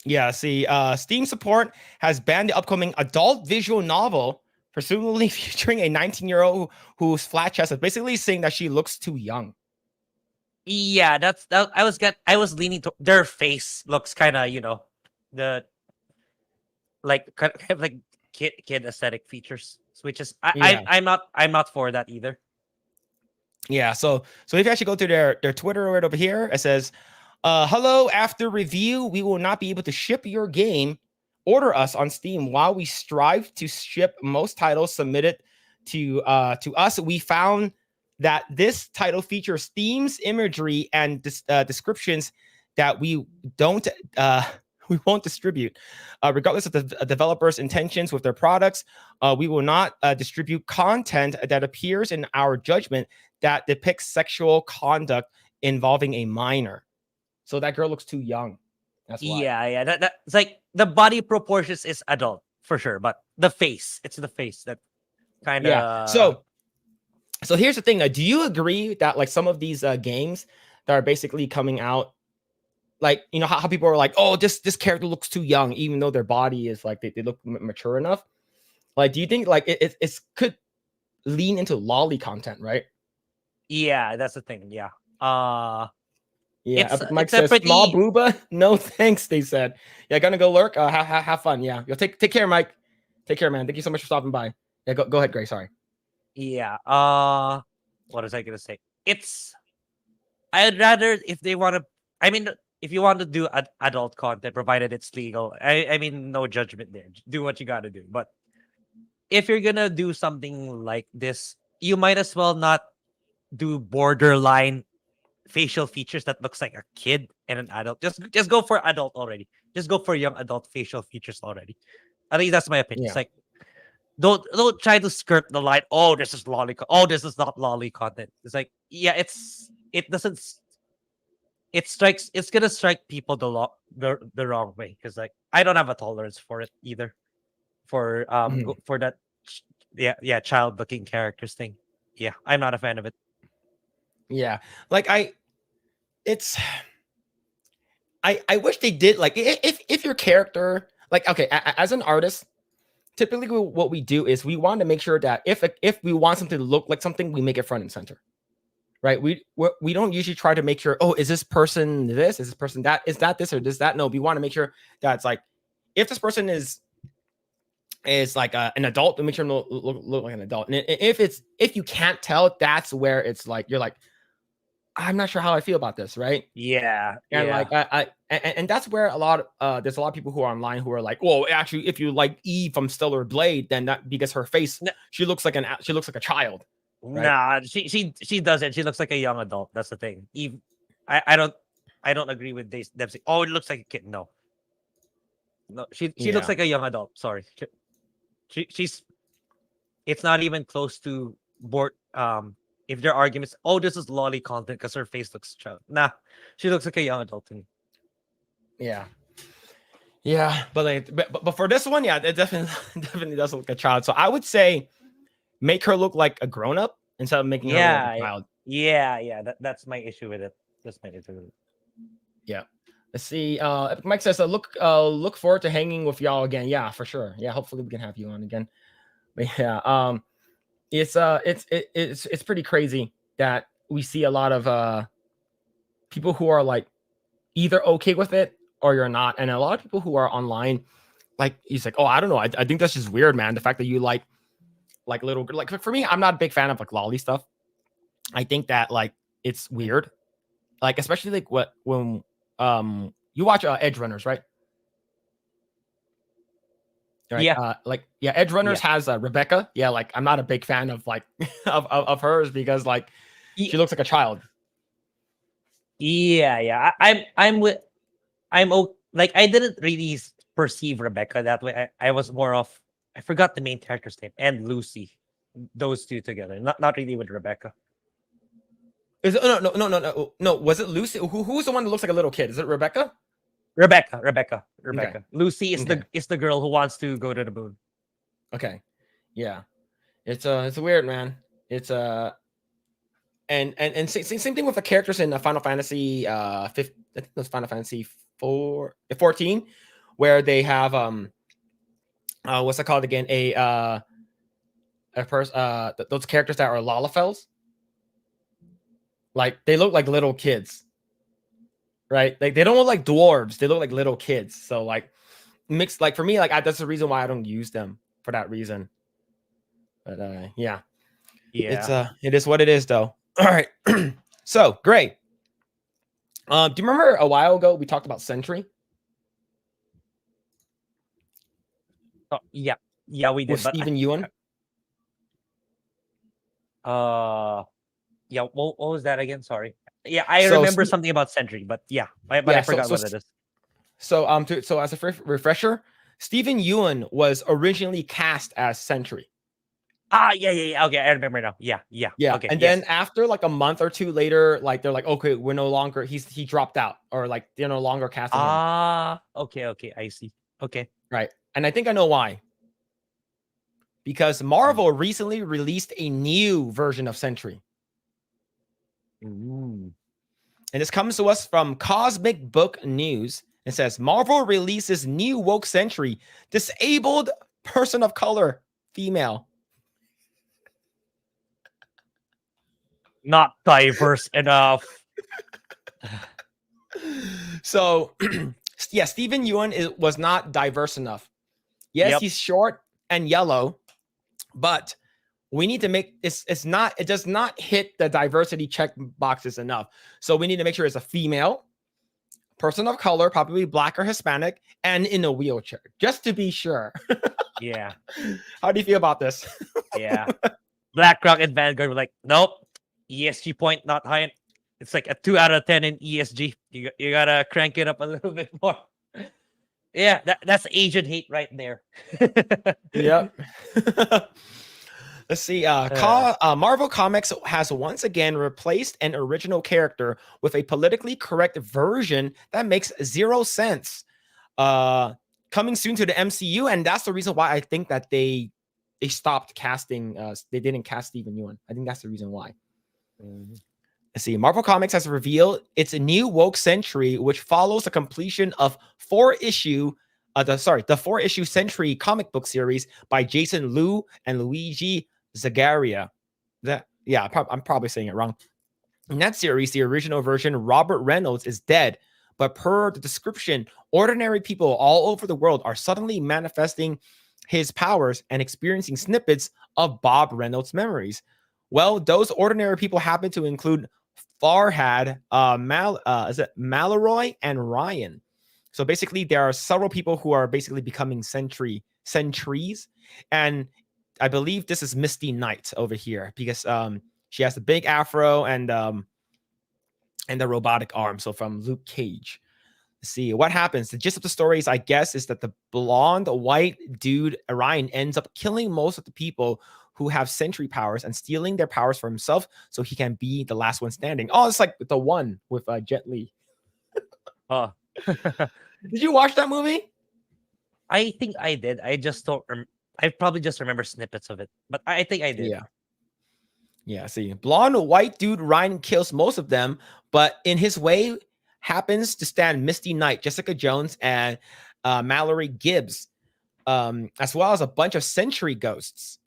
Yeah, see, Steam support has banned the upcoming adult visual novel, presumably featuring a 19-year-old who's flat chested, basically saying that she looks too young. Yeah, I was leaning to their face looks kind of, the kind of like kid aesthetic features, which is I'm not for that either. Yeah, so if you actually go to their Twitter right over here, it says, hello, after review, we will not be able to ship your game. Order us on Steam. While we strive to ship most titles submitted to us, we found that this title features themes, imagery, and descriptions that we won't distribute. Regardless of the developer's intentions with their products, we will not distribute content that appears in our judgment that depicts sexual conduct involving a minor. So that girl looks too young. That's why. Yeah. That's like the body proportions is adult for sure, but it's the face that kind of. Yeah. So here's the thing. Do you agree that like some of these games that are basically coming out, like, you know, how people are like, oh, this character looks too young, even though their body is like they look mature enough? Like, do you think like it could lean into lolly content, right? Yeah, that's the thing. Yeah. Yeah. Mike says small booba. No thanks. They said. Yeah, gonna go lurk. Have fun. Yeah. You'll take care, Mike. Take care, man. Thank you so much for stopping by. Yeah. Go ahead, Grae. Sorry. Yeah. What was I gonna say? I'd rather if they want to. I mean, if you want to do adult content, provided it's legal, I mean, no judgment there. Do what you got to do. But if you're gonna do something like this, you might as well not do borderline facial features that looks like a kid and an adult. Just go for adult already. Just go for young adult facial features already. At least that's my opinion. Yeah. It's like don't try to skirt the line. Oh, this is lolly. Oh, this is not lolly content. It's like, yeah, it doesn't. It's gonna strike people the wrong way, because like I don't have a tolerance for it either. For for that, yeah, child looking characters thing. Yeah, I'm not a fan of it. Yeah, like it's I wish they did, like, if your character, like, okay, as an artist, typically what we do is we want to make sure that if we want something to look like something, we make it front and center, right? We don't usually try to make sure, oh, is this person this, is this person that, is that this or this that. No, we want to make sure that it's like, if this person is like an adult, we make sure them look like an adult. And if you can't tell, that's where it's like, you're like, I'm not sure how I feel about this, right? Yeah, And yeah. like and that's where there's a lot of people who are online who are like, well, actually, if you like Eve from Stellar Blade, then that, because her face, she looks like a child. Right? Nah, she doesn't. She looks like a young adult. That's the thing. Eve, I don't agree with them saying, oh, it looks like a kid. No, she looks like a young adult. Sorry, she's. It's not even close to board. If their arguments, oh, this is lolly content because her face looks child. Nah, she looks like a young adult to me. Yeah. But like, but for this one, yeah, it definitely does look like a child. So I would say make her look like a grown up instead of making her look like a child. Yeah. That's my issue with it. That's my issue with it. Yeah. Let's see. Mike says, look forward to hanging with y'all again. Yeah, for sure. Yeah, hopefully we can have you on again. But yeah, it's pretty crazy that we see a lot of people who are like either okay with it or you're not, and a lot of people who are online, like, he's like, oh, I don't know, I think that's just weird, man. The fact that you like little, like, for me, I'm not a big fan of like lolly stuff. I think that like it's weird, like, especially like when you watch Edge Runners, right? Right. Yeah. Edge Runners has Rebecca. Yeah, like I'm not a big fan of like of hers because like she looks like a child. Yeah. Like I didn't really perceive Rebecca that way. I was more of, I forgot the main character's name, and Lucy, those two together. Not really with Rebecca. Is it, no? Was it Lucy? Who's the one that looks like a little kid? Is it Rebecca? Rebecca. Okay. Lucy is the girl who wants to go to the moon. Okay. Yeah. It's weird, man. It's and same thing with the characters in Final Fantasy 15, I think it was Final Fantasy 14, where they have what's it called again? Those characters that are Lalafels. Like they look like little kids. Right? Like they don't look like dwarves, they look like little kids. So like mixed, like for me, like that's the reason why I don't use them, for that reason. But yeah. It is what it is though. All right. So Grae, do you remember a while ago we talked about Sentry? Oh, yeah, we did. With Stephen Ewan. Yeah, what was that again? Sorry. Yeah, I remember something about Sentry, but I forgot what it is. So so as a refresher, Stephen Ewan was originally cast as Sentry. Yeah. Okay, I remember now. Yeah. Okay. And then after like a month or two later, like they're like, okay, we're no longer. He dropped out, or like they're no longer casting him. Okay. I see. Okay. Right, and I think I know why. Because Marvel recently released a new version of Sentry. Ooh. And this comes to us from Cosmic Book News. It says Marvel releases new woke Sentry, disabled person of color, female. Not diverse enough. So, yeah, Stephen Ewan was not diverse enough. Yes, he's short and yellow, but we need to make it does not hit the diversity check boxes enough. So we need to make sure it's a female person of color, probably black or Hispanic, and in a wheelchair, just to be sure. Yeah. How do you feel about this? Yeah. BlackRock and Vanguard were like, nope, ESG point not high. It's like a 2 out of 10 in ESG. You gotta crank it up a little bit more. Yeah, that's Asian hate right there. Yep. Let's see. Marvel Comics has once again replaced an original character with a politically correct version that makes zero sense. Coming soon to the MCU, and that's the reason why I think that they stopped casting. They didn't cast Stephen Yeun. I think that's the reason why. Let's see. Marvel Comics has revealed its new woke century, which follows the completion of the 4-issue Century comic book series by Jason Liu and Luigi Zagaria. I'm probably saying it wrong. In that series, the original version, Robert Reynolds is dead, but per the description, ordinary people all over the world are suddenly manifesting his powers and experiencing snippets of Bob Reynolds' memories. Well, those ordinary people happen to include Farhad, Malloy, and Ryan. So basically, there are several people who are basically becoming sentries, and I believe this is Misty Knight over here because she has the big afro and the robotic arm. So from Luke Cage. Let's see what happens. The gist of the story is, I guess, is that the blonde white dude Orion ends up killing most of the people who have sentry powers and stealing their powers for himself so he can be the last one standing. Oh, it's like the one with Jet Li. Oh. Did you watch that movie? I think I did. I just don't. I probably just remember snippets of it, but I think I did. Yeah. See, blonde white dude Ryan kills most of them, but in his way happens to stand Misty Knight, Jessica Jones, and Mallory Gibbs, as well as a bunch of Sentry ghosts.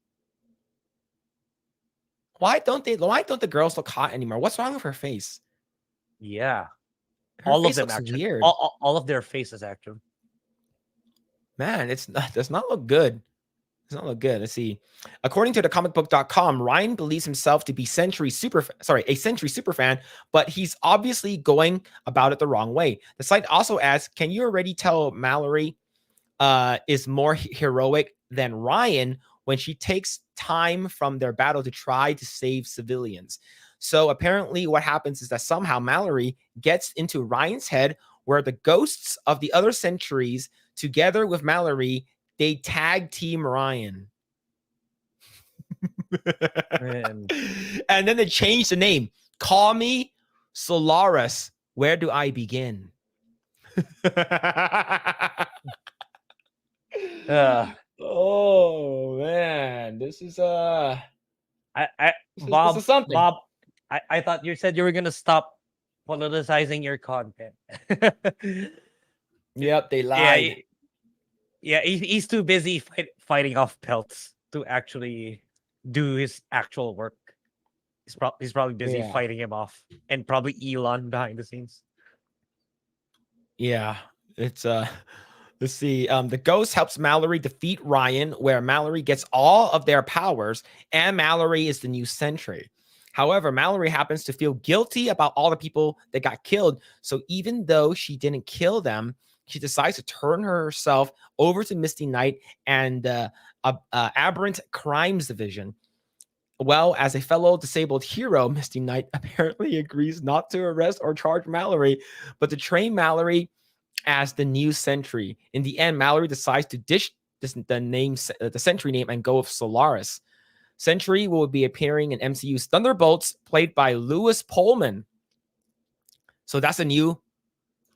Why don't the girls look hot anymore? What's wrong with her face? Yeah. Her all of face them looks actually. weird. All of their faces actually. Man, does not look good. Does not look good. Let's see. According to the comicbook.com, Ryan believes himself to be a Sentry superfan, but he's obviously going about it the wrong way. The site also asks, can you already tell Mallory is more heroic than Ryan when she takes time from their battle to try to save civilians? So apparently what happens is that somehow Mallory gets into Ryan's head where the ghosts of the other Sentries, together with Mallory, they tag team Ryan. And then they change the name. Call me Solaris. Where do I begin? Oh man, this is Bob, this is something. Bob, I thought you said you were gonna stop politicizing your content. Yep, they lied. Yeah, he's too busy fighting off pelts to actually do his actual work. He's probably busy fighting him off, and probably Elon behind the scenes. Yeah, it's let's see. The ghost helps Mallory defeat Ryan, where Mallory gets all of their powers, and Mallory is the new Sentry. However, Mallory happens to feel guilty about all the people that got killed. So even though she didn't kill them, she decides to turn herself over to Misty Knight and Aberrant Crimes Division. Well, as a fellow disabled hero, Misty Knight apparently agrees not to arrest or charge Mallory, but to train Mallory as the new Sentry. In the end, Mallory decides to ditch the Sentry name and go with Solaris. Sentry will be appearing in MCU's Thunderbolts, played by Lewis Pullman. So that's a new.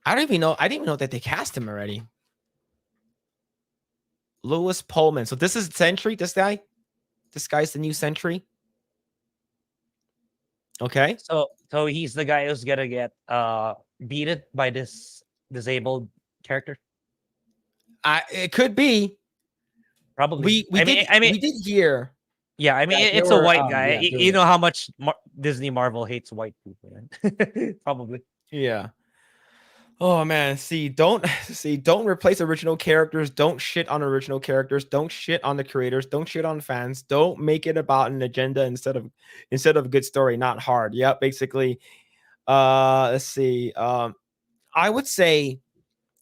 I didn't even know that they cast him already. Lewis Pullman. So this is Sentry. This guy's the new Sentry. Okay. So he's the guy who's gonna get beaten by this disabled character. It could be. Probably. We did hear. Yeah, I mean, it's a white guy. You know how much Disney Marvel hates white people, right? Probably. Yeah. Oh man, don't replace original characters. Don't shit on original characters. Don't shit on the creators. Don't shit on fans. Don't make it about an agenda instead of a good story. Not hard. Yeah, basically. Let's see. I would say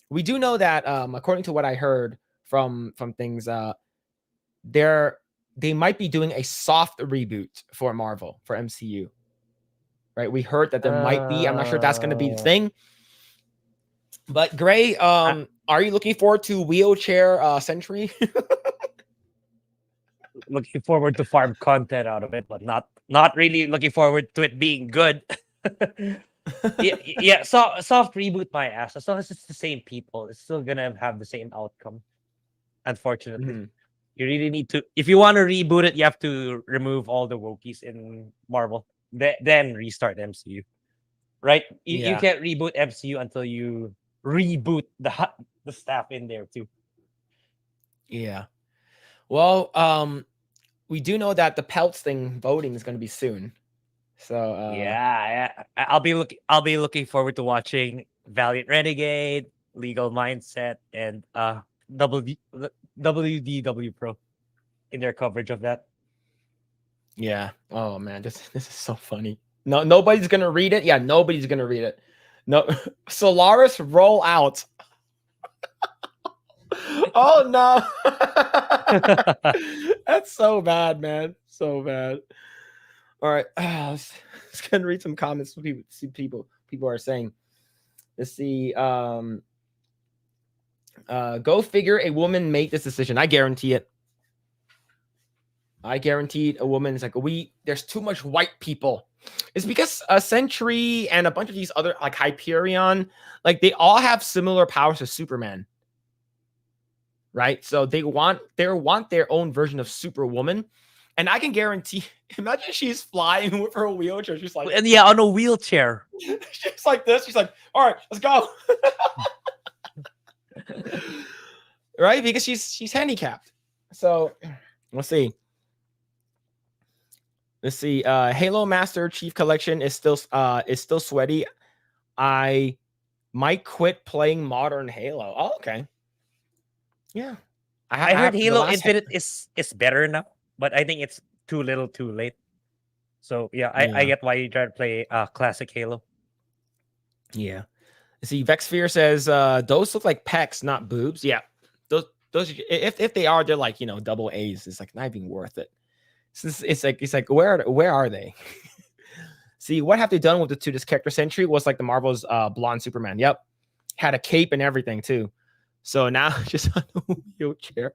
we do know that according to what I heard from things, they might be doing a soft reboot for Marvel for MCU. Right? We heard that there might be. I'm not sure if that's going to be the thing. But Grae, are you looking forward to Wheelchair Century? Looking forward to farm content out of it, but not really looking forward to it being good. Yeah. So soft reboot my ass. As long as it's the same people, it's still gonna have the same outcome. Unfortunately, Mhm. you really need to. If you want to reboot it, you have to remove all the Wokies in Marvel, then restart MCU. Right? You Yeah. can't reboot MCU until you reboot the staff in there too. Yeah. Well, we do know that the pelts thing voting is going to be soon. So Yeah, I'll be looking forward to watching Valiant Renegade, Legal Mindset, and WDW Pro in their coverage of that. yeah. Oh man, this is so funny. No, nobody's gonna read it. Yeah, nobody's gonna read it. No, Solaris roll out. Oh no, that's so bad, man. So bad. All right, let's go and read some comments. What people are saying. Let's see. Go figure. A woman made this decision. I guarantee it. I guaranteed a woman is like, there's too much white people. It's because a Sentry and a bunch of these other like Hyperion, like they all have similar powers to Superman. Right? So they want their own version of Superwoman. And I can guarantee, imagine she's flying with her wheelchair. She's like, And yeah, on a wheelchair. she's like this. She's like, all right, let's go. Right? Because she's handicapped. So let's see. Let's see. Halo Master Chief Collection is still sweaty. I might quit playing modern Halo. Oh, okay. Yeah. I heard Halo Infinite is better now, but I think it's too little too late. So yeah, I get why you try to play classic Halo. Yeah. See, Vexsphere says those look like pecs, not boobs. Yeah. Those if they are, they're like, double A's. It's like not even worth it. It's like where are they? See, what have they done with this character Sentry was like the Marvel's blonde Superman. Yep. Had a cape and everything too. So now just on a wheelchair.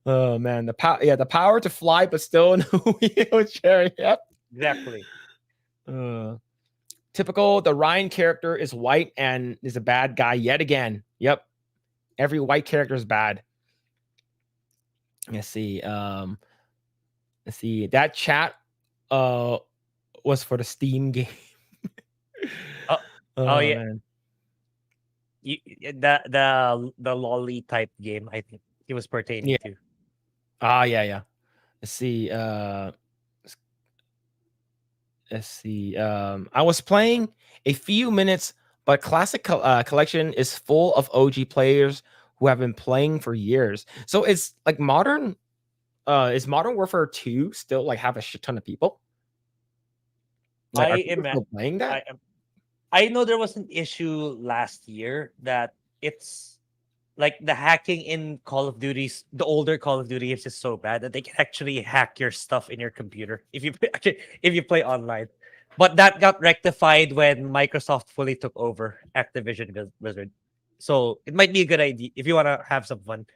Oh man, the power to fly, but still in a wheelchair. Yep. Exactly. Typical, the Ryan character is white and is a bad guy yet again. Yep. Every white character is bad. Let's see. That chat was for the Steam game. Oh yeah. Man. The lolly type game, I think it was pertaining to. Yeah. Let's see. I was playing a few minutes, but Classic Collection is full of OG players who have been playing for years. So it's like modern. Is Modern Warfare 2 still like have a shit ton of people? Like, are people still playing that? I know there was an issue last year that it's like the hacking in Call of Duty's, the older Call of Duty is just so bad that they can actually hack your stuff in your computer if you play online. But that got rectified when Microsoft fully took over Activision Blizzard. So it might be a good idea if you want to have some fun.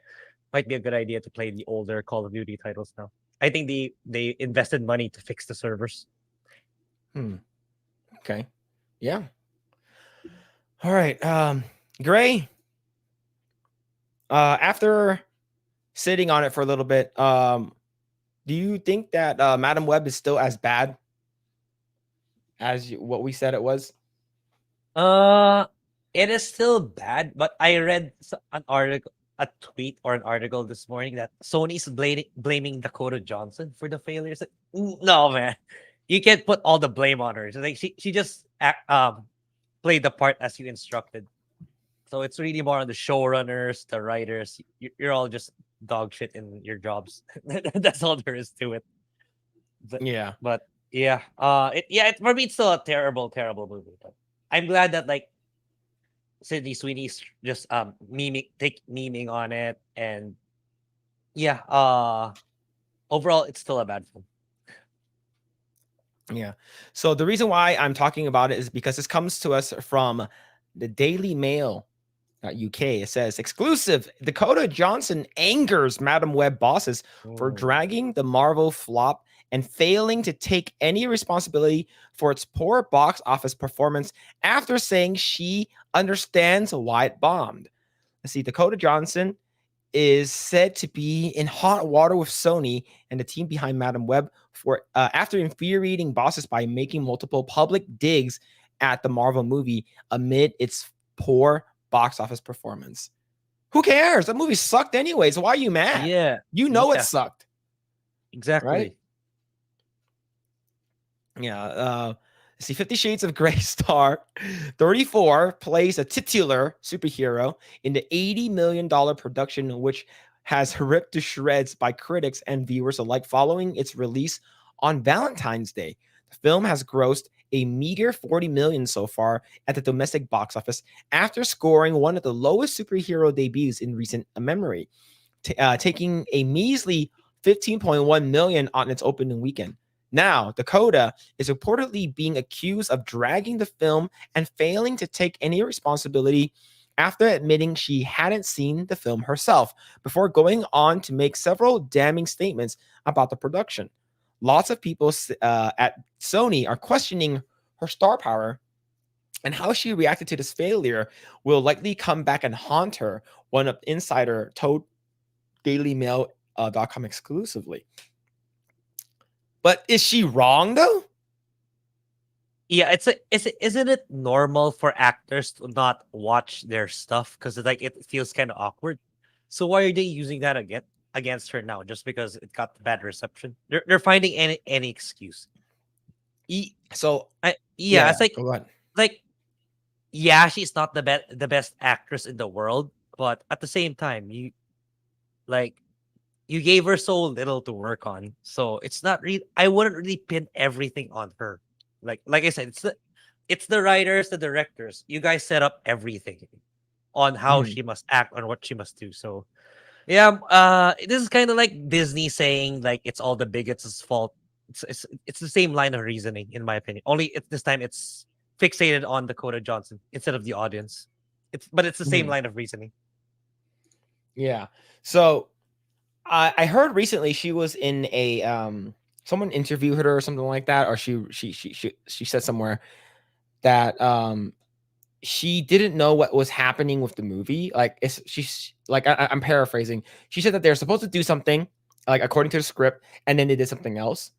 Might be a good idea to play the older Call of Duty titles now. I think they invested money to fix the servers. Okay. Yeah. All right. Grae. After sitting on it for a little bit, do you think that Madam Web is still as bad as what we said it was? It is still bad, but I read a tweet or an article this morning that Sony's blaming Dakota Johnson for the failures. No, man, you can't put all the blame on her. So like she just played the part as you instructed. So it's really more on the showrunners, the writers. You're all just dog shit in your jobs. That's all there is to it. But for me it's still a terrible movie. But I'm glad that like Sydney Sweeney's just memeing on it, and yeah, overall it's still a bad film. Yeah. So the reason why I'm talking about it is because this comes to us from the Daily Mail. UK. It says exclusive Dakota Johnson angers Madam Web bosses for dragging the Marvel flop and failing to take any responsibility for its poor box office performance after saying she understands why it bombed. Let's see, Dakota Johnson is said to be in hot water with Sony and the team behind Madam Web for after infuriating bosses by making multiple public digs at the Marvel movie amid its poor box office performance. Who cares? That movie sucked anyways. Why are you mad? Yeah, You know it yeah, sucked. exactly. Right? Yeah. See, 50 Shades of Grey star 34 plays a titular superhero in the $80 million production, which has ripped to shreds by critics and viewers alike following its release on Valentine's Day. The film has grossed a meager 40 million so far at the domestic box office after scoring one of the lowest superhero debuts in recent memory, taking a measly 15.1 million on its opening weekend. Now, Dakota is reportedly being accused of dragging the film and failing to take any responsibility after admitting she hadn't seen the film herself, before going on to make several damning statements about the production. Lots of people at Sony are questioning her star power, and how she reacted to this failure will likely come back and haunt her, one of insider told DailyMail.com exclusively. But is she wrong though? Yeah, isn't it normal for actors to not watch their stuff because like it feels kind of awkward? So why are they using that against her now? Just because it got bad reception? They're finding any excuse. So Yeah, it's like go ahead. like yeah, she's not the best actress in the world, but at the same time, like you gave her so little to work on, so it's not really. I wouldn't really pin everything on her. Like I said, it's the writers, the directors. You guys set up everything on how Mhm. she must act, on what she must do. So yeah, this is kind of like Disney saying like it's all the bigots' fault. It's the same line of reasoning in my opinion. Only this time it's fixated on Dakota Johnson instead of the audience. It's the same Mhm. line of reasoning. Yeah. So I heard recently she was in a someone interviewed her or something like that, or she said somewhere that she didn't know what was happening with the movie. Like she's like I'm paraphrasing. She said that they're supposed to do something like according to the script, and then they did something else.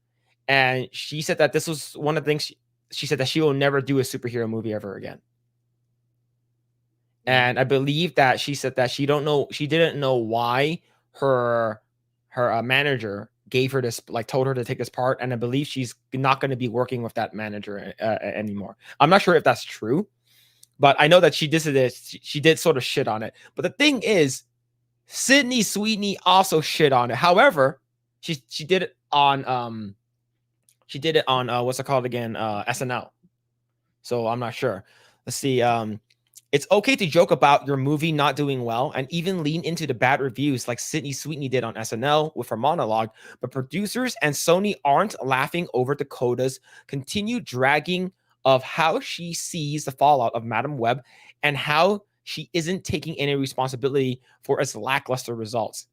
And she said that this was one of the things she said that she will never do a superhero movie ever again. And I believe that she said that she didn't know why her manager gave her this, like told her to take this part, and I believe she's not going to be working with that manager anymore. I'm not sure if that's true, but I know that she did sort of shit on it. But the thing is, Sydney Sweeney also shit on it. However, she did it on what's it called again, SNL. So I'm not sure. Let's see. It's okay to joke about your movie not doing well and even lean into the bad reviews like Sydney Sweeney did on SNL with her monologue, but producers and Sony aren't laughing over Dakota's continued dragging of how she sees the fallout of Madam Web and how she isn't taking any responsibility for its lackluster results.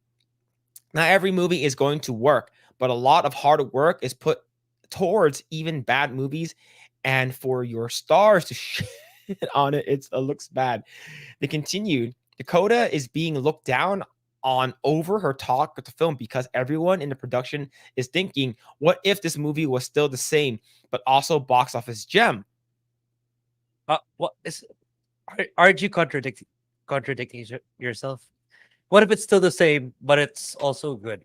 Not every movie is going to work, but a lot of hard work is put towards even bad movies, and for your stars to shit on it, it looks bad. They continued, Dakota is being looked down on over her talk with the film because everyone in the production is thinking, what if this movie was still the same, but also box office gem? What is? Aren't you contradicting yourself? What if it's still the same, but it's also good?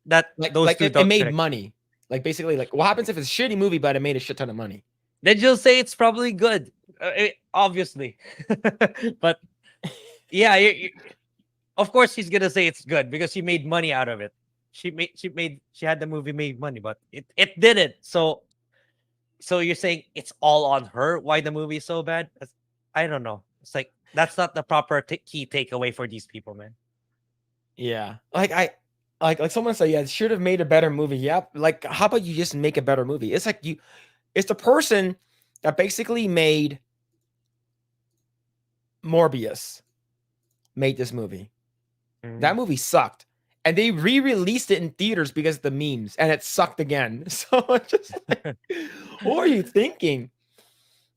That those Like two it don't made connect. money. Like basically, like what happens if it's a shitty movie, but it made a shit ton of money? Then you'll say it's probably good, obviously. But yeah, of course she's gonna say it's good because she made money out of it. She had the movie made money, but it didn't. So you're saying it's all on her? Why the movie is so bad? I don't know. It's like That's not the proper key takeaway for these people, man. Yeah, like someone said, yeah, should have made a better movie. Yep. Like, how about you just make a better movie? It's like it's the person that basically made Morbius made this movie. That movie sucked. And they re-released it in theaters because of the memes, and it sucked again. So it's just like, what are you thinking?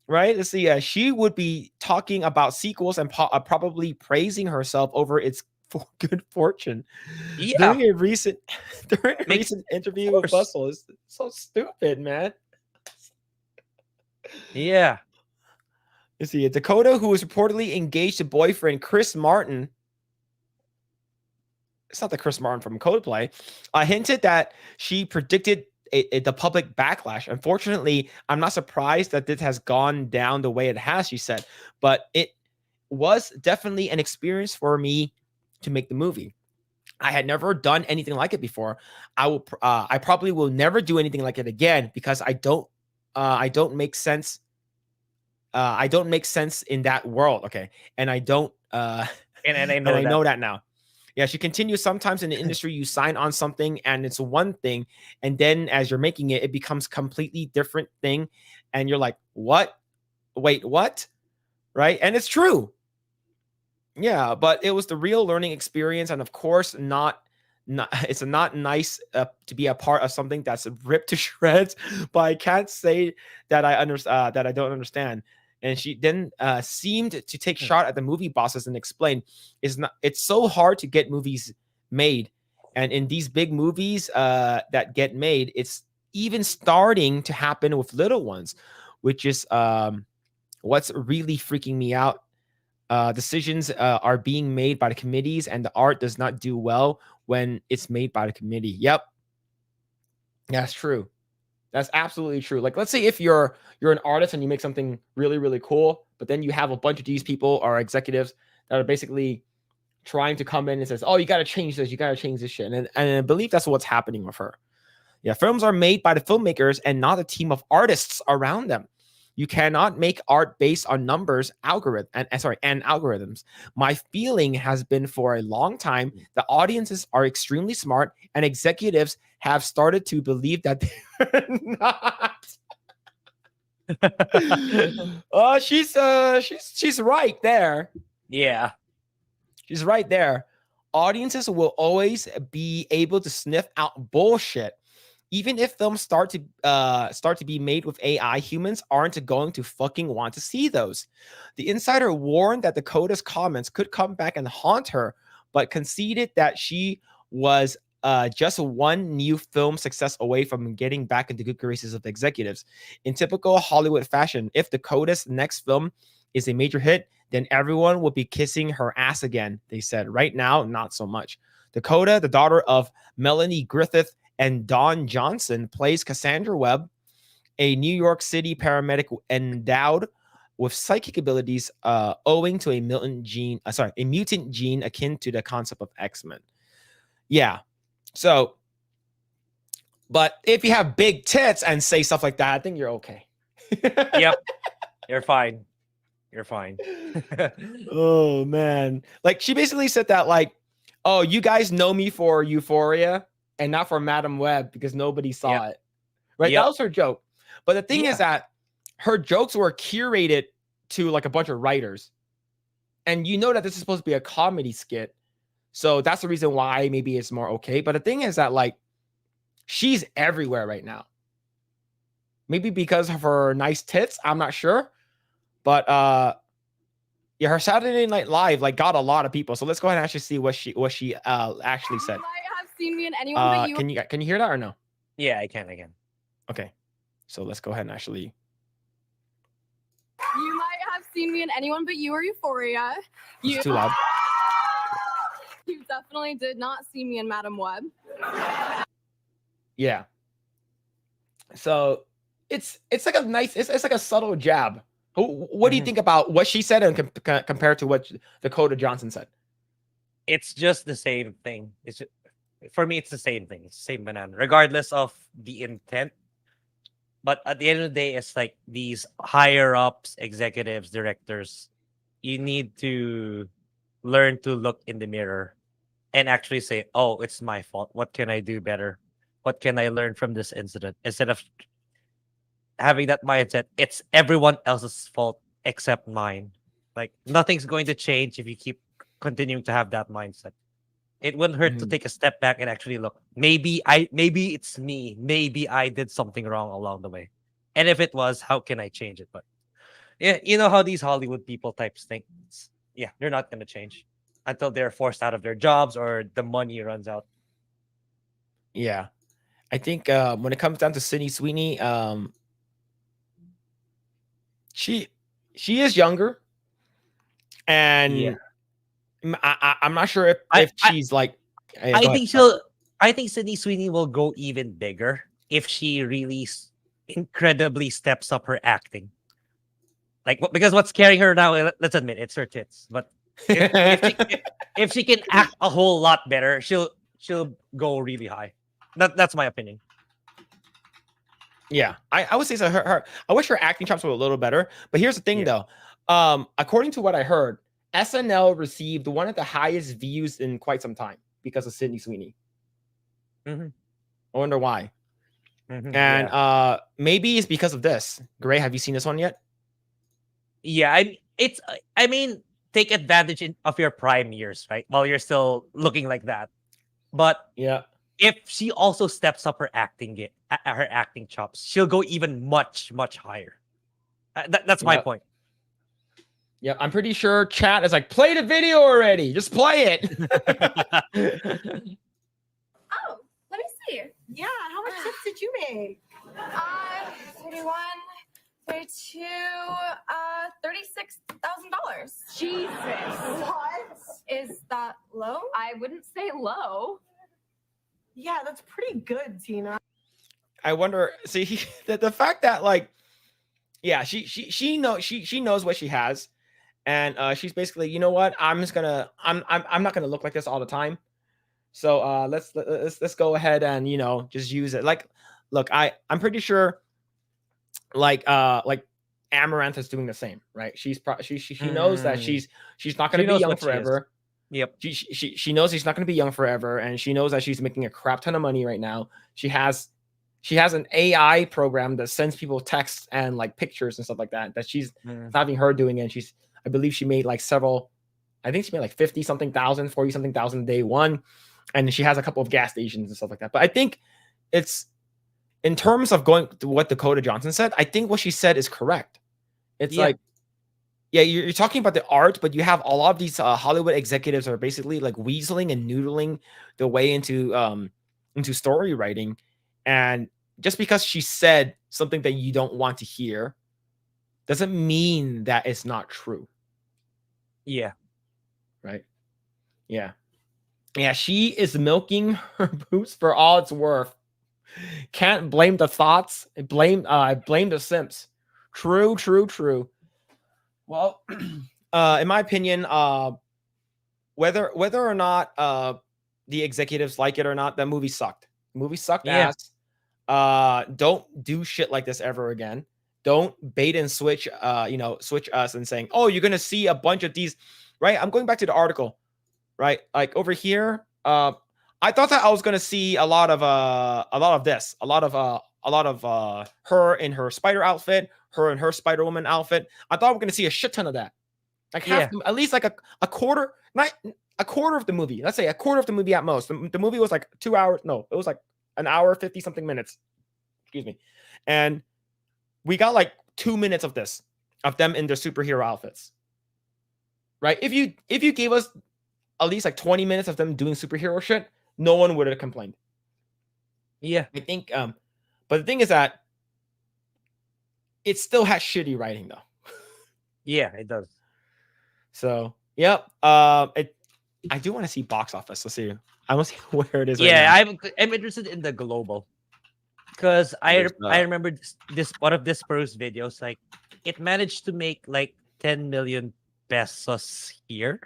Right? Let's see. She would be talking about sequels and probably praising herself over its good fortune. Yeah. During a recent interview with Bustle, it's so stupid, man. Yeah. You see, Dakota, who was reportedly engaged to boyfriend Chris Martin. It's not the Chris Martin from Coldplay. Hinted that she predicted the public backlash. Unfortunately, I'm not surprised that this has gone down the way it has, she said. But it was definitely an experience for me to make the movie. I had never done anything like it before. I probably will never do anything like it again because I don't make sense. I don't make sense in that world. Okay. And I don't, and I know that now. Yeah, she continues. Sometimes in the industry, you sign on something and it's one thing, and then as you're making it, it becomes completely different thing, and you're like, "What? Wait, what?" Right? And it's true. Yeah, but it was the real learning experience, and of course, not it's not nice to be a part of something that's ripped to shreds. But I can't say that I understand that I don't understand. And she then seemed to take shot at the movie bosses and explain, it's so hard to get movies made. And in these big movies that get made, it's even starting to happen with little ones, which is what's really freaking me out. Decisions are being made by the committees, and the art does not do well when it's made by the committee. Yep. That's true. That's absolutely true. Like, let's say if you're an artist and you make something really, really cool, but then you have a bunch of these people or executives that are basically trying to come in and says, "Oh, you got to change this. You got to change this shit." And I believe that's what's happening with her. Yeah, films are made by the filmmakers and not a team of artists around them. You cannot make art based on numbers, and algorithms. My feeling has been for a long time the audiences are extremely smart, and executives have started to believe that they're not. Oh, she's right there. Yeah. She's right there. Audiences will always be able to sniff out bullshit. Even if films start to be made with AI, humans aren't going to fucking want to see those. The insider warned that Dakota's comments could come back and haunt her, but conceded that she was just one new film success away from getting back into good graces of the executives. In typical Hollywood fashion, if Dakota's next film is a major hit, then everyone will be kissing her ass again, they said. Right now, not so much. Dakota, the daughter of Melanie Griffith and Dawn Johnson, plays Cassandra Webb, a New York City paramedic endowed with psychic abilities owing to a mutant gene akin to the concept of X-Men. Yeah. So, but if you have big tits and say stuff like that, I think you're okay. Yep. You're fine. You're fine. Oh, man. Like, she basically said that, like, oh, you guys know me for Euphoria and not for Madam Web because nobody saw it. Right? Yep. That was her joke. But the thing is that her jokes were curated to like a bunch of writers. And you know that this is supposed to be a comedy skit. So that's the reason why maybe it's more okay. But the thing is that, like, she's everywhere right now. Maybe because of her nice tits. I'm not sure. But yeah, her Saturday Night Live like got a lot of people. So let's go ahead and actually see what she actually said. You might have seen me in anyone but you. Can you hear that or no? Yeah, I can. Okay. So let's go ahead and actually. You might have seen me in anyone but you or Euphoria. It's too loud. You definitely did not see me in Madam Web. Yeah. So it's like a nice, it's like a subtle jab. What do you think about what she said and compared to what Dakota Johnson said? It's just the same thing. It's just, for me, it's the same thing. It's the same banana, regardless of the intent. But at the end of the day, it's like these higher ups, executives, directors, you need to learn to look in the mirror and actually say, "Oh, it's my fault. What can I do better? What can I learn from this incident?" Instead of having that mindset, it's everyone else's fault except mine. Like nothing's going to change if you keep continuing to have that mindset. It wouldn't hurt to Mhm. take a step back and actually look. Maybe it's me. Maybe I did something wrong along the way. And if it was, how can I change it? But yeah, you know how these Hollywood people types think. Yeah, they're not gonna change until they're forced out of their jobs or the money runs out. Yeah. I think when it comes down to Sydney Sweeney, she is younger, Yeah. and I'm not sure if I I, she's like. Yeah, I go ahead. think she'll I think Sydney Sweeney will go even bigger if she really incredibly steps up her acting. Like because what's carrying her now, let's admit it's her tits. But if she can act a whole lot better, she'll go really high. That's my opinion. Yeah, I would say so. I wish her acting chops were a little better. But here's the thing, Yeah. though. According to what I heard, SNL received one of the highest views in quite some time because of Sydney Sweeney. Mhm. I wonder why. Mhm, And yeah. maybe it's because of this. Grae, have you seen this one yet? Yeah, I mean, take advantage of your prime years, right? While you're still looking like that. But Yeah. if she also steps up her her acting chops, she'll go even much higher. That's my Yeah. point. Yeah, I'm pretty sure chat is like, play the video already. Just play it. Oh, let me see. Yeah, how much tips did you make? 31, 32, $36,000. Jesus. What? Is that low? I wouldn't say low. Yeah, that's pretty good, Tina. I wonder. See, the fact that like, yeah, she knows what she has, and she's basically, you know what? I'm not gonna look like this all the time. So let's go ahead and just use it. Like, look, I'm pretty sure like Amaranth is doing the same, right? She knows that she's not She gonna be knows young what she is. forever. Yep. She knows she's not going to be young forever, and she knows that she's making a crap ton of money right now. She has an AI program that sends people texts and like pictures and stuff like that she's having her doing it. And I believe she made like I think she made like 50 something thousand, 40 something thousand day one, and she has a couple of gas stations and stuff like that. But I think it's in terms of going to what Dakota Johnson said, I think what she said is correct. It's like, yeah, you're talking about the art, but you have a lot of these Hollywood executives are basically like weaseling and noodling their way into story writing, and just because she said something that you don't want to hear doesn't mean that it's not true. Yeah. Right. Yeah. Yeah. She is milking her boots for all it's worth. Can't blame the thoughts. Blame the simps. True. Well, in my opinion, whether or not the executives like it or not, that movie sucked. The movie sucked ass. Don't do shit like this ever again. Don't bait and switch. Switch us and saying, "Oh, you're gonna see a bunch of these." Right? I'm going back to the article. Right? Like over here, I thought that I was gonna see a lot of this, a lot of her in her spider outfit, her in her Spider Woman outfit. I thought we are gonna see a shit ton of that. Like at least like a quarter, not a quarter of the movie. Let's say a quarter of the movie at most. The movie was like 2 hours. No, it was like an hour 50 something minutes. Excuse me. And we got like 2 minutes of this, of them in their superhero outfits. Right? If you gave us at least like 20 minutes of them doing superhero shit, no one would have complained. Yeah. I think but the thing is that it still has shitty writing though. Yeah, it does. So, yep. I do want to see box office. Let's see. I want to see where it is. Yeah, right now. I'm interested in the global, because I remember this one of this first videos. Like, it managed to make like 10 million pesos here,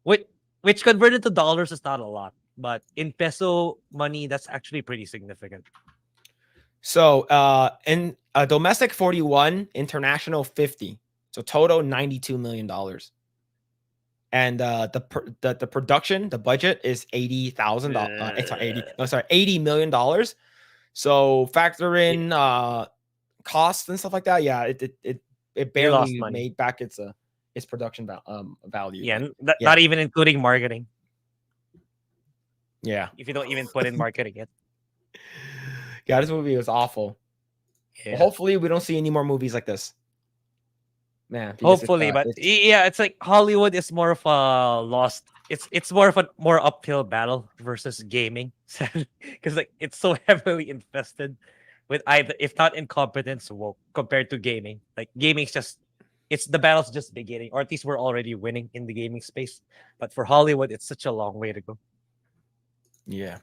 which converted to dollars is not a lot, but in peso money, that's actually pretty significant. So, in domestic 41, international 50. So total $92 million. and the production, the budget is $80,000. Sorry, $80 million. So factor in costs and stuff like that. Yeah, it They lost barely money. made back its production value. Yeah, Like, not even including marketing. yeah. If you don't even put in marketing yet. Yeah, this movie was awful. Yeah. Well, hopefully we don't see any more movies like this. Man, because Hopefully, but yeah, it's like Hollywood is more of a lost. It's more of a more uphill battle versus gaming, because like it's so heavily infested with either, if not incompetence, woke compared to gaming. Like gaming's just, it's the battle's just beginning, or at least we're already winning in the gaming space. But for Hollywood, it's such a long way to go. yeah.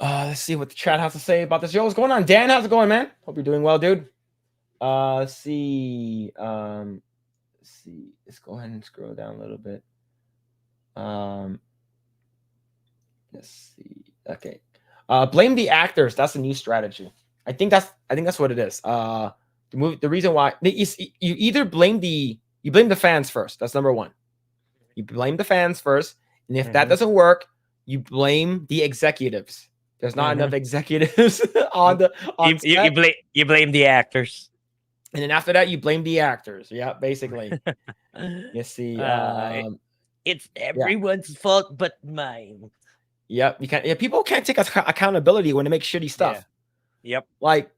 Let's see what the chat has to say about this. Yo, what's going on? Dan, how's it going, man? Hope you're doing well, dude. Let's see. Let's see. Let's go ahead and scroll down a little bit. Let's see. Okay. Blame the actors. That's a new strategy. I think that's what it is. The reason why you either blame the fans first. That's number one. You blame the fans first, and if that doesn't work, you blame the executives. There's not enough executives on set. You blame the actors. And then after that, you blame the actors. Yeah, basically. You see, it's everyone's fault but mine. Yep, you can't. Yeah, people can't take accountability when they make shitty stuff. Yeah. Yep. Like,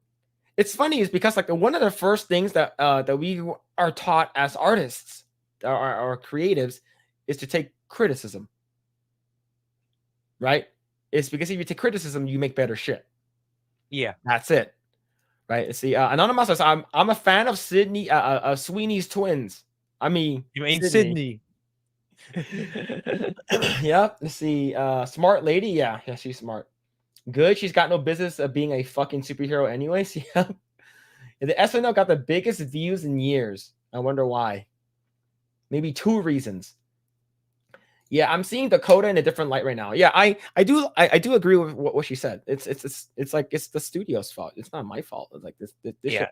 it's funny is because like one of the first things that that we are taught as artists or creatives is to take criticism. Right? It's because if you take criticism, you make better shit. Yeah, that's it. Right? See, Anonymous says, I'm a fan of Sweeney's twins. I mean, you mean Sydney. Yep. Let's see. Smart lady. Yeah, she's smart. Good. She's got no business of being a fucking superhero, anyways. Yeah. The SNL got the biggest views in years. I wonder why. Maybe two reasons. Yeah, I'm seeing Dakota in a different light right now. Yeah, I do agree with what she said. It's like it's the studio's fault. It's not my fault. It's like this yeah.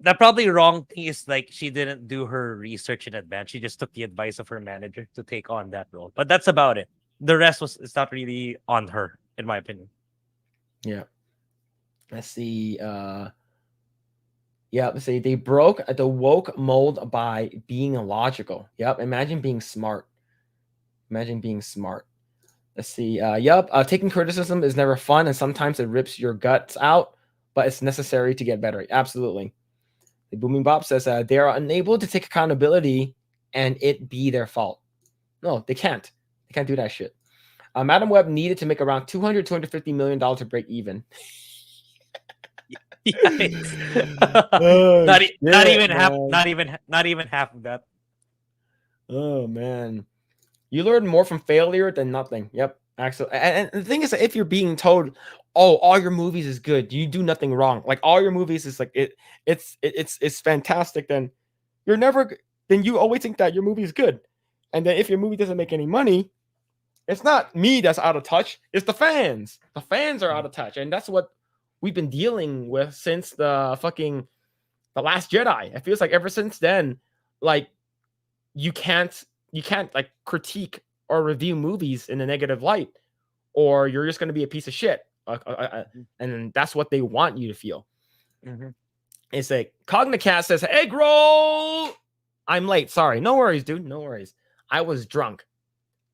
The probably wrong thing is like she didn't do her research in advance. She just took the advice of her manager to take on that role. But that's about it. The rest it's not really on her, in my opinion. Yeah. Let's see. Yeah, let's see. They broke the woke mold by being illogical. Yep. Imagine being smart. Imagine being smart. Let's see. Taking criticism is never fun, and sometimes it rips your guts out, but it's necessary to get better. Absolutely. The Booming Bob says they are unable to take accountability and it be their fault. No, they can't. They can't do that shit. Madam Web needed to make around $250 million to break even. Not even half of that. Oh man. You learn more from failure than nothing. Yep. Actually, and the thing is that if you're being told, oh, all your movies is good, you do nothing wrong. Like all your movies is like it's fantastic, then you always think that your movie is good. And then if your movie doesn't make any money, it's not me that's out of touch, it's the fans. The fans are out of touch. And that's what we've been dealing with since the Last Jedi. It feels like ever since then, like you can't like critique or review movies in a negative light, or you're just going to be a piece of shit. And that's what they want you to feel. It's like Cognicat says, Eggroll! I'm late. Sorry. No worries, dude. No worries. I was drunk.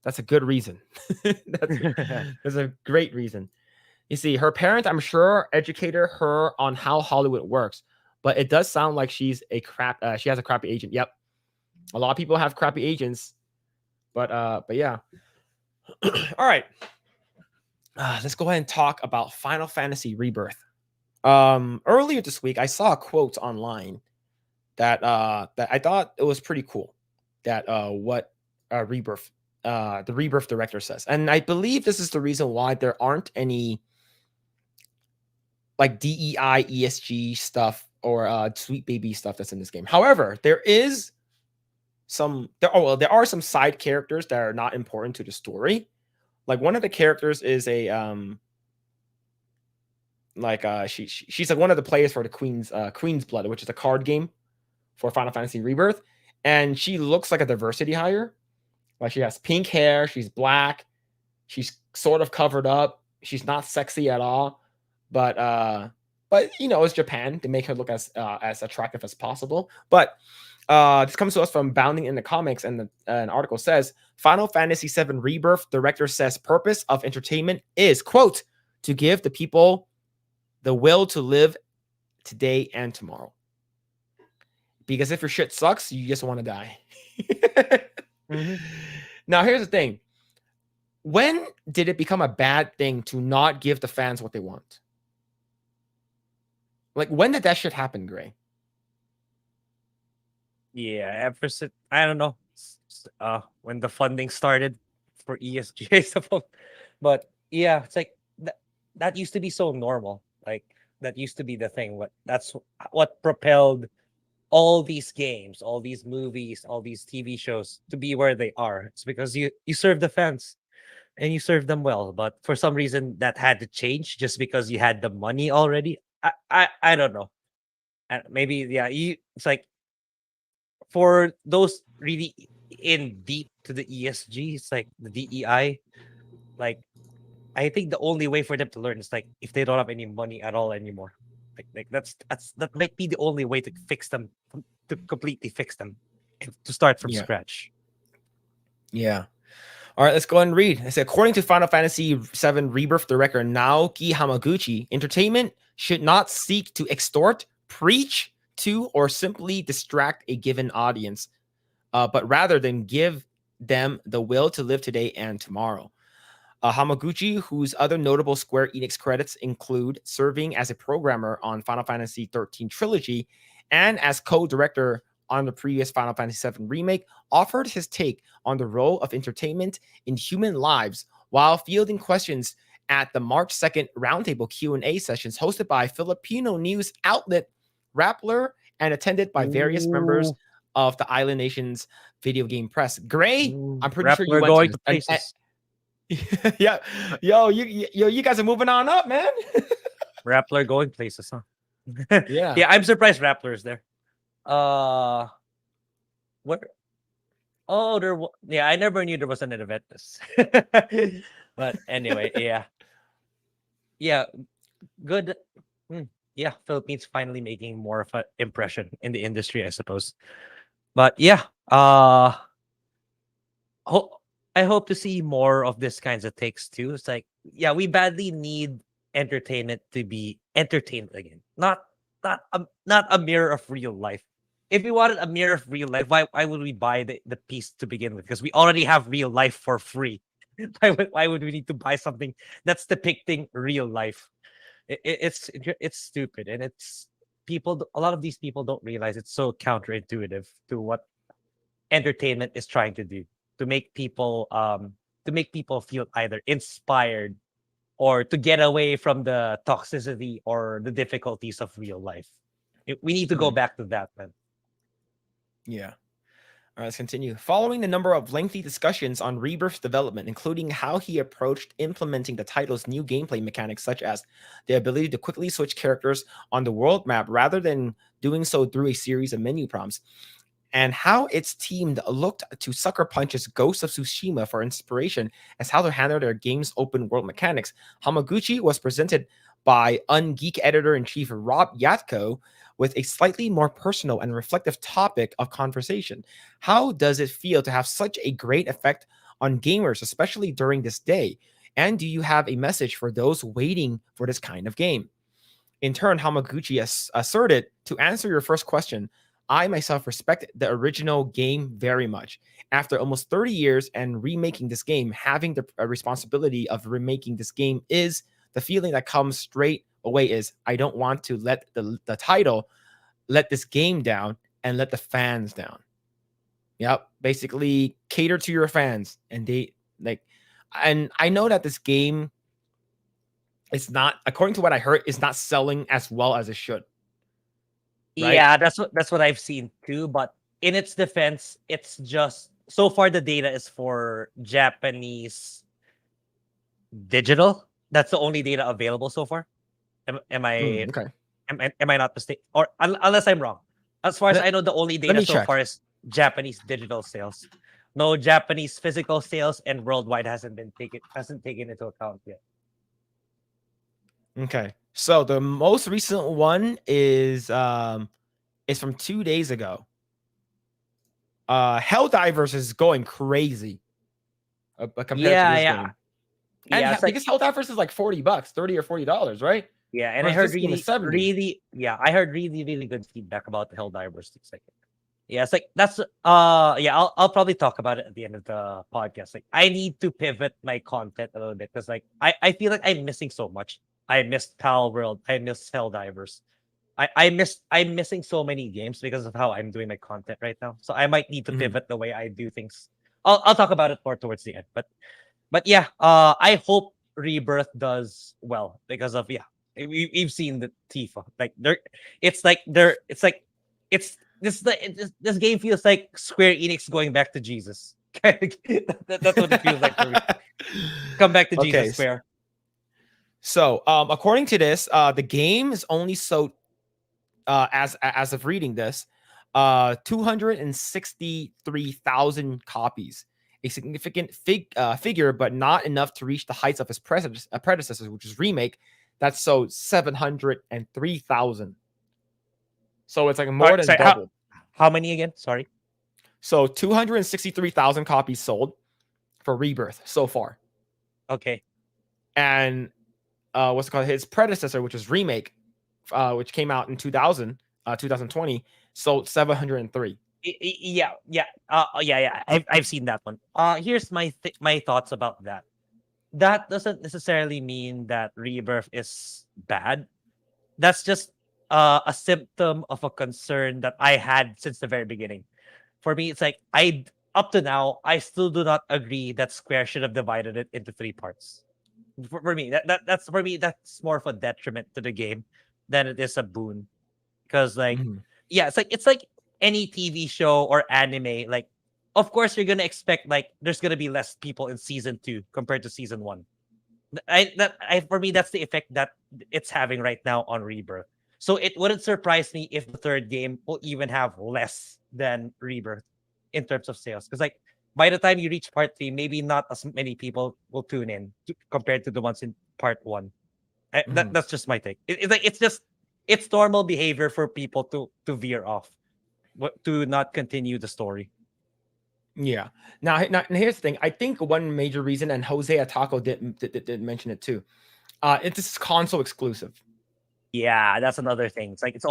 That's a good reason. That's a great reason. You see, her parents, I'm sure, educated her on how Hollywood works, but it does sound like she has a crappy agent. Yep. A lot of people have crappy agents, but yeah. All right. Let's go ahead and talk about Final Fantasy Rebirth. Earlier this week, I saw a quote online that I thought it was pretty cool. That what Rebirth, the Rebirth director says, and I believe this is the reason why there aren't any like DEI, ESG stuff or Sweet Baby stuff that's in this game. However, there are some side characters that are not important to the story. Like one of the characters is she's like one of the players for the Queen's Blood, which is a card game for Final Fantasy Rebirth, and she looks like a diversity hire. Like she has pink hair, she's black, she's sort of covered up, she's not sexy at all, but you know, it's Japan. They make her look as attractive as possible. But this comes to us from Bounding in the Comics, and an article says Final Fantasy VII Rebirth director says purpose of entertainment is, quote, to give the people the will to live today and tomorrow. Because if your shit sucks, you just want to die. Now, here's the thing. When did it become a bad thing to not give the fans what they want? Like, when did that shit happen, Grae? Yeah, ever since I don't know, when the funding started for ESG, I suppose. But yeah, it's like that used to be so normal. Like that used to be the thing. That's what propelled all these games, all these movies, all these TV shows to be where they are. It's because you serve the fans and you serve them well. But for some reason that had to change just because you had the money already. I don't know. And maybe it's like for those really in deep to the ESG, it's like the DEI. Like I think the only way for them to learn is like if they don't have any money at all anymore. Like that might be the only way to fix them, to completely fix them, to start from scratch. Yeah. All right, let's go ahead and read. I said, according to Final Fantasy VII Rebirth director Naoki Hamaguchi, entertainment should not seek to extort, preach to, or simply distract a given audience, but rather than give them the will to live today and tomorrow. Hamaguchi, whose other notable Square Enix credits include serving as a programmer on Final Fantasy XIII Trilogy and as co-director on the previous Final Fantasy VII Remake, offered his take on the role of entertainment in human lives while fielding questions at the March 2nd Roundtable Q&A sessions hosted by Filipino news outlet Rappler and attended by various members of the Island Nation's video game press. Grae, I'm pretty sure you went going to to places. Yeah, you guys are moving on up, man. Rappler going places, huh? Yeah. Yeah, I'm surprised Rappler is there. What? Oh, I never knew there was an event this. But anyway, yeah, good. Yeah, Philippines finally making more of an impression in the industry, I suppose. But yeah, I hope to see more of this kinds of takes too. It's like, yeah, we badly need entertainment to be entertained again, not a mirror of real life. If we wanted a mirror of real life, why would we buy the piece to begin with? Because we already have real life for free. Why would we need to buy something that's depicting real life? It's stupid, and it's people. A lot of these people don't realize it's so counterintuitive to what entertainment is trying to do, to make people feel either inspired or to get away from the toxicity or the difficulties of real life. We need to go back to that, man. Yeah. All right, let's continue. Following the number of lengthy discussions on Rebirth's development, including how he approached implementing the title's new gameplay mechanics, such as the ability to quickly switch characters on the world map rather than doing so through a series of menu prompts, and how its team looked to Sucker Punch's Ghost of Tsushima for inspiration as how to handle their game's open world mechanics, Hamaguchi was presented by Ungeek editor-in-chief Rob Yatko with a slightly more personal and reflective topic of conversation. How does it feel to have such a great effect on gamers, especially during this day? And do you have a message for those waiting for this kind of game? In turn, Hamaguchi asserted, to answer your first question, I myself respect the original game very much. After almost 30 years and remaking this game, having the responsibility of remaking this game is the feeling that comes straight away is I don't want to let the title let this game down and let the fans down. Yep, basically cater to your fans. And and I know that this game is not, according to what I heard, is not selling as well as it should. Right? Yeah, that's what I've seen too. But in its defense, it's just so far the data is for Japanese digital. That's the only data available so far. Am I Okay? am I not mistaken? Or unless I'm wrong. As far as I know, the only data so far is Japanese digital sales. No Japanese physical sales and worldwide hasn't taken into account yet. Okay. So the most recent one is from 2 days ago. Helldivers is going crazy compared to this game. And Yeah, it's like because Helldivers is like $40, $30 or $40, right? yeah, and I Whereas heard this game is really, 70. really, yeah, I heard really, really good feedback about the Helldivers. It's like, yeah, it's like that's yeah, I'll probably talk about it at the end of the podcast. Like, I need to pivot my content a little bit because like I feel like I'm missing so much. I missed Pal World. I missed Helldivers. I'm missing so many games because of how I'm doing my content right now. So I might need to Mhm. pivot the way I do things. I'll talk about it more towards the end. But yeah, I hope Rebirth does well because of we've seen the Tifa. Like it's like this game feels like Square Enix going back to Jesus. That's what it feels like for me. Come back to Okay, Jesus Square. So according to this, the game is only sold as of reading this, 263,000 copies. A significant figure, but not enough to reach the heights of his predecessors, which is Remake, that sold 703,000. So it's like more than double. How many again? Sorry. So 263,000 copies sold for Rebirth so far. Okay. And what's it called? His predecessor, which was Remake, which came out in 2020, sold 703. Yeah. I've seen that one. Here's my thoughts about that. That doesn't necessarily mean that Rebirth is bad. That's just a symptom of a concern that I had since the very beginning. For me, it's like up to now, I still do not agree that Square should have divided it into 3 parts. For me, that's that's more of a detriment to the game than it is a boon. Because like, yeah, it's like any TV show or anime. Like, of course, you're gonna expect like there's gonna be less people in season 2 compared to season 1. For me, that's the effect that it's having right now on Rebirth. So it wouldn't surprise me if the 3rd game will even have less than Rebirth in terms of sales. Because like by the time you reach part 3, maybe not as many people will tune in compared to the ones in part 1. That's just my take. It's normal behavior for people to veer off, to not continue the story. Yeah. Now here's the thing. I think one major reason, and Jose Ataco did mention it too. It's console exclusive. Yeah, that's another thing. It's like it's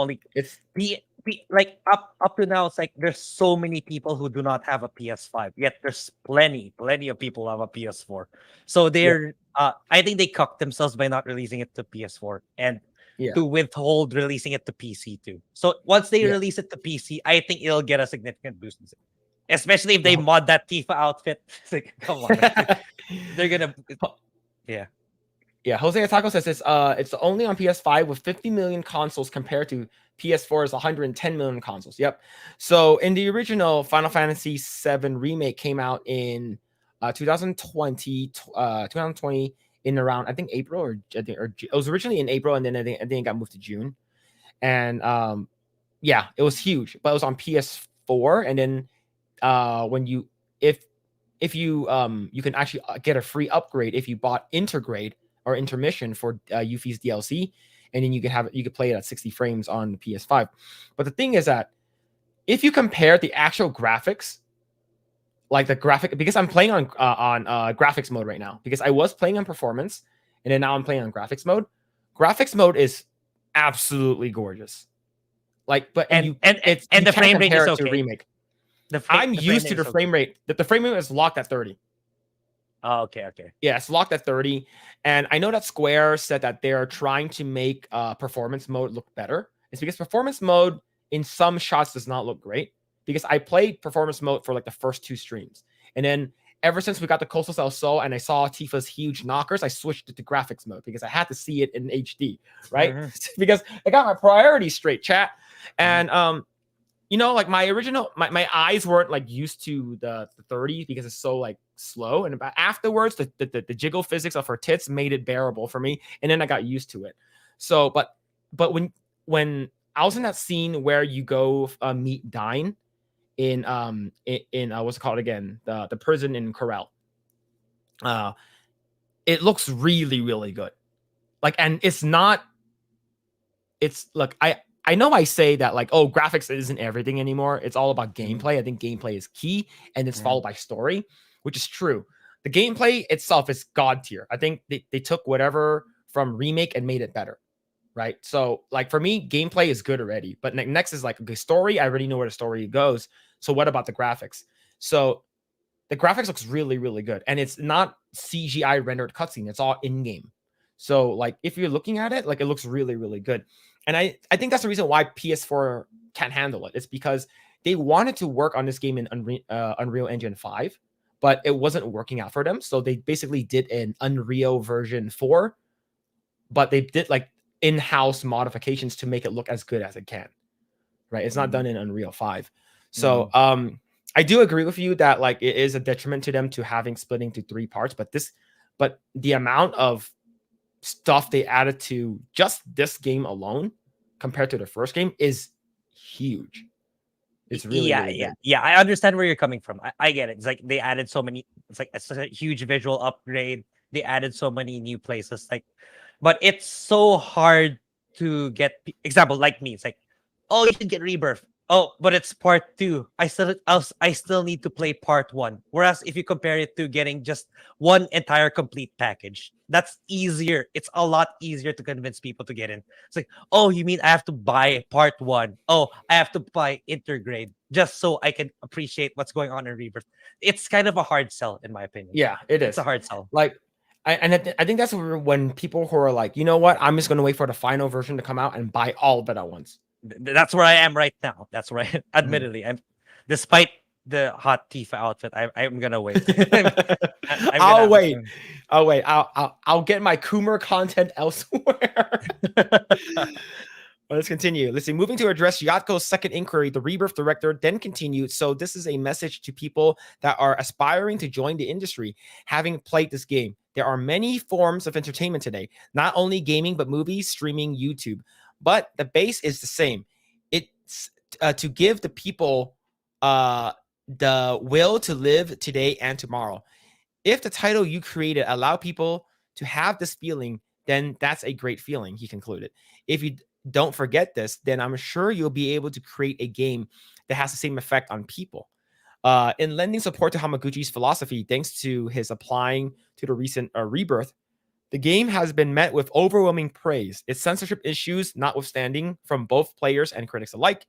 like up to now. It's like there's so many people who do not have a PS5. Yet there's plenty of people who have a PS4. So they're I think they cucked themselves by not releasing it to PS4 and to withhold releasing it to PC too. So once they release it to PC, I think it'll get a significant boost. Especially if they mod that Tifa outfit. It's like, come on. They're gonna Yeah, Jose Ataco says it's only on PS5 with 50 million consoles compared to PS4's 110 million consoles. Yep. So in the original Final Fantasy VII Remake came out in 2020 in around I think April or it was originally in April and then I think it got moved to June. And yeah, it was huge, but it was on PS4 and then when you if you you can actually get a free upgrade if you bought Intergrade or Intermission for Yuffie's DLC, and then you could play it at 60 frames on the PS5. But the thing is that if you compare the actual graphics, like the graphic, because I'm playing on graphics mode right now, because I was playing on performance, and then now I'm playing on graphics mode. Graphics mode is absolutely gorgeous. Like, but the frame rate is okay. To Remake. I'm used to the frame rate. The frame rate is locked at 30. Oh, okay. Yeah, it's locked at 30. And I know that Square said that they're trying to make performance mode look better. It's because performance mode in some shots does not look great. Because I played performance mode for like the first 2 streams. And then ever since we got the Coastal Cell Soul and I saw Tifa's huge knockers, I switched it to graphics mode because I had to see it in HD, right? Because I got my priorities straight, chat. And you know, like my eyes weren't like used to the 30 because it's so like slow. And afterwards, the jiggle physics of her tits made it bearable for me. And then I got used to it. So, but when I was in that scene where you go meet Dine in what's it called again, the prison in Corral. It looks really really good. Like, and it's not. It's like I know I say that like, oh, graphics isn't everything anymore. It's all about gameplay. I think gameplay is key, and it's followed by story, which is true. The gameplay itself is god tier. I think they took whatever from remake and made it better, right? So like for me, gameplay is good already. But next is like, okay, story. I already know where the story goes. So what about the graphics? So the graphics looks really really good, and it's not CGI rendered cutscene. It's all in game. So like if you're looking at it, like it looks really really good. And I think that's the reason why PS4 can't handle it. It's because they wanted to work on this game in Unreal Engine 5, but it wasn't working out for them. So they basically did an Unreal version 4, but they did like in-house modifications to make it look as good as it can. Right? It's not done in Unreal 5. So I do agree with you that like it is a detriment to them to having split into 3 parts, but the amount of stuff they added to just this game alone compared to the first game is huge. It's really really good. Yeah. I understand where you're coming from. I get it. It's like they added so many. It's like it's such a huge visual upgrade. They added so many new places. Like, but it's so hard to get. Example like me. It's like, oh, you should get Rebirth. Oh, but it's part 2. I still need to play part 1. Whereas if you compare it to getting just one entire complete package, that's easier. It's a lot easier to convince people to get in. It's like, oh, you mean I have to buy part 1? Oh, I have to buy Intergrade just so I can appreciate what's going on in Rebirth. It's kind of a hard sell, in my opinion. Yeah, it is. It's a hard sell. Like, I think that's when people who are like, you know what, I'm just going to wait for the final version to come out and buy all of it at once. That's where I am right now. That's where admittedly, I'm, despite the hot Tifa outfit, I'm gonna wait. I'll wait. I'll get my Coomer content elsewhere. Let's continue. Let's see. Moving to address Yatko's second inquiry, the Rebirth director then continued. So this is a message to people that are aspiring to join the industry, having played this game. There are many forms of entertainment today, not only gaming, but movies, streaming, YouTube. But the base is the same. It's to give the people the will to live today and tomorrow. If the title you created allow people to have this feeling, then that's a great feeling, he concluded. If you don't forget this, then I'm sure you'll be able to create a game that has the same effect on people. In lending support to Hamaguchi's philosophy, thanks to his applying to the recent Rebirth, the game has been met with overwhelming praise, its censorship issues notwithstanding from both players and critics alike.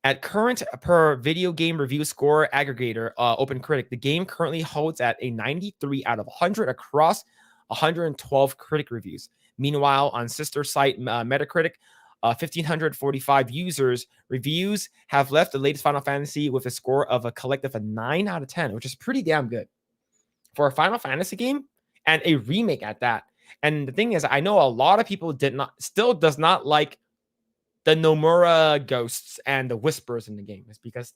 At current per video game review score aggregator OpenCritic, the game currently holds at a 93 out of 100 across 112 critic reviews. Meanwhile, on sister site Metacritic, 1,545 users reviews have left the latest Final Fantasy with a score of a collective of 9 out of 10, which is pretty damn good for a Final Fantasy game. And a remake at that. And the thing is, I know a lot of people does not like the Nomura ghosts and the whispers in the game. It's because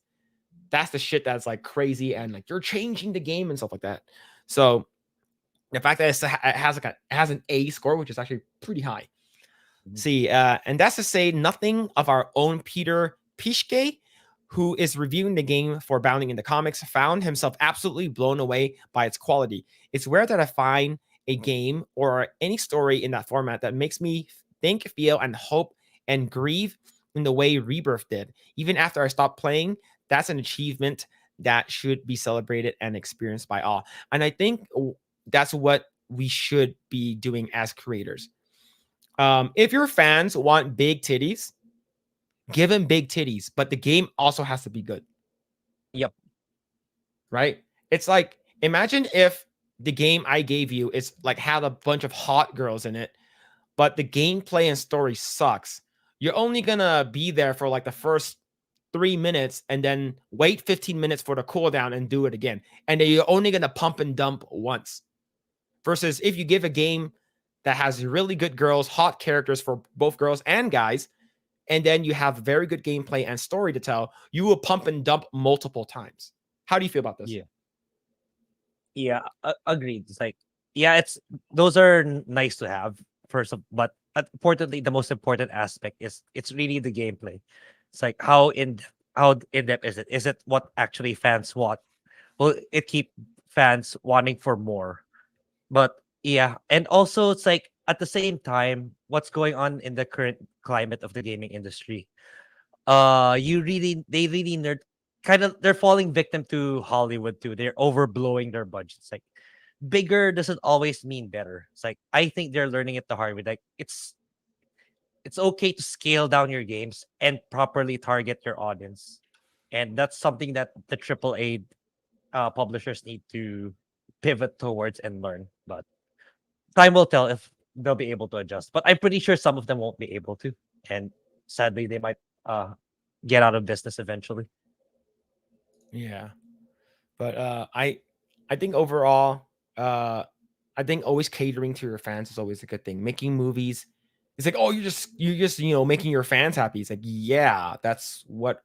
that's the shit that's like crazy and like you're changing the game and stuff like that. So the fact that it has an A score, which is actually pretty high. See, and that's to say nothing of our own Peter Pischke, who is reviewing the game for Bounding in the Comics, found himself absolutely blown away by its quality. It's rare that I find a game or any story in that format that makes me think, feel, and hope and grieve in the way Rebirth did. Even after I stopped playing, that's an achievement that should be celebrated and experienced by all. And I think that's what we should be doing as creators. If your fans want big titties, give them big titties, but the game also has to be good. Yep. Right? It's like, imagine if the game I gave you is like had a bunch of hot girls in it, but the gameplay and story sucks. You're only gonna be there for like the first 3 minutes and then wait 15 minutes for the cooldown and do it again. And then you're only gonna pump and dump once. Versus if you give a game that has really good girls, hot characters for both girls and guys, and then you have very good gameplay and story to tell, you will pump and dump multiple times. How do you feel about this? Yeah, agreed. It's like, yeah, those are nice to have first, but importantly, the most important aspect is it's really the gameplay. It's like how in how in depth is it? Is it what actually fans want? Will it keep fans wanting for more? But yeah, and also it's like at the same time, what's going on in the current climate of the gaming industry? They really they're falling victim to Hollywood too. They're overblowing their budgets. Like bigger doesn't always mean better. It's like I think they're learning it the hard way. Like it's okay to scale down your games and properly target your audience. And that's something that the AAA publishers need to pivot towards and learn. But time will tell if they'll be able to adjust. But I'm pretty sure some of them won't be able to. And sadly, they might get out of business eventually. Yeah. But I think overall, I think always catering to your fans is always a good thing. Making movies, it's like, oh, you're just making your fans happy. It's like, yeah, that's what.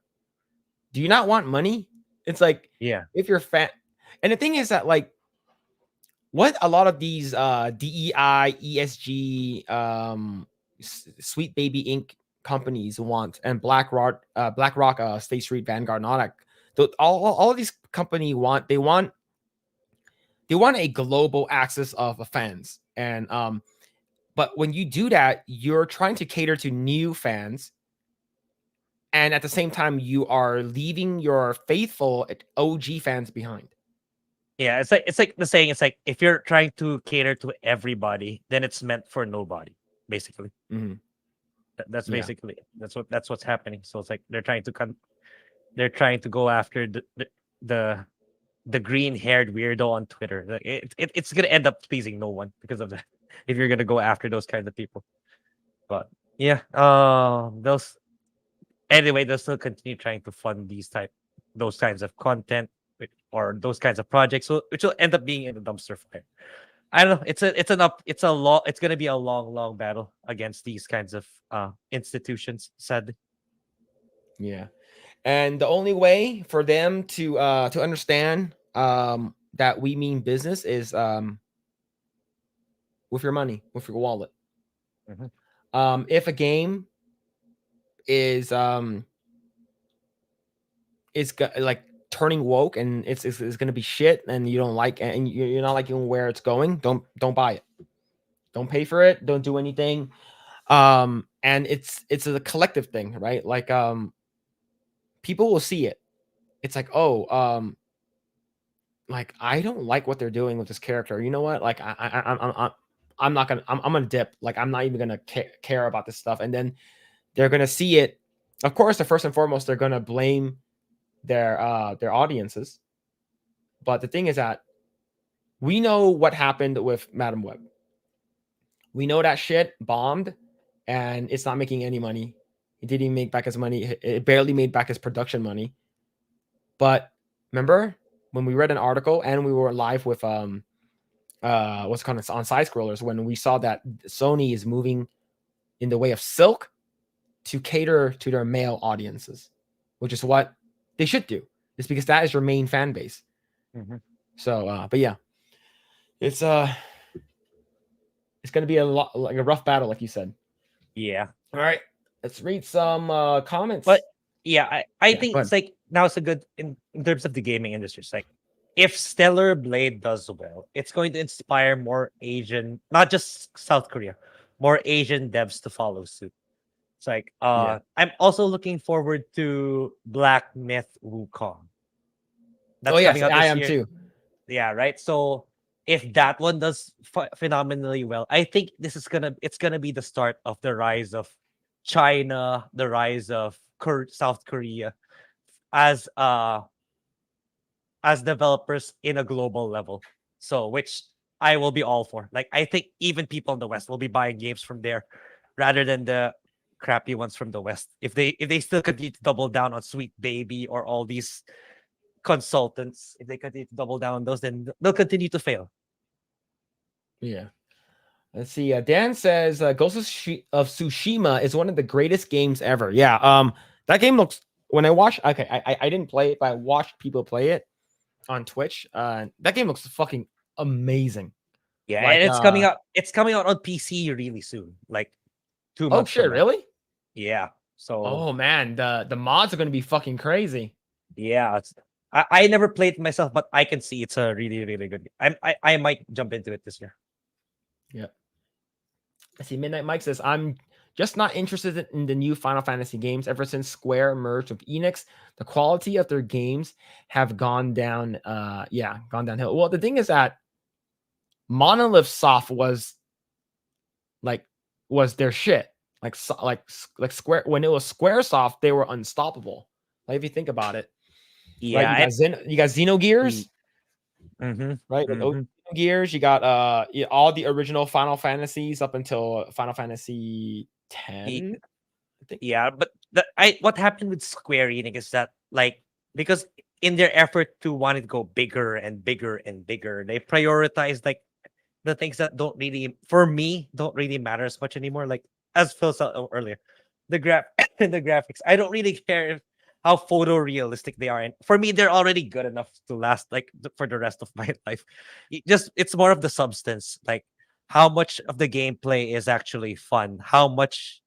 Do you not want money? It's like, Yeah. if you're fan, and the thing is that like, what a lot of these DEI, ESG, Sweet Baby Inc. companies want, and BlackRock, State Street, Vanguard, and all that. All of these companies want, they want a global access of fans, and but when you do that, you're trying to cater to new fans, and at the same time, you are leaving your faithful OG fans behind. Yeah, it's like the saying. It's like if you're trying to cater to everybody, then it's meant for nobody. Basically, Mhm. that's Yeah. basically it. That's what's happening. So it's like they're trying to go after the green haired weirdo on Twitter. Like, it's gonna end up pleasing no one because of that. If you're gonna go after those kinds of people, but yeah, those anyway, they'll still continue trying to fund those kinds of content or those kinds of projects, so which will end up being in the dumpster fire. I don't know. It's gonna be a long battle against these kinds of institutions. Sadly, Yeah. And the only way for them to understand that we mean business is with your money, with your wallet. Mhm. If a game is like turning woke and it's gonna be shit and you don't like, and you're not liking where it's going, don't buy it. Don't pay for it. Don't do anything. And it's a collective thing, right? Like people will see it. It's like, oh, like I don't like what they're doing with this character. You know what? Like I'm not gonna I'm gonna dip. Like I'm not even gonna care about this stuff. And then they're gonna see it. Of course, the first and foremost, they're gonna blame their audiences. But the thing is that we know what happened with Madam Web. We know that shit bombed, and it's not making any money. It didn't even make back his money. It barely made back his production money. But remember when we read an article and we were live with what's called on side scrollers, when we saw that Sony is moving in the way of Silk to cater to their male audiences, which is what they should do. It's because that is your main fan base. Mhm. So but yeah, it's gonna be a lot like a rough battle, like you said. Yeah. All right, let's read some comments. But yeah, I Yeah, think go it's ahead. like now it's a good in terms of the gaming industry. It's like if Stellar Blade does well, it's going to inspire more Asian, not just South Korea, more Asian devs to follow suit. It's like Yeah. I'm also looking forward to Black Myth Wukong. Oh That's yes, coming out I this am year. too. Yeah, right. So if that one does phenomenally well, I think it's gonna be the start of the rise of China, the rise of South Korea as developers in a global level. So which I will be all for. Like I think even people in the West will be buying games from there rather than the crappy ones from the West. If they still continue to double down on Sweet Baby or all these consultants, if they continue to double down on those, then they'll continue to fail. Yeah. Let's see. Dan says Ghost of Tsushima is one of the greatest games ever. Yeah. That game looks. When I watched, okay, I didn't play it, but I watched people play it on Twitch. That game looks fucking amazing. Yeah, Like, and it's coming out. It's coming out on PC really soon, like 2 Oh months from shit! now. Really? Yeah. So Oh man, the mods are gonna be fucking crazy. yeah, I never played it myself, but I can see it's a really really good game. I might jump into it this year. Yeah. I see Midnight Mike says, I'm just not interested in the new Final Fantasy games. Ever since Square merged with Enix, the quality of their games have gone down. Gone downhill. Well, the thing is that Monolith Soft was their shit. Like Square, when it was Squaresoft, they were unstoppable. Like if you think about it, right? Yeah, You got Xenogears, mm-hmm, right? Like mm-hmm. Gears, you got all the original Final Fantasies up until Final Fantasy 10. I think. Yeah, but what happened with Square Enix is that like because in their effort to want it to go bigger and bigger and bigger, they prioritize like the things that don't really for me don't really matter as much anymore. Like as Phil said earlier, the the graphics. I don't really care how photorealistic they are, and for me, they're already good enough to last like for the rest of my life. It's more of the substance, like how much of the gameplay is actually fun, how much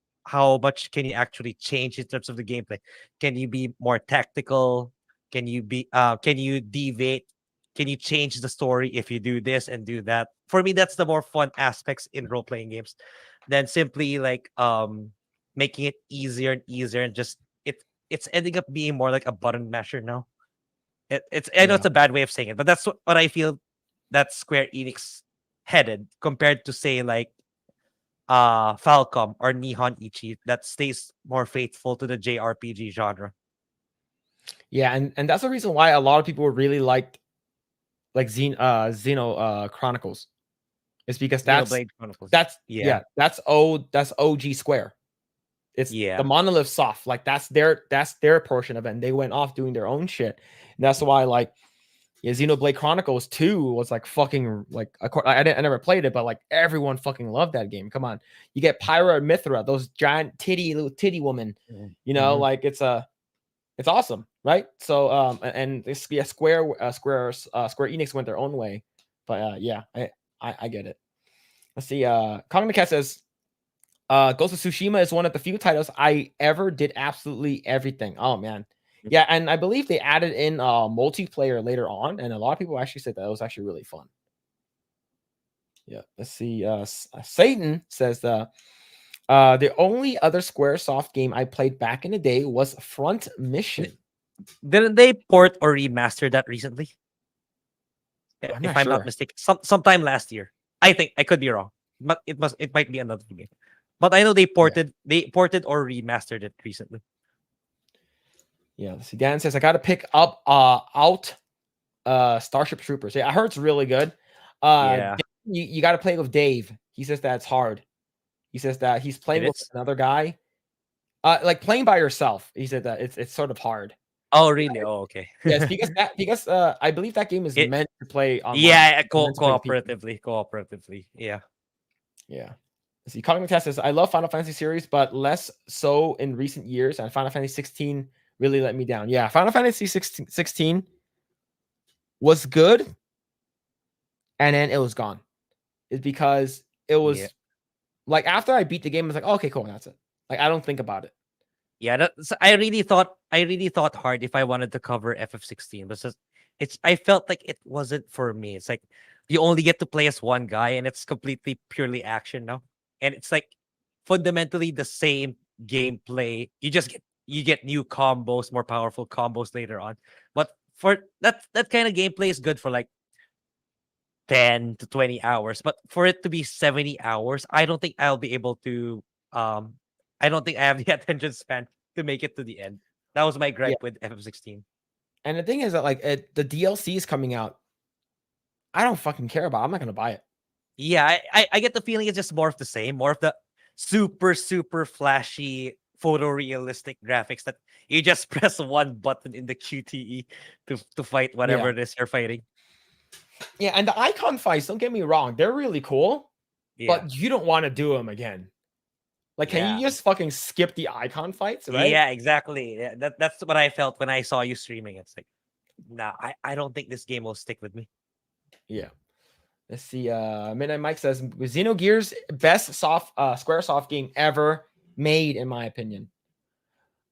can you actually change in terms of the gameplay? Can you be more tactical? Can you deviate? Can you change the story if you do this and do that? For me, that's the more fun aspects in role playing games than simply like making it easier and easier and just it's ending up being more like a button masher now. It's I know Yeah. it's a bad way of saying it, but that's what I feel that Square Enix headed compared to say like Falcom or Nihon Ichi that stays more faithful to the JRPG genre. Yeah, and that's the reason why a lot of people really liked like Xeno Chronicles. It's because Xenoblade Chronicles. that's OG Square. It's the Yeah. Monolith Soft. Like that's their portion of it. And they went off doing their own shit. And that's why like Xenoblade Chronicles 2 was like fucking like I never played it, but like everyone fucking loved that game. Come on. You get Pyra and Mithra, those giant little titty woman. You know, Mhm. like it's awesome, right? So and this Square Enix went their own way. But I get it. Let's see. Cognicat says Ghost of Tsushima is one of the few titles I ever did absolutely everything. Oh man. Yeah, and I believe they added in multiplayer later on, and a lot of people actually said that it was actually really fun. Yeah, let's see. Satan says the only other Squaresoft game I played back in the day was Front Mission. Didn't they port or remaster that recently? I'm If not I'm sure. not mistaken, sometime last year. I think I could be wrong, but it might be another game. But I know they ported or remastered it recently. Yeah, let's see. Dan says I got to pick up out Starship Troopers. Yeah, I heard it's really good. Yeah, You got to play with Dave. He says that it's hard. He says that he's playing it with is. another guy. Like playing by yourself. He said that it's sort of hard. Oh, really? Oh, okay. Yes, because I believe that game is It, meant to play online. yeah, It's meant to play with people. cooperatively. Yeah. Yeah. Let's see, Cognitas says I love Final Fantasy series, but less so in recent years. And Final Fantasy 16 really let me down. Yeah, Final Fantasy 16 was good, and then it was gone. It's because it was Yeah. like after I beat the game, I was like, oh, okay, cool, that's it. Like I don't think about it. Yeah, I really thought hard if I wanted to cover FF16 because I felt like it wasn't for me. It's like you only get to play as one guy and it's completely purely action now. And it's like fundamentally the same gameplay. You get new combos, more powerful combos later on. But for that kind of gameplay is good for like 10 to 20 hours. But for it to be 70 hours, I don't think I'll be able to I don't think I have the attention span to make it to the end. That was my Yeah. gripe with FF16. And the thing is that like the DLC is coming out. I don't fucking care about it. I'm not gonna buy it. Yeah, I get the feeling it's just more of the same, more of the super, super flashy, photorealistic graphics that you just press one button in the QTE to fight whatever it is you're fighting. Yeah, and the icon fights, don't get me wrong, they're really cool, Yeah. but you don't want to do them again. Like, can you just fucking skip the icon fights, right? Yeah, exactly. Yeah, that's what I felt when I saw you streaming. It's like, nah, I don't think this game will stick with me. Yeah. Let's see. Midnight Mike says Xenogears best Squaresoft game ever made, in my opinion.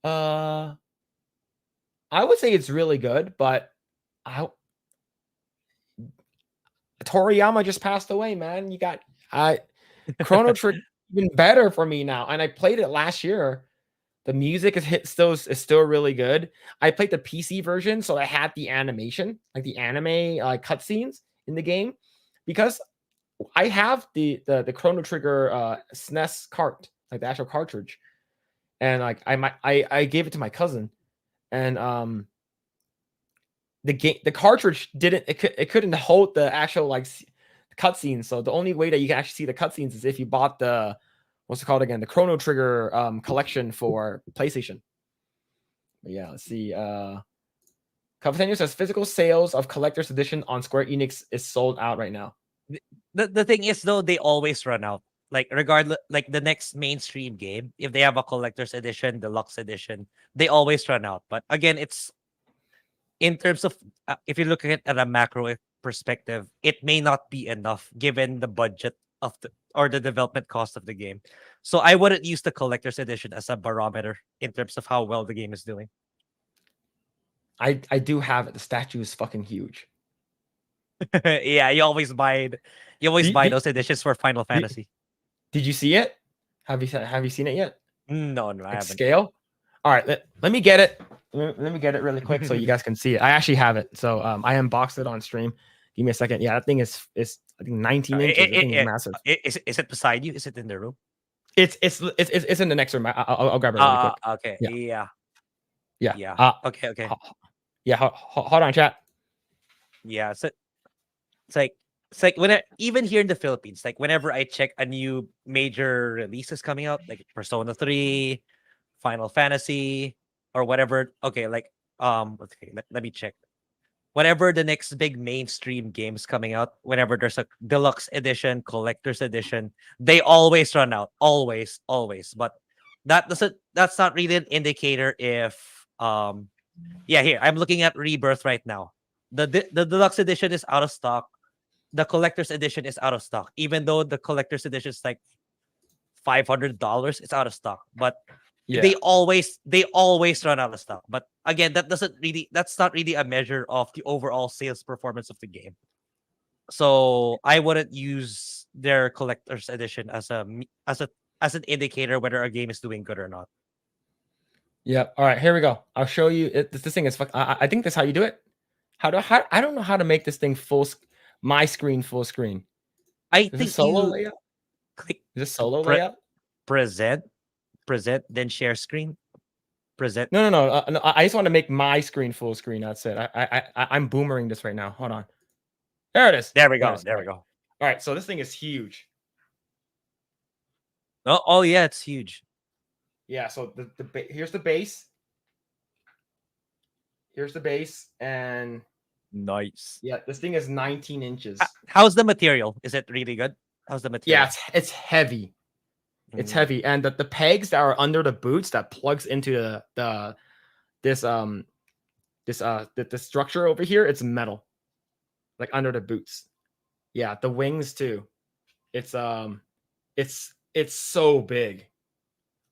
I would say it's really good, but Toriyama just passed away, man. You got Chrono Trigger even better for me now, and I played it last year. The music is still really good. I played the PC version, so I had the animation, like the anime cutscenes in the game, because I have the Chrono Trigger SNES cart, like the actual cartridge, and like I gave it to my cousin, and the cartridge it couldn't hold the actual like cutscenes. So the only way that you can actually see the cutscenes is if you bought the what's it called again, the Chrono Trigger collection for PlayStation. But yeah, let's see. Cavitano says physical sales of collector's edition on Square Enix is sold out right now. The thing is though, they always run out. Like regardless, like the next mainstream game, if they have a collector's edition, deluxe edition, they always run out. But again, it's in terms of if you look at it at a macro perspective, it may not be enough given the budget of the development cost of the game. So I wouldn't use the collector's edition as a barometer in terms of how well the game is doing. I do have it. The statue is fucking huge. Yeah, you always buy those editions for Final Fantasy. Did you see it? Have you seen it yet? No, I Like haven't. scale. All right, let me get it. Let me get it really quick so you guys can see it. I actually have it. So I unboxed it on stream. Give me a second. Yeah, that thing is I think 19 inches. That thing is massive. Is it beside you? Is it in the room? It's in the next room. I'll grab it really quick. Okay. Yeah. Yeah. Okay. Yeah. Hold on, chat. Yeah. So it's like when even here in the Philippines, like whenever I check a new major releases coming out, like Persona 3, Final Fantasy, or whatever. Okay, like let me check. Whenever the next big mainstream games coming out, whenever there's a deluxe edition, collector's edition, they always run out. Always. But that's not really an indicator if here I'm looking at Rebirth right now. The deluxe edition is out of stock. The collector's edition is out of stock. Even though the collector's edition is like $500, it's out of stock. But they always run out of stock. But again, that's not really a measure of the overall sales performance of the game. So I wouldn't use their collector's edition as an indicator whether a game is doing good or not. Yep. All right, here we go. I'll show you. This thing is I think that's how you do it. I don't know how to make this thing my screen full screen. I think solo layout. Click. Is this solo layout? Present, then share screen. Present. No. I just want to make my screen full screen. That's it. I'm boomering this right now. Hold on. There it is. There we go. All right. So this thing is huge. Oh yeah, it's huge. Yeah. So here's the base. Here's the base, and nice. Yeah, this thing is 19 inches. How's the material? Is it really good? How's the material? Yeah, it's heavy. It's heavy, and the pegs that are under the boots that plugs into this structure over here, it's metal, like under the boots. Yeah, the wings too. It's so big.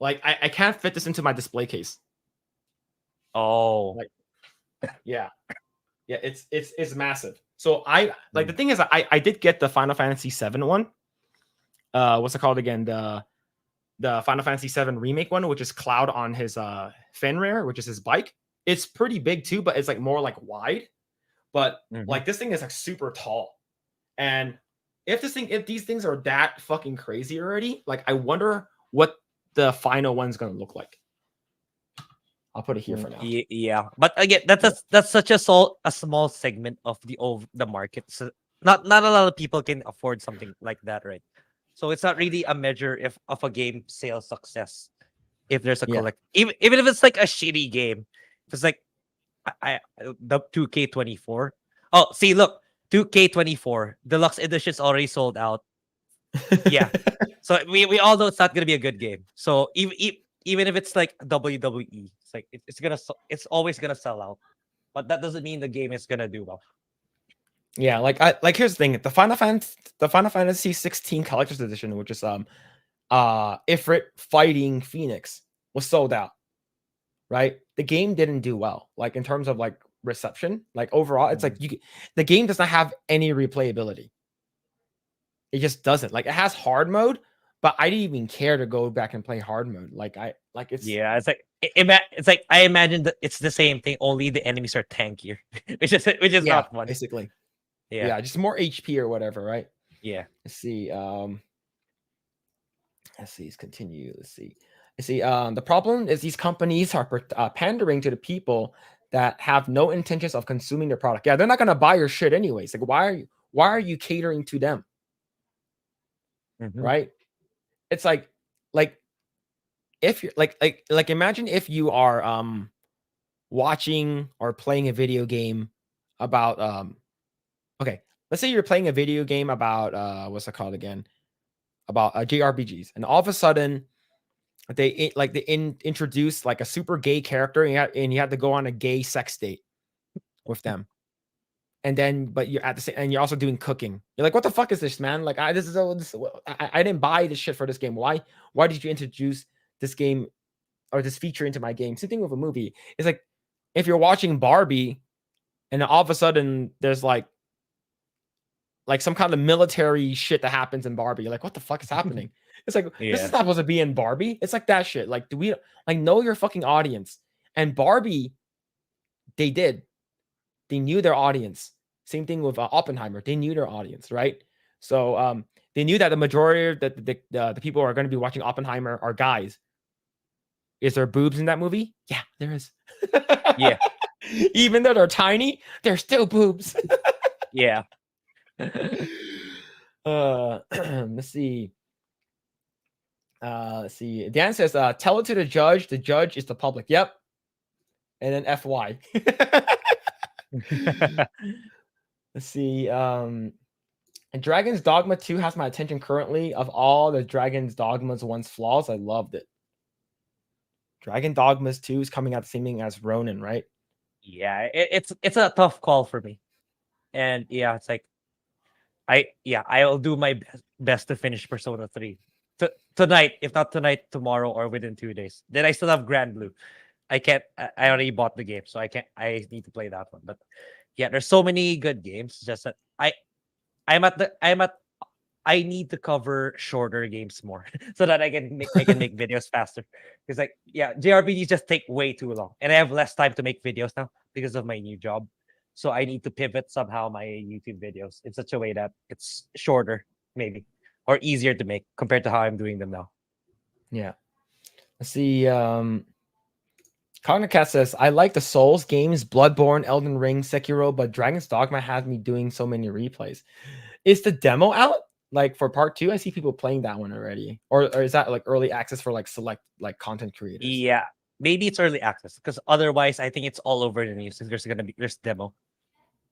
Like I can't fit this into my display case. Oh, like yeah, it's massive. So I like the thing is I did get the Final Fantasy 7 one. What's it called again? The Final Fantasy 7 remake one, which is Cloud on his Fenrir, which is his bike. It's pretty big too, but it's like more like wide. But like this thing is like super tall. And if these things are that fucking crazy already, like I wonder what the final one's gonna look like. I'll put it here for now. Yeah, but again, that's such a small segment of the market. So not a lot of people can afford something like that, right? So it's not really a measure of a game sales success if there's a collect. Even if it's like a shitty game, if it's like the 2K24. Oh, see, look, 2K24 deluxe edition's already sold out. Yeah, so we all know it's not gonna be a good game. So even if it's like WWE, it's like it's always gonna sell out, but that doesn't mean the game is gonna do well. Yeah, like here's the thing: the Final Fantasy 16 Collector's Edition, which is Ifrit fighting Phoenix, was sold out. right? The game didn't do well, like in terms of like reception, like overall, it's like the game does not have any replayability. It just doesn't. Like it has hard mode, but I didn't even care to go back and play hard mode. Like it's Yeah, it's like it's like I imagine that it's the same thing. Only the enemies are tankier, which is yeah, not fun. basically. Yeah, Yeah, just more HP or whatever, right? yeah. Let's see. Let's see. Let's continue. Let's see. The problem is these companies are pandering to the people that have no intentions of consuming their product. Yeah, they're not gonna buy your shit anyways. Like, why are you catering to them? Mhm. Right? It's like if you're like imagine if you are watching or playing a video game about okay, let's say you're playing a video game about what's it called again? About JRPGs, and all of a sudden they introduce like a super gay character, and you have to go on a gay sex date with them. And then, but you're at the same, and you're also doing cooking. You're like, what the fuck is this, man? Like, I didn't buy this shit for this game. Why did you introduce this game or this feature into my game? Same thing with a movie. It's like if you're watching Barbie, and then all of a sudden there's like some kind of military shit that happens in Barbie. You're like, what the fuck is happening? It's like this is not supposed to be in Barbie. It's like that shit. Like, do we like know your fucking audience? And Barbie, they did. They knew their audience. Same thing with Oppenheimer. They knew their audience, right? So they knew that the majority of the people who are going to be watching Oppenheimer are guys. Is there boobs in that movie? Yeah, there is. Yeah. Even though they're tiny, they're still boobs. Yeah. Let's see. Let's see. Dan says, tell it to the judge. The judge is the public. Yep. And then FY. Let's see. And Dragon's Dogma 2 has my attention currently. Of all the Dragon's Dogmas once flaws, I loved it. Dragon Dogmas 2 is coming out the same thing as Ronin, right? Yeah, it's a tough call for me. And yeah, it's like I'll do my best to finish Persona 3 tonight, if not tonight, tomorrow, or within 2 days. Then I still have Grand Blue. I can't. I already bought the game, so I can't. I need to play that one. But yeah, there's so many good games. Just that I need to cover shorter games more so that I can make videos faster. Because like JRPGs just take way too long, and I have less time to make videos now because of my new job. So I need to pivot somehow my YouTube videos in such a way that it's shorter, maybe, or easier to make compared to how I'm doing them now. Yeah. Let's see. Cognacat says, I like the Souls games, Bloodborne, Elden Ring, Sekiro, but Dragon's Dogma has me doing so many replays. Is the demo out? Like for part 2? I see people playing that one already. Or is that like early access for like select like content creators? Yeah. Maybe it's early access because otherwise I think it's all over the news. There's demo.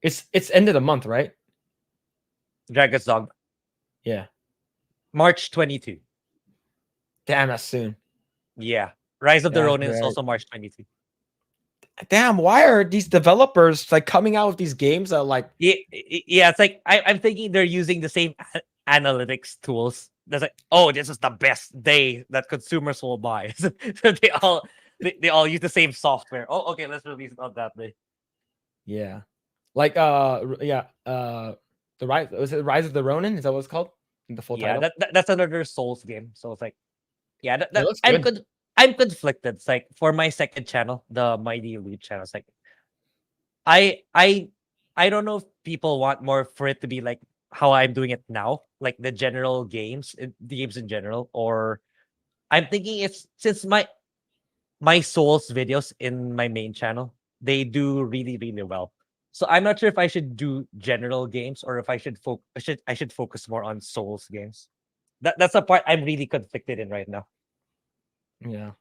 It's end of the month, right? Dragon's Dogma. Yeah. March 22. Damn, that's soon. Yeah. Rise of the Yeah, Ronin is right. also March 22. Damn, why are these developers like coming out with these games that like Yeah, it's like I'm thinking they're using the same analytics tools. That's like, oh, this is the best day that consumers will buy. So they all use the same software. Oh, okay, let's release it on that day. yeah. Like the Rise, was it Rise of the Ronin? Is that what it's called? The full Yeah, title? that's another Souls game. So it's like, yeah, It looks I'm good. I'm conflicted. It's like for my second channel, the Mighty Elite channel. It's like I don't know if people want more for it to be like how I'm doing it now, like the general games, the games in general, or I'm thinking it's since my Souls videos in my main channel, they do really, really well. So I'm not sure if I should do general games or if I should focus more on Souls games. That's the part I'm really conflicted in right now. Yeah.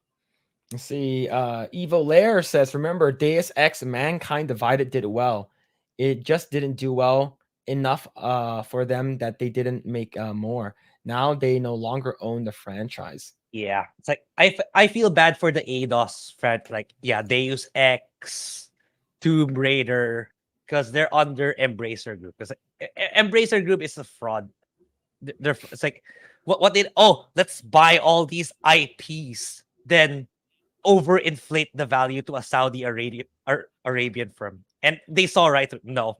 Let's see. Evo Lair says, remember, Deus Ex Mankind Divided did well. It just didn't do well enough for them that they didn't make more. Now they no longer own the franchise. Yeah, it's like I feel bad for the ADOS friend. Like, yeah, Deus Ex, Tomb Raider, because they're under Embracer Group. Because Embracer Group is a fraud. It's like what they let's buy all these IPs. Then overinflate the value to a Saudi Arabian firm, and they saw right through. No,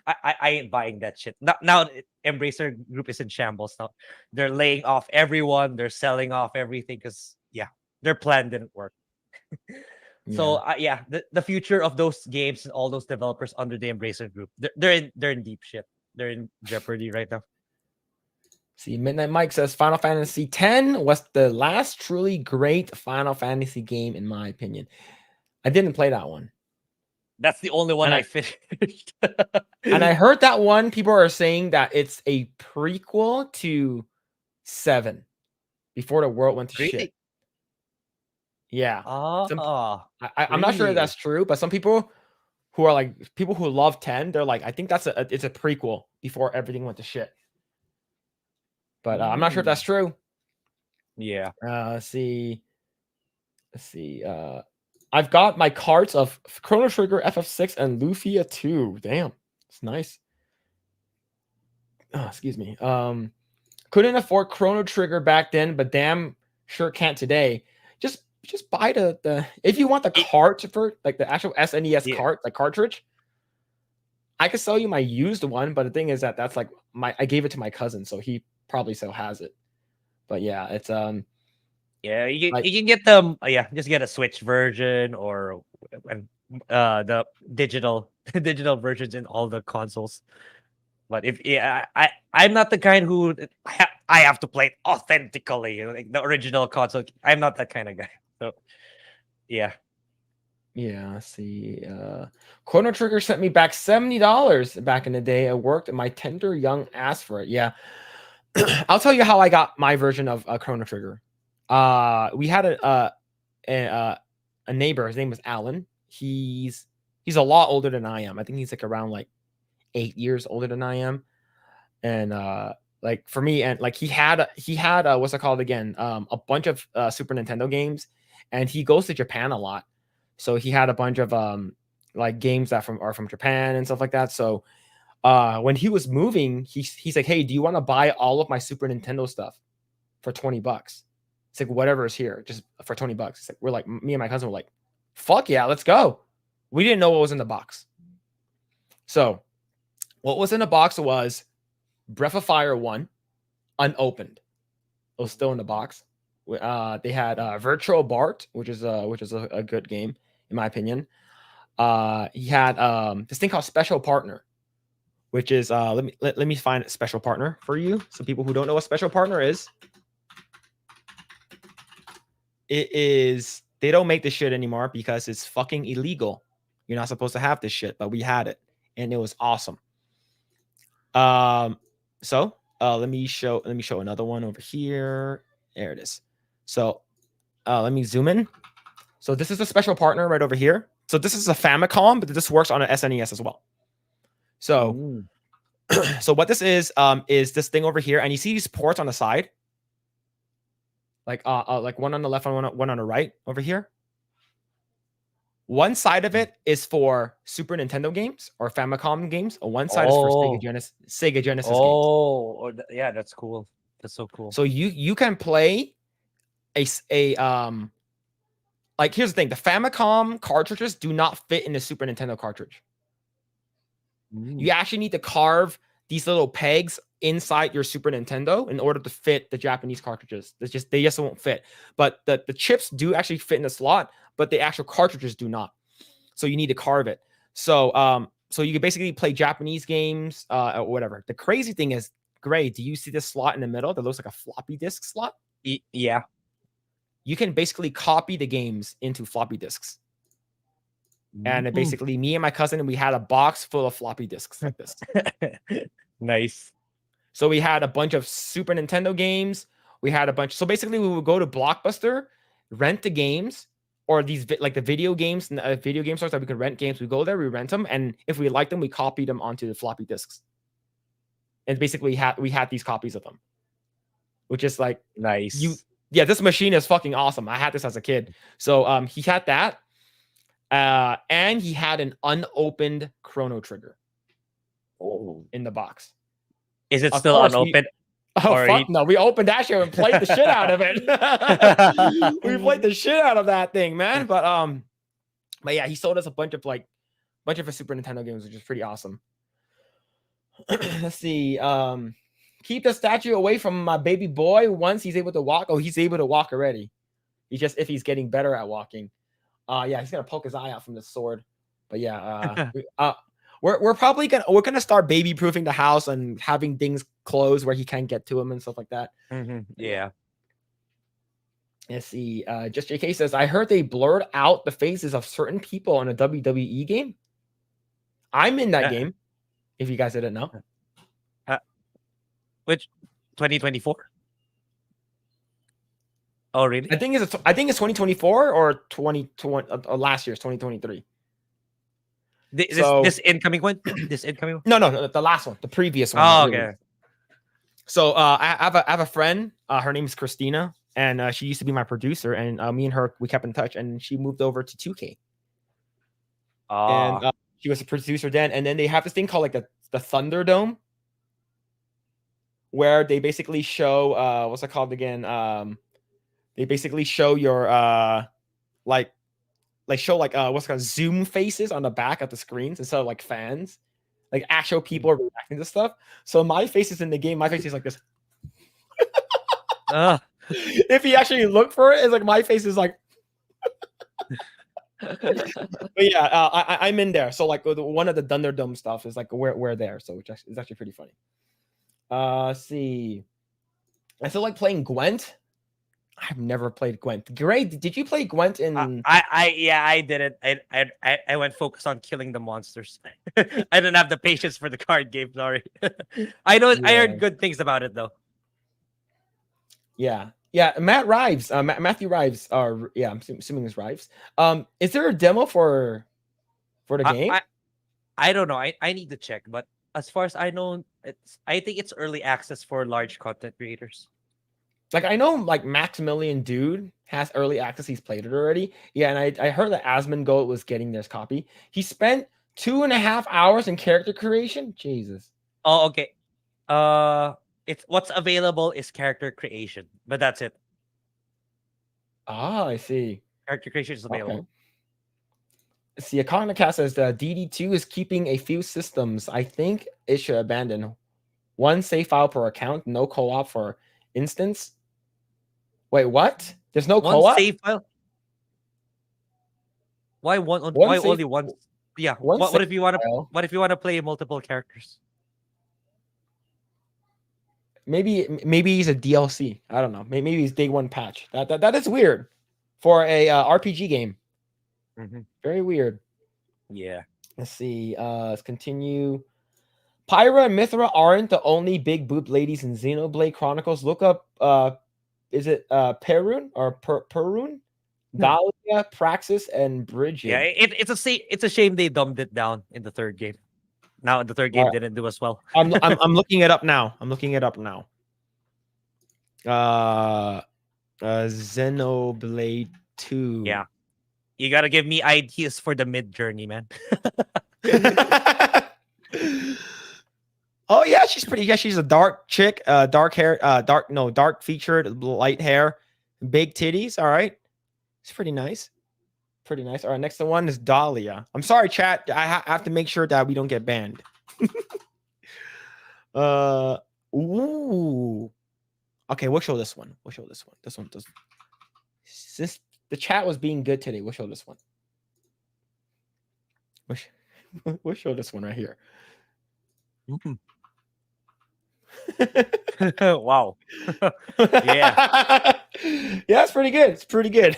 I ain't buying that shit. Now Embracer Group is in shambles. Now they're laying off everyone. They're selling off everything because their plan didn't work. So the future of those games and all those developers under the Embracer Group, they're in deep shit. They're in jeopardy right now. See, Midnight Mike says Final Fantasy X was the last truly great Final Fantasy game, in my opinion. I didn't play that one. That's the only one And I I- finished. And I heard that one, people are saying that it's a prequel to 7 before the world went to Really? shit. Yeah. Some- Ah, I'm not sure if really? that's true, but some people who are like people who love 10, they're like, I think it's a prequel before everything went to shit. But I'm not sure if that's true. yeah. Let's see. I've got my cards of Chrono Trigger, FF6, and Lufia 2. Damn, it's nice. Oh, excuse me. Couldn't afford Chrono Trigger back then, but damn sure can't today. Just buy the if you want the cart for like the actual SNES cart, the cartridge. I could sell you my used one, but the thing is that's like I gave it to my cousin, so he probably still has it. But yeah, it's Yeah, you like- can get them. Just get a Switch version or the digital versions in all the consoles. But I'm not the kind who I have to play it authentically, like the original console. I'm not that kind of guy. So yeah. let's see. Chrono Trigger sent me back $70 back in the day. I worked and my tender young asked for it. Yeah. I'll tell you how I got my version of Chrono Trigger. We had a neighbor. His name was Alan. He's a lot older than I am. I think he's like around like 8 years older than I am. And like for me, and like he had what's it called again? A bunch of Super Nintendo games, and he goes to Japan a lot. So he had a bunch of like games that are from Japan and stuff like that. So when he was moving, he's like, hey, do you want to buy all of my Super Nintendo stuff for $20? It's like whatever is here, just for $20. It's like, we're like, me and my cousin were like, fuck yeah, let's go. We didn't know what was in the box. So what was in the box was Breath of Fire 1, unopened. It was still in the box. They had Virtual Bart, which is a good game in my opinion. He had this thing called Special Partner, which is let me find a Special Partner for you. Some people who don't know what Special Partner is. They don't make this shit anymore because it's fucking illegal. You're not supposed to have this shit, but we had it and it was awesome. So let me show another one over here. There it is. So let me zoom in. So this is a Special Partner right over here. So this is a Famicom, but this works on an SNES as well. So so what this is this thing over here, and you see these ports on the side, like one on the left and one on the right over here. One side of it is for Super Nintendo games or Famicom games, or one side is for Sega Genesis games. Yeah, that's cool. That's so cool. So you can play like here's the thing: the Famicom cartridges do not fit in the Super Nintendo cartridge. You actually need to carve these little pegs inside your Super Nintendo in order to fit the Japanese cartridges. They just won't fit. But the chips do actually fit in the slot, but the actual cartridges do not. So you need to carve it. So so you can basically play Japanese games or whatever. The crazy thing is, Grae, do you see this slot in the middle that looks like a floppy disk slot? Yeah. You can basically copy the games into floppy disks. And basically, me and my cousin, we had a box full of floppy disks like this. Nice. So we had a bunch of Super Nintendo games. We had a bunch. So basically, we would go to Blockbuster, rent the games, or these like the video games, video game stores that we could rent games. We go there, we rent them, and if we liked them, we copied them onto the floppy disks. And basically, we had these copies of them, which is like nice. Yeah, this machine is fucking awesome. I had this as a kid. So he had that. And he had an unopened Chrono Trigger in the box. Is it still unopened? Oh Or fuck he- no! We opened that show and played the shit out of it. We played the shit out of that thing, man. But yeah, he sold us a bunch of his Super Nintendo games, which is pretty awesome. Let's see. Keep the statue away from my baby boy once he's able to walk. Oh, he's able to walk already. He's just if he's getting better at walking. Yeah, he's gonna poke his eye out from the sword. But yeah, we're probably gonna start baby proofing the house and having things closed where he can't get to him and stuff like that. Yeah. Let's see. Just JK says, I heard they blurred out the faces of certain people in a WWE game. I'm in that game. If you guys didn't know. Which 2024? Oh, really? I think it's 2024 or 2020 last year's 2023. This incoming one? This incoming one? No, the last one, the previous one. Oh, okay. So I have a friend. Her name is Christina, and she used to be my producer. And me and her, we kept in touch. And she moved over to 2K. And she was a producer then. And then they have this thing called like the Thunderdome, where they basically show what's it called again? They basically show your what's it called Zoom faces on the back of the screens instead of like fans. Like actual people are reacting to stuff. So my face is in the game. My face is like this. If you actually look for it, it's like my face is like. But yeah, I'm in there. So like one of the Thunderdome stuff is like we're there. So it's actually pretty funny. Let's see. I still like playing Gwent. I've never played Gwent. Grae, did you play Gwent in? I did it. I went focused on killing the monsters. I didn't have the patience for the card game. Sorry. I heard good things about it though. Yeah. Matt Rives, Matthew Rives, I'm assuming it's Rives. Is there a demo for the game? I don't know. I need to check, but as far as I know, I think it's early access for large content creators. Like I know, like Maximilian Dude has early access. He's played it already. Yeah, and I heard that Asmongold was getting this copy. He spent 2.5 hours in character creation. Jesus. Oh, okay. It's what's available is character creation, but that's it. Ah, I see. Character creation is available. Okay. See, Economicast says the DD2 is keeping a few systems. I think it should abandon one save file per account, no co-op for instance. Wait, what? There's no co-op? One save file? Why why only one? Yeah. What if you want to? What if you want to play multiple characters? Maybe he's a DLC. I don't know. Maybe he's day one patch. That is weird for a RPG game. Very weird. Yeah. Let's see. Let's continue. Pyra and Mithra aren't the only big boob ladies in Xenoblade Chronicles. Look up. Is it Perun or Perun? Dahlia, Praxis, and Bridget. Yeah. It's a shame they dumbed it down in the third game. Now the third game didn't do as well. I'm looking it up now. Xenoblade 2. Yeah. You gotta give me ideas for the mid journey, man. Oh yeah, she's pretty. Yeah, she's a dark chick, dark hair, dark featured, light hair, big titties. All right, it's pretty nice. Pretty nice. All right, next one is Dahlia. I'm sorry, chat. I have to make sure that we don't get banned. Ooh. Okay, we'll show this one. This one does. Since the chat was being good today, we'll show this one. We'll show this one right here. Wow. Yeah. Yeah, it's pretty good. It's pretty good.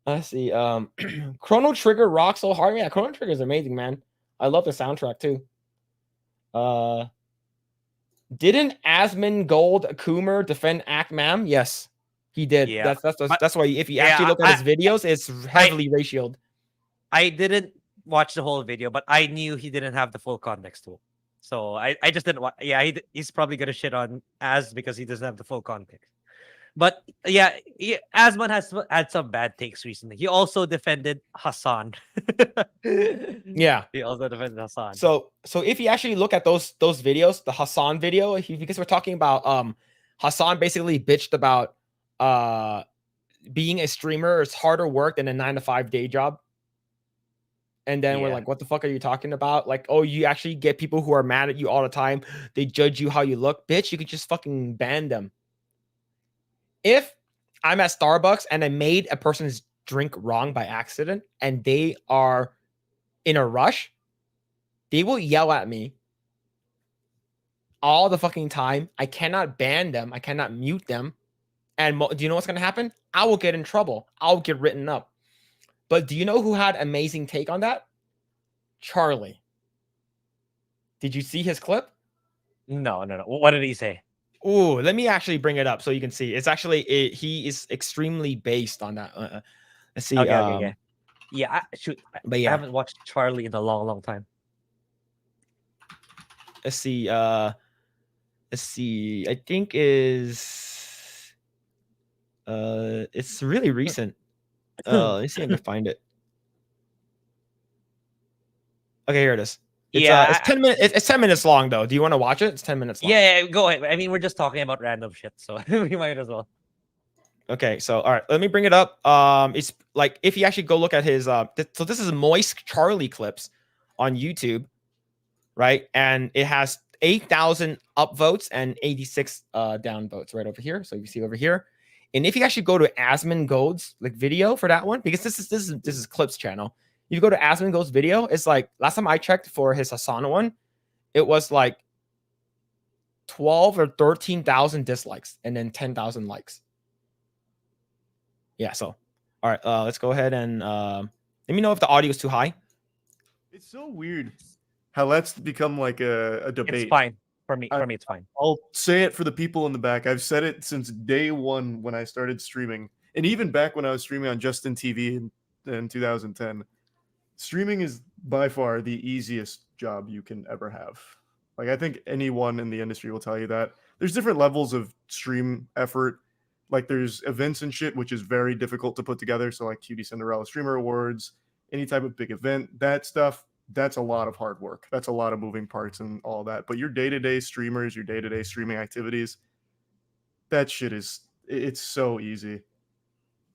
Let's see. Chrono Trigger rocks so hard. Yeah, Chrono Trigger is amazing, man. I love the soundtrack too. Didn't Asmongold Coomer defend Ackmam? Yes, he did. Yeah. That's why if you actually look at his videos, it's heavily ratioed. I didn't watch the whole video, but I knew he didn't have the full context to it. So I just didn't watch. Yeah, he's probably gonna shit on Az because he doesn't have the full context. But yeah, Asman has had some bad takes recently. He also defended Hassan. Yeah. He also defended Hassan. So if you actually look at those videos, the Hassan video, because we're talking about Hassan basically bitched about being a streamer is harder work than a 9-to-5 day job. And then we're Yeah. like, what the fuck are you talking about? Like, oh, you actually get people who are mad at you all the time. They judge you how you look. Bitch, you could just fucking ban them. If I'm at Starbucks and I made a person's drink wrong by accident and they are in a rush, they will yell at me all the fucking time. I cannot ban them. I cannot mute them. And do you know what's going to happen? I will get in trouble. I'll get written up. But do you know who had amazing take on that? Charlie. Did you see his clip? No. What did he say? Oh, let me actually bring it up so you can see. It's actually he is extremely based on that. Let's see. Okay. Yeah, but I yeah, haven't watched Charlie in a long time. let's see. Let's see. I think is it's really recent. Let me see if I can find it. Okay, here it is. It's, it's 10 minutes. It's 10 minutes long though. Do you want to watch it? It's 10 minutes long. Yeah, go ahead. I mean, we're just talking about random shit, so we might as well. Okay, so all right, let me bring it up. It's like if you actually go look at his so this is Moist Charlie clips on YouTube, right? And it has 8,000 upvotes and 86 downvotes right over here. So you see over here. And if you actually go to Asman Gold's like video for that one, because this is Clips channel. If you go to Asman Gold's video, it's like last time I checked for his Hasana one, it was like 12 or 13,000 dislikes and then 10,000 likes. Yeah, so all right, let's go ahead and let me know if the audio is too high. It's so weird how that's become like a debate. It's fine. For me, it's fine. I'll say it for the people in the back. I've said it since day one when I started streaming. And even back when I was streaming on Justin TV in 2010. Streaming is by far the easiest job you can ever have. Like, I think anyone in the industry will tell you that. There's different levels of stream effort. Like, there's events and shit, which is very difficult to put together. So, like, Cutie Cinderella Streamer Awards, any type of big event, that stuff, that's a lot of hard work. That's a lot of moving parts and all that. But your day-to-day streamers, your day-to-day streaming activities, that shit it's so easy.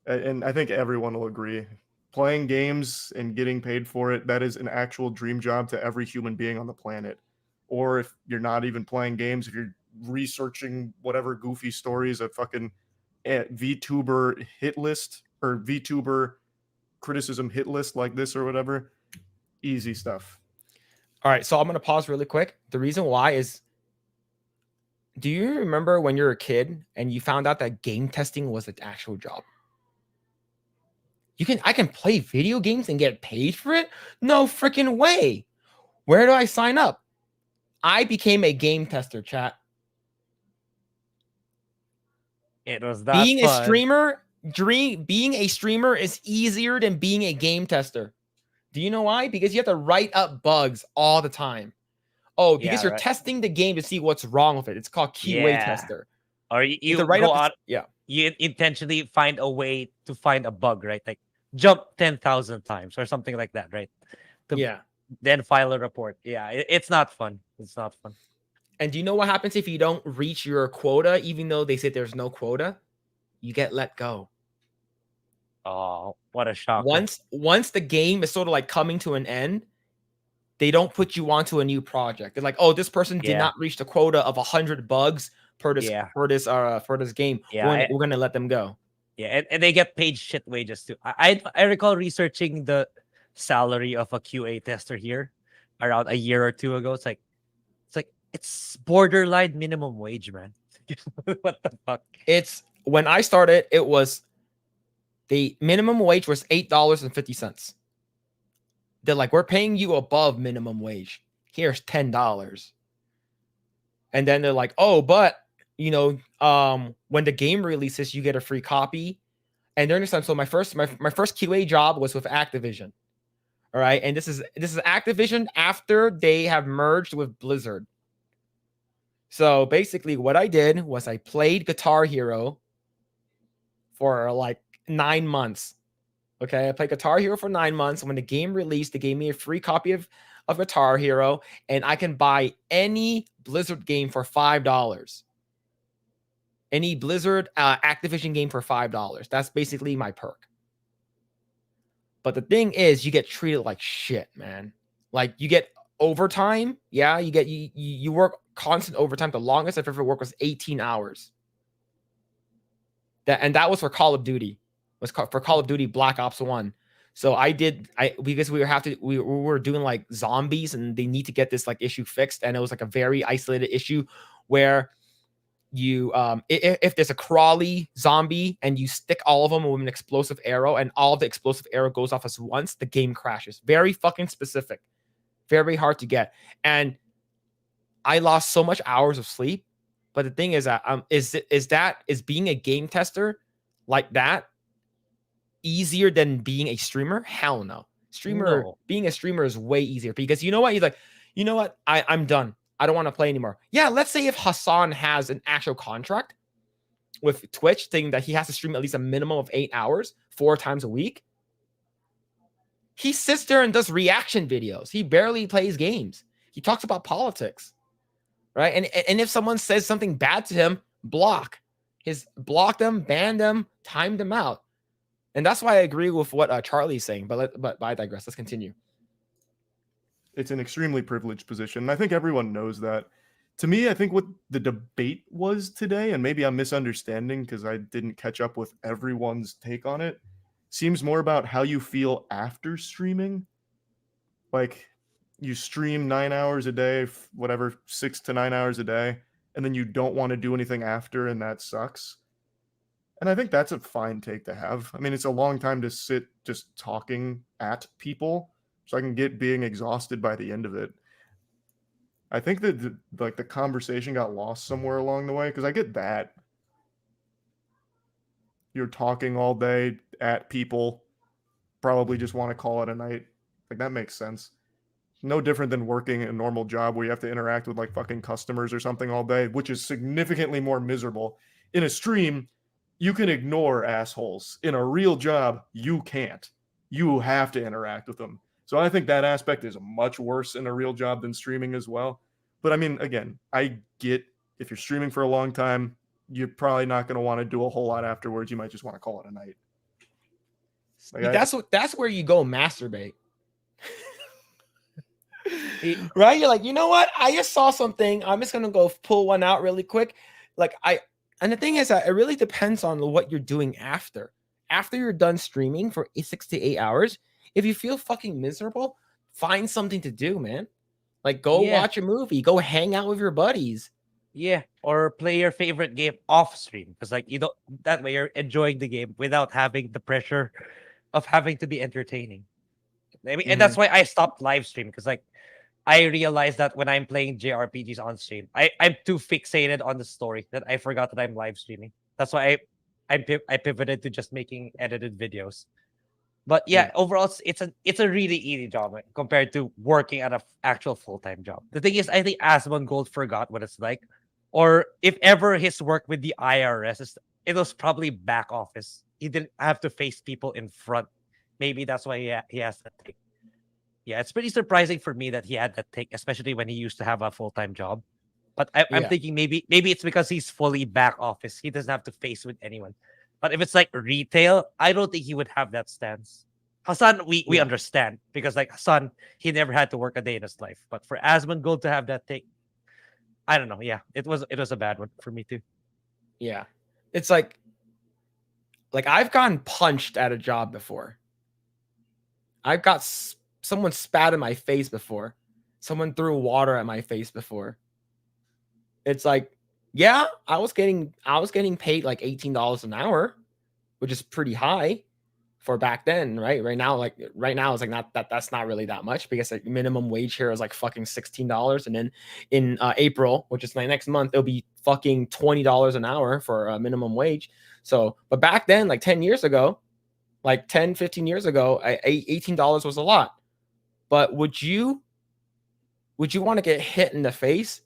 And I think everyone will agree. Playing games and getting paid for it, that is an actual dream job to every human being on the planet. Or if you're not even playing games, if you're researching whatever goofy stories, a fucking VTuber hit list or VTuber criticism hit list like this or whatever, easy stuff. All right, so I'm going to pause really quick. The reason why is, do you remember when you were a kid and you found out that game testing was an actual job? I can play video games and get paid for it? No freaking way. Where do I sign up? I became a game tester, chat. It was that being fun. a streamer. Being a streamer is easier than being a game tester. Do you know why? Because you have to write up bugs all the time. Oh, because you're testing the game to see what's wrong with it. It's called QA tester. Or you write go up out. You intentionally find a way to find a bug, right? Like jump 10,000 times or something like that, right? Then file a report. Yeah, it's not fun. It's not fun. And do you know what happens if you don't reach your quota, even though they say there's no quota? You get let go. Oh, what a shock. Once the game is sort of like coming to an end, they don't put you onto a new project. They're like, oh, this person did not reach the quota of 100 bugs per this game. Yeah, we're gonna let them go. Yeah, and they get paid shit wages too. I recall researching the salary of a QA tester here around a year or two ago. It's borderline minimum wage, man. What the fuck? It's when I started, it was the minimum wage was $8.50. They're like, we're paying you above minimum wage. Here's $10. And then they're like, oh, but you know, when the game releases, you get a free copy. And during this time, so my first QA job was with Activision. All right, and this is Activision after they have merged with Blizzard. So basically, what I did was I played Guitar Hero for like 9 months. Okay, I played Guitar Hero for 9 months. When the game released, they gave me a free copy of Guitar Hero, and I can buy any Blizzard game for $5. Any Blizzard Activision game for $5. That's basically my perk. But the thing is, you get treated like shit, man. Like, you get overtime. Yeah, you work constant overtime. The longest I've ever worked was 18 hours. That was for Call of Duty. For Call of Duty Black Ops 1. So because we were doing like zombies, and they need to get this like issue fixed, and it was like a very isolated issue where you if there's a crawly zombie and you stick all of them with an explosive arrow, and all the explosive arrow goes off as once, the game crashes. Very fucking specific. Very hard to get. And I lost so much hours of sleep. But the thing is that is being a game tester like that easier than being a streamer? Hell no. Being a streamer is way easier, because you know what? He's like, you know what? I'm done. I don't want to play anymore. Yeah, let's say if Hassan has an actual contract with Twitch saying that he has to stream at least a minimum of 8 hours, 4 times a week. He sits there and does reaction videos. He barely plays games. He talks about politics, right? And if someone says something bad to him, block them, ban them, time them out. And that's why I agree with what Charlie's saying. But I digress. Let's continue. It's an extremely privileged position, and I think everyone knows that. To me, I think what the debate was today, and maybe I'm misunderstanding because I didn't catch up with everyone's take on it, seems more about how you feel after streaming. Like, you stream 9 hours a day, whatever, 6 to 9 hours a day, and then you don't want to do anything after, and that sucks. And I think that's a fine take to have. I mean, it's a long time to sit just talking at people, so I can get being exhausted by the end of it. I think that the conversation got lost somewhere along the way, because I get that. You're talking all day at people, probably just want to call it a night. Like, that makes sense. No different than working a normal job where you have to interact with like fucking customers or something all day, which is significantly more miserable. In a stream, you can ignore assholes. In a real job, you can't. You have to interact with them. So I think that aspect is much worse in a real job than streaming as well. But I mean, again, I get if you're streaming for a long time, you're probably not going to want to do a whole lot afterwards. You might just want to call it a night. Like, that's where you go masturbate. Right? You're like, you know what? I just saw something. I'm just gonna go pull one out really quick. And the thing is that it really depends on what you're doing after. After you're done streaming for 6 to 8 hours, if you feel fucking miserable, find something to do, man. Like, go watch a movie, go hang out with your buddies. Yeah, or play your favorite game off stream, because like you don't, that way you're enjoying the game without having the pressure of having to be entertaining. I mean, and that's why I stopped live stream, because like I realized that when I'm playing JRPGs on stream, I'm too fixated on the story that I forgot that I'm live streaming. That's why I pivoted to just making edited videos. But yeah, overall, it's a really easy job compared to working at an actual full-time job. The thing is, I think Asmongold forgot what it's like, or if ever his work with the IRS, it was probably back office. He didn't have to face people in front. Maybe that's why he has that take. Yeah, it's pretty surprising for me that he had that take, especially when he used to have a full-time job. But I'm thinking maybe it's because he's fully back office. He doesn't have to face with anyone. But if it's like retail, I don't think he would have that stance. Hassan, we understand, because like Hassan, he never had to work a day in his life. But for Asmongold to have that take, I don't know. Yeah, it was a bad one for me too. Yeah, it's like I've gotten punched at a job before. I've got someone spat in my face before. Someone threw water at my face before. It's like, yeah, I was getting paid like $18 an hour, which is pretty high for back then, right? Right now it's like that's not really that much, because like minimum wage here is like fucking $16, and then in April, which is like next month, it'll be fucking $20 an hour for a minimum wage. So, but back then, like 10 years ago, like 10, 15 years ago, $18 was a lot. But would you want to get hit in the face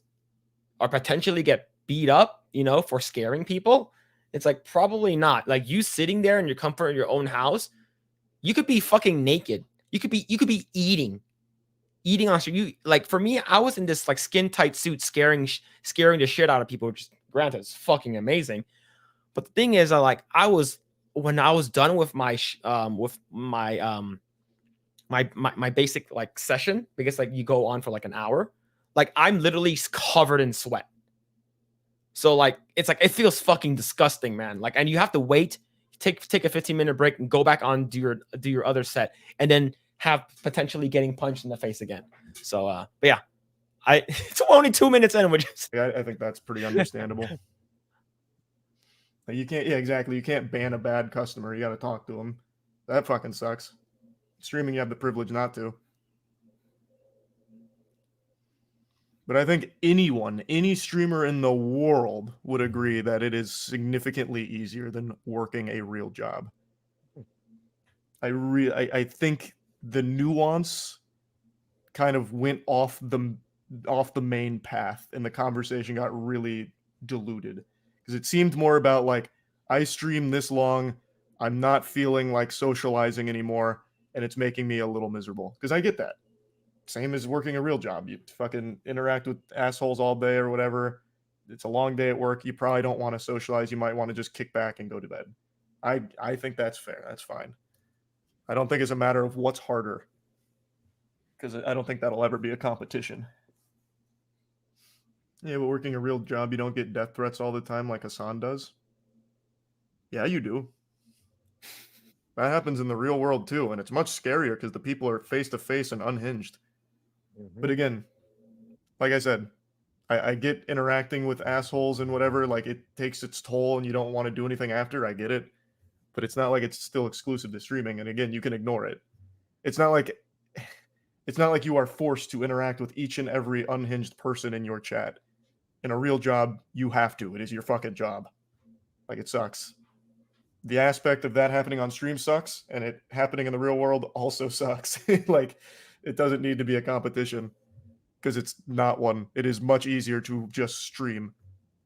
or potentially get beat up, for scaring people? It's like probably not. Like you sitting there in your comfort in your own house, you could be fucking naked. You could be eating on stream. You like for me, I was in this like skin tight suit scaring the shit out of people, which granted is fucking amazing. But the thing is, I was when I was done with my my basic like session, because like you go on for like an hour, like I'm literally covered in sweat. So like it's like it feels fucking disgusting, man. Like, and you have to wait, take a 15-minute break and go back on do your other set, and then have potentially getting punched in the face again. So but yeah, it's only 2 minutes in, which is I think that's pretty understandable. You can't, yeah, exactly. You can't ban a bad customer. You got to talk to them. That fucking sucks. Streaming, you have the privilege not to. But I think any streamer in the world would agree that it is significantly easier than working a real job. I think the nuance kind of went off the main path, and the conversation got really diluted, because it seemed more about like, I stream this long, I'm not feeling like socializing anymore, and it's making me a little miserable. Because I get that. Same as working a real job. You fucking interact with assholes all day or whatever. It's a long day at work. You probably don't want to socialize. You might want to just kick back and go to bed. I think that's fair. That's fine. I don't think it's a matter of what's harder, because I don't think that'll ever be a competition. Yeah, but working a real job, you don't get death threats all the time like Hassan does. Yeah, you do. That happens in the real world too, and it's much scarier because the people are face to face and unhinged. But again, like I said, I get interacting with assholes and whatever, like it takes its toll and you don't want to do anything after. I get it. But it's not like it's still exclusive to streaming, and again, you can ignore it. It's not like you are forced to interact with each and every unhinged person in your chat. In a real job, you have to. It is your fucking job. Like, it sucks. The aspect of that happening on stream sucks, and it happening in the real world also sucks. Like, it doesn't need to be a competition, because it's not one. It is much easier to just stream.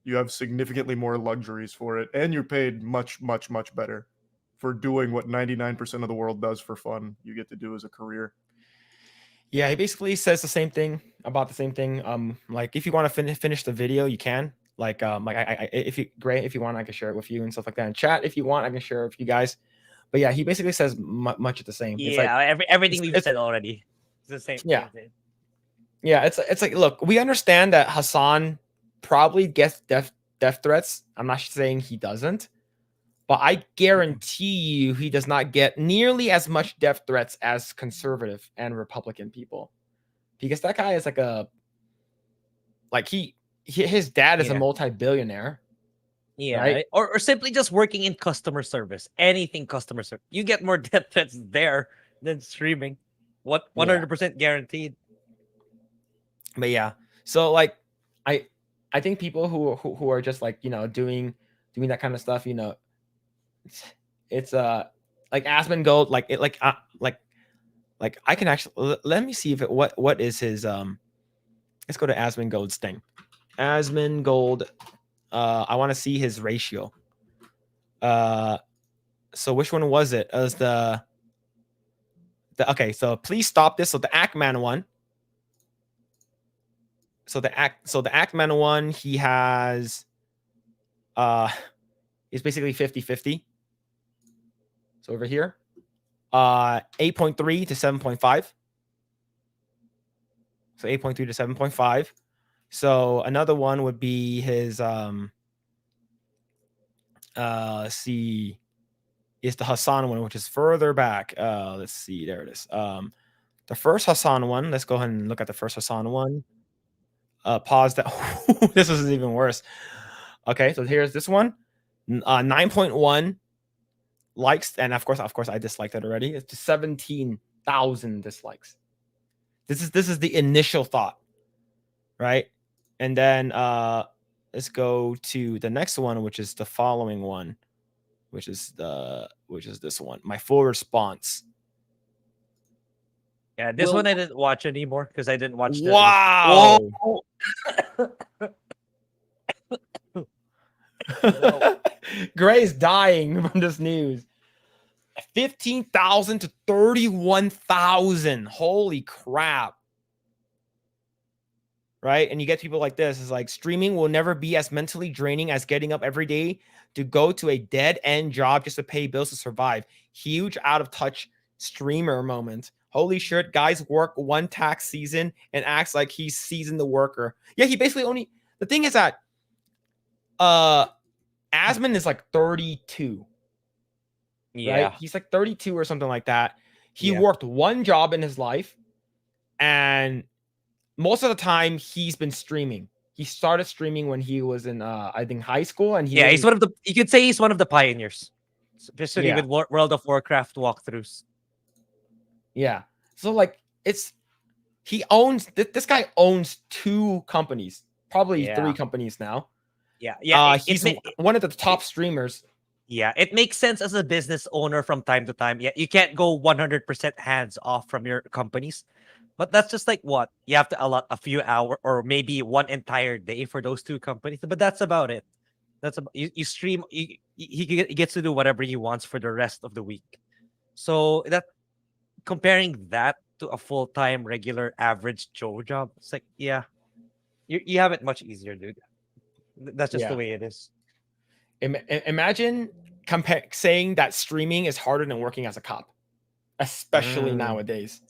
You have significantly more luxuries for it, and you're paid much, much, much better for doing what 99% of the world does for fun. You get to do as a career. Yeah, he basically says the same thing about the same thing. Like if you want to finish the video, you can. Like I if you Grae, if you want, I can share it with you and stuff like that. In chat, if you want, I can share it with you guys. But yeah, he basically says much of the same. Yeah, it's like, everything we've said already. It's the same. Yeah. Thing. Yeah, it's like, look, we understand that Hassan probably gets death threats. I'm not saying he doesn't, but I guarantee you he does not get nearly as much death threats as conservative and Republican people, because that guy is like his dad is a multi-billionaire. Yeah, right? or simply just working in customer service. Anything customer service, you get more death threats there than streaming. 100% guaranteed. But yeah, so like I think people who are just like, you know, doing that kind of stuff, you know, it's like Asmongold, like it like I can actually let me see if it what is his let's go to Asmongold's thing. Asmongold, I want to see his ratio. So which one was it? It was the okay, so please stop this. So the Ackman one. So the Ackman one, he has is basically 50-50. So over here, 8.3 to 7.5. So 8.3 to 7.5. So another one would be his let's see, is the Hassan one, which is further back. Let's see, there it is. The first Hassan one, let's go ahead and look at the first Hassan one. Pause that. This is even worse. Okay, so here's this one. 9.1 likes, and of course I disliked it already. It's just 17,000 dislikes. This is the initial thought, right? And then let's go to the next one, which is the following one, which is this one. My full response. Yeah, this one I didn't watch anymore because I didn't watch. Wow. Grae's dying from this news. 15,000 to 31,000. Holy crap. Right? And you get people like this. It's like streaming will never be as mentally draining as getting up every day to go to a dead end job just to pay bills to survive. Huge out of touch streamer moment. Holy shit, guys work one tax season and acts like he's seasoned the worker. Yeah, he basically only, the thing is that Asmon is like 32. Yeah. Right? He's like 32 or something like that. He Yeah. worked one job in his life, and most of the time he's been streaming. He started streaming when he was in I think high school, and Yeah, he's one of the, you could say he's one of the pioneers, especially Yeah. with World of Warcraft walkthroughs. Yeah. So like it's he owns this guy owns 2 companies, probably Yeah. 3 companies now. Yeah, yeah. He's one of the top streamers. Yeah, it makes sense as a business owner from time to time. Yeah, you can't go 100% hands off from your companies, but that's just like what you have to allot a few hours or maybe one entire day for those 2 companies. But that's about it. That's about you stream. He gets to do whatever he wants for the rest of the week. So that comparing that to a full-time regular average Joe job, it's like yeah, you have it much easier, dude. That's just Yeah. the way it is. Imagine saying that streaming is harder than working as a cop, especially nowadays.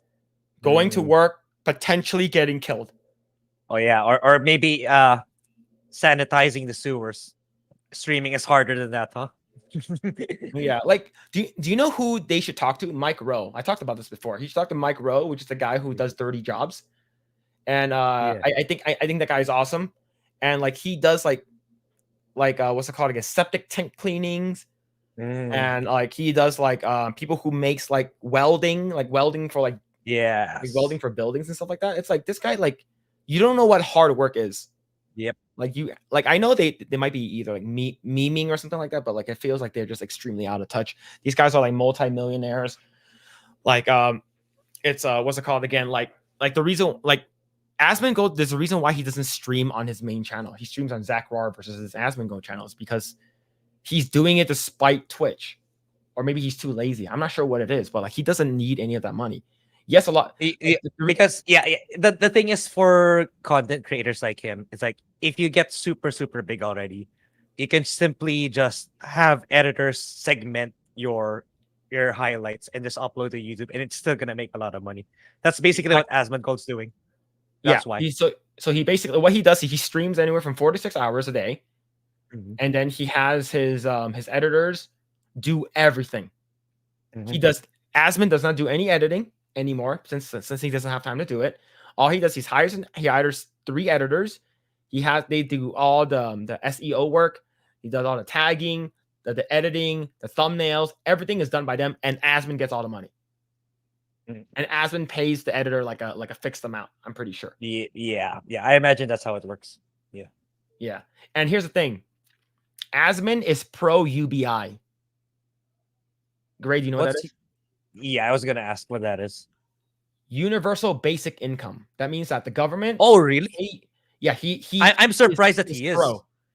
Going to work, potentially getting killed. Oh yeah, or maybe sanitizing the sewers. Streaming is harder than that, huh? Yeah, like do you know who they should talk to? Mike Rowe. I talked about this before. He should talk to Mike Rowe, which is the guy who does 30 jobs. And Yeah. I think that guy's awesome. And like he does like what's it called again? Septic tank cleanings. And like he does like people who makes like welding for like Yeah. welding for buildings and stuff like that. It's like this guy, like you don't know what hard work is. Yep. Like I know they might be either like memeing or something like that, but like it feels like they're just extremely out of touch. These guys are like multi-millionaires. Like it's what's it called again? Like the reason like Asmongold, there's a reason why he doesn't stream on his main channel. He streams on Zach Rar versus his Asmongold channels because he's doing it despite Twitch, or maybe he's too lazy. I'm not sure what it is, but like he doesn't need any of that money. Yes, a lot Because the thing is for content creators like him, it's like if you get super big already, you can simply just have editors segment your highlights and just upload to YouTube, and it's still gonna make a lot of money. That's basically what Asmongold's doing. That's why. So he basically what he does, he streams anywhere from 4 to 6 hours a day, and then he has his editors do everything. He does. Asmon does not do any editing anymore since he doesn't have time to do it. All he does, he hires 3 editors. They do all the SEO work. He does all the tagging, the editing, the thumbnails. Everything is done by them, and Asmon gets all the money. And Asmon pays the editor like a fixed amount. I'm pretty sure. Yeah. I imagine that's how it works. Yeah. And here's the thing: Asmon is pro UBI. Grae, do you know what that is? Yeah, I was gonna ask what that is. Universal basic income. That means that the government. Oh, really? I'm surprised that he is.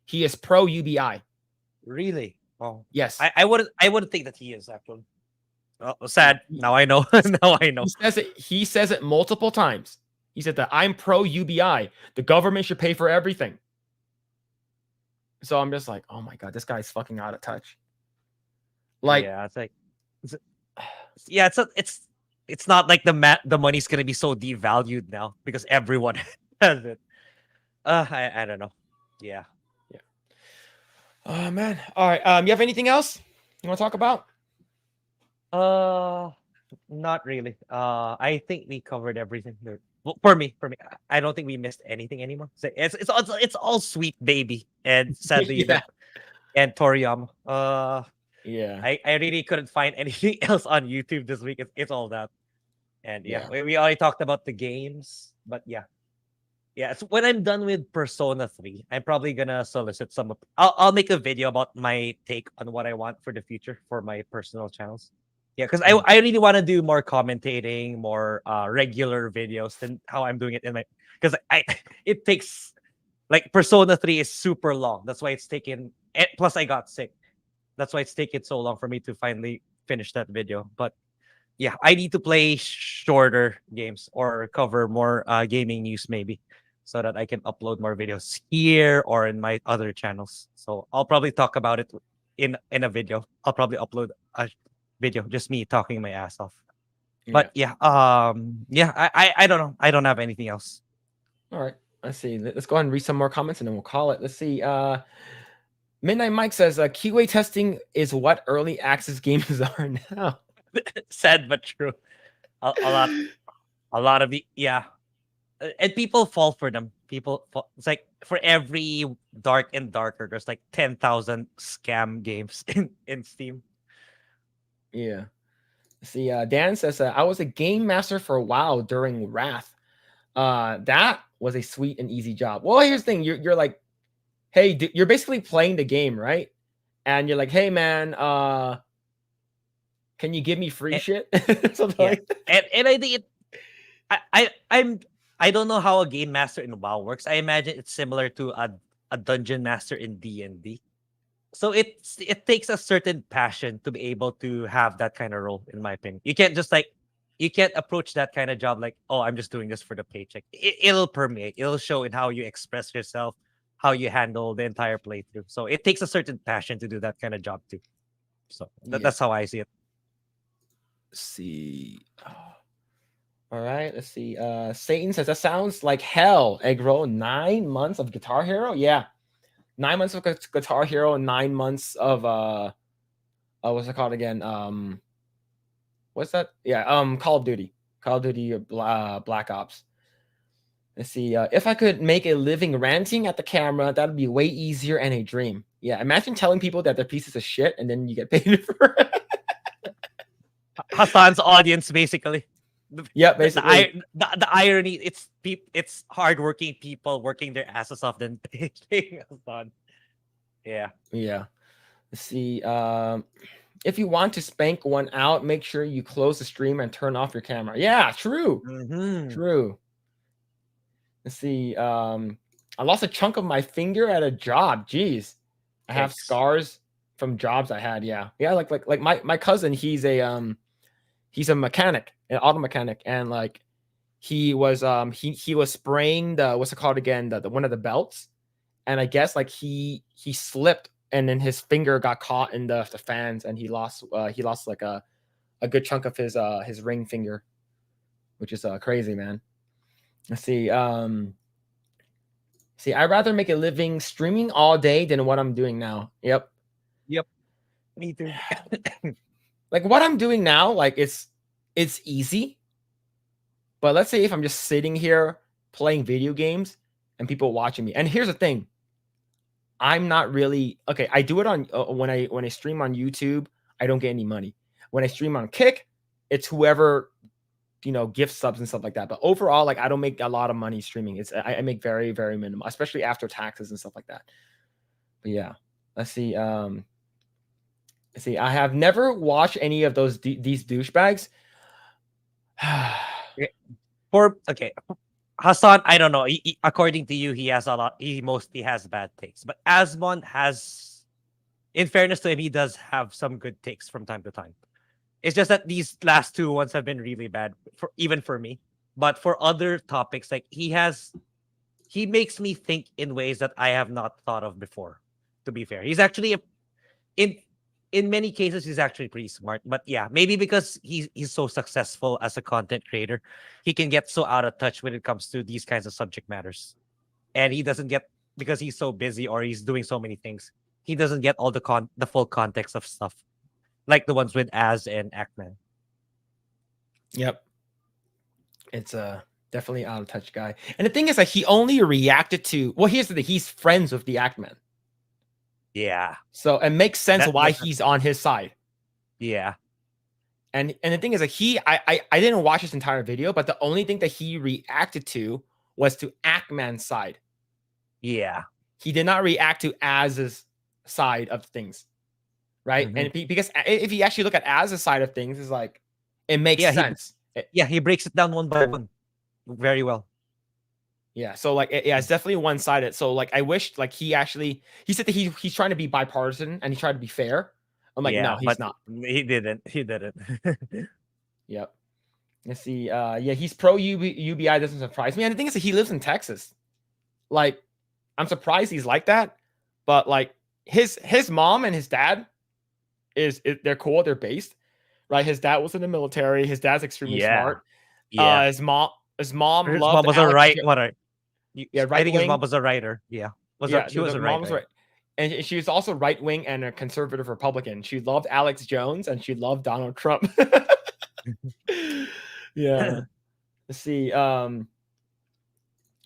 He is pro UBI. Really? Oh, yes. I wouldn't think that he is actually. Oh, sad. Now I know. Now I know. He says it multiple times. He said that I'm pro UBI. The government should pay for everything. So I'm just like, oh my god, this guy's fucking out of touch. Like, yeah, it's like, it's not like the money's gonna be so devalued now because everyone has it. I don't know. Yeah. Oh man. All right. You have anything else you want to talk about? Not really. I think we covered everything there. Well, for me, I don't think we missed anything anymore. So it's all sweet baby, and sadly, and Toriyama. Yeah. I really couldn't find anything else on YouTube this week. It's all that, and we already talked about the games, but yeah. So when I'm done with Persona 3, I'm probably gonna solicit some. I'll make a video about my take on what I want for the future for my personal channels. Yeah, because I really want to do more commentating, more regular videos than how I'm doing it in my. Because it takes like Persona 3 is super long. That's why it's taken. Plus, I got sick. That's why it's taken so long for me to finally finish that video. But yeah, I need to play shorter games or cover more gaming news maybe, so that I can upload more videos here or in my other channels. So I'll probably talk about it in a video. I'll probably upload a video just me talking my ass off. But yeah, I don't know. I don't have anything else. All right. Let's see. Let's go ahead and read some more comments and then we'll call it. Let's see. Midnight Mike says QA testing is what early access games are now. Sad but true. A lot of the and people fall for them. It's like for every dark and darker, there's like 10,000 scam games in Steam. Yeah. See, Dan says I was a game master for a while during Wrath. That was a sweet and easy job. Well, here's the thing: you're like, hey, you're basically playing the game, right? And you're like, hey, man, can you give me free shit? Something like that. And I think I don't know how a game master in WoW works. I imagine it's similar to a dungeon master in D&D. So it takes a certain passion to be able to have that kind of role, in my opinion. You can't just you can't approach that kind of job like, oh, I'm just doing this for the paycheck. It'll permeate. It'll show in how you express yourself, how you handle the entire playthrough. So it takes a certain passion to do that kind of job too. So that's how I see it. Let's see. All right, let's see. Satan says that sounds like hell. Eggroll, 9 months of Guitar Hero. Yeah, 9 months of Guitar Hero, 9 months of what's it called again? What's that? Yeah, Call of Duty, Black Ops. Let's see. If I could make a living ranting at the camera, that'd be way easier and a dream. Yeah, imagine telling people that they're pieces of shit and then you get paid for it. Hassan's audience, basically. Yeah, basically. The irony, it's hardworking people working their asses off than paying Hassan. Yeah. Yeah. Let's see. If you want to spank one out, make sure you close the stream and turn off your camera. Yeah, true. True. Let's see. I lost a chunk of my finger at a job. Jeez. I have scars from jobs I had. Yeah. Yeah, like my cousin, he's a mechanic, an auto mechanic, and like he was spraying the what's it called again, the one of the belts, and I guess like he slipped and then his finger got caught in the fans and he lost like a good chunk of his ring finger, which is crazy, man. Let's see. I'd rather make a living streaming all day than what I'm doing now. Yep. Me too. Like what I'm doing now, like it's easy. But let's say if I'm just sitting here playing video games and people watching me. And here's the thing. I'm not really okay. I do it on when I stream on YouTube, I don't get any money. When I stream on Kick, it's whoever gift subs and stuff like that. But overall, like I don't make a lot of money streaming. I make very, very minimal, especially after taxes and stuff like that. But yeah, let's see. I have never watched any of these douchebags. Hassan, I don't know. According to you, he mostly has bad takes. But Asmon has, in fairness to him, he does have some good takes from time to time. It's just that these last two ones have been really bad, even for me. But for other topics, like he makes me think in ways that I have not thought of before. To be fair, he's actually in many cases, he's actually pretty smart. But yeah, maybe because he's so successful as a content creator, he can get so out of touch when it comes to these kinds of subject matters. And he doesn't get, because he's so busy or he's doing so many things, he doesn't get all the full context of stuff. Like the ones with Az and Ackman. Yep. It's definitely out of touch guy. And the thing is, like, he only reacted to, well, here's the thing, he's friends with the Ackman. Yeah. So it makes sense why he's on his side. Yeah. And the thing is, like, I didn't watch his entire video, but the only thing that he reacted to was to Ackman's side. Yeah. He did not react to Az's side of things. Right. Mm-hmm. And because if you actually look at Az's side of things, it's like it makes sense. He breaks it down one by one very well. Yeah. So like, it's definitely one-sided. So like, I wish like he said that he's trying to be bipartisan and he tried to be fair, I'm like, no, he's but not. he didn't. He didn't. Yep. Let's see. Yeah, he's pro UBI. Doesn't surprise me. And the thing is that he lives in Texas. Like, I'm surprised he's like that. But like his mom and his dad they're cool. They're based, right? His dad was in the military. His dad's extremely smart. Yeah. His mom His loved mom was a Alex writer. Yeah, I think his right-wing. mom was a writer. Yeah. She was a mom was writer. right. And she was also right wing and a conservative Republican. She loved Alex Jones and she loved Donald Trump. Yeah. Let's see. You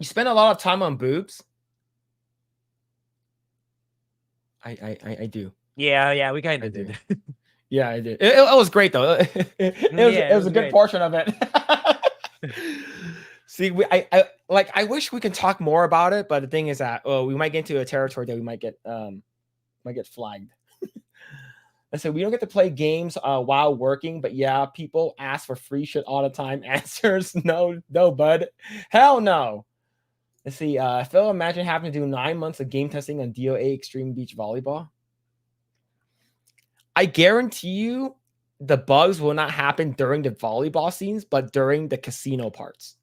spend a lot of time on boobs. I do. Yeah, we kind I of do. did. Yeah, I did. It was great though. It was a good great. portion of it. See, I wish we could talk more about it, but the thing is that we might get into a territory that we might get flagged. I said we don't get to play games while working, but yeah, people ask for free shit all the time. Answers no, bud, hell no. Let's see. Phil, imagine having to do 9 months of game testing on DOA Extreme Beach Volleyball. I guarantee you, the bugs will not happen during the volleyball scenes, but during the casino parts.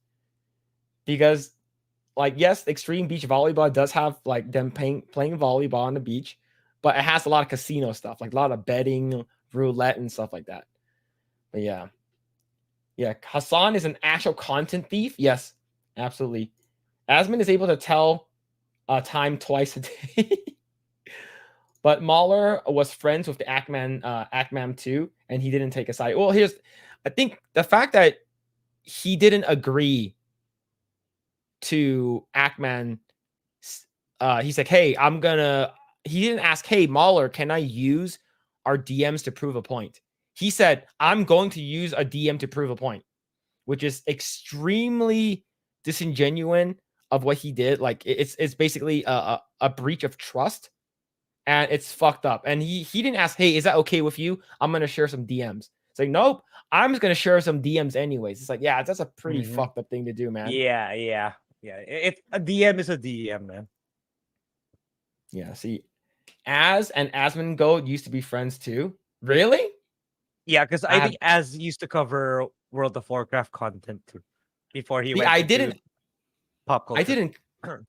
Because, like, yes, Extreme Beach Volleyball does have like them playing volleyball on the beach, but it has a lot of casino stuff, like a lot of betting, roulette, and stuff like that. But yeah, Hassan is an actual content thief. Yes, absolutely. Asmund is able to tell time twice a day. But Mahler was friends with the Ackman too, and he didn't take a side. Well, I think the fact that he didn't agree to Ackman, he's like, hey, he didn't ask, hey, Mahler, can I use our DMs to prove a point? He said, I'm going to use a DM to prove a point, which is extremely disingenuous of what he did. Like, it's basically a breach of trust. And it's fucked up. And he didn't ask, hey, is that okay with you? I'm going to share some DMs. It's like, nope, I'm just going to share some DMs anyways. It's like, yeah, that's a pretty fucked up thing to do, man. Yeah. A DM is a DM, man. Yeah, see, Az and Asmongold used to be friends too. Really? Yeah, because I think Az used to cover World of Warcraft content too before he went. I didn't. Pop culture.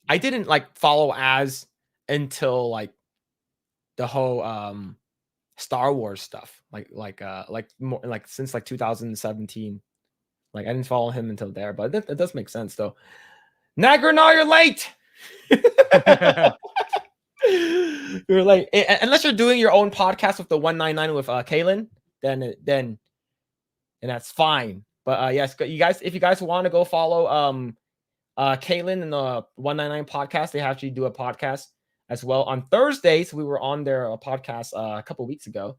I didn't like follow Az until like the whole Star Wars stuff, like more like since like 2017. Like I didn't follow him until there, but that does make sense though. Nagranal, you're late. You're late. Unless you're doing your own podcast with the 199 with Kaylin, then that's fine. But yes, you guys, if you guys want to go follow Kaylin and the 199 podcast, they actually do a podcast as well on Thursdays. We were on their podcast a couple weeks ago.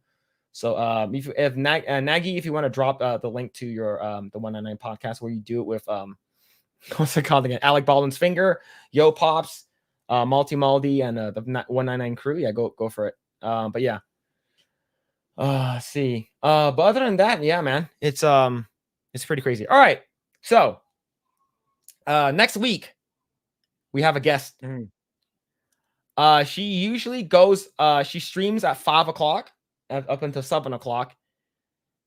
So if Nagy, if you want to drop the link to your the 199 podcast where you do it with what's it called again? Alec Baldwin's Finger, Yo Pops, Malty Maldi, and the 199 crew. Yeah, go for it. But yeah. See. But other than that, yeah, man, it's pretty crazy. All right. So next week we have a guest. She usually goes, she streams at 5 o'clock up until 7 o'clock.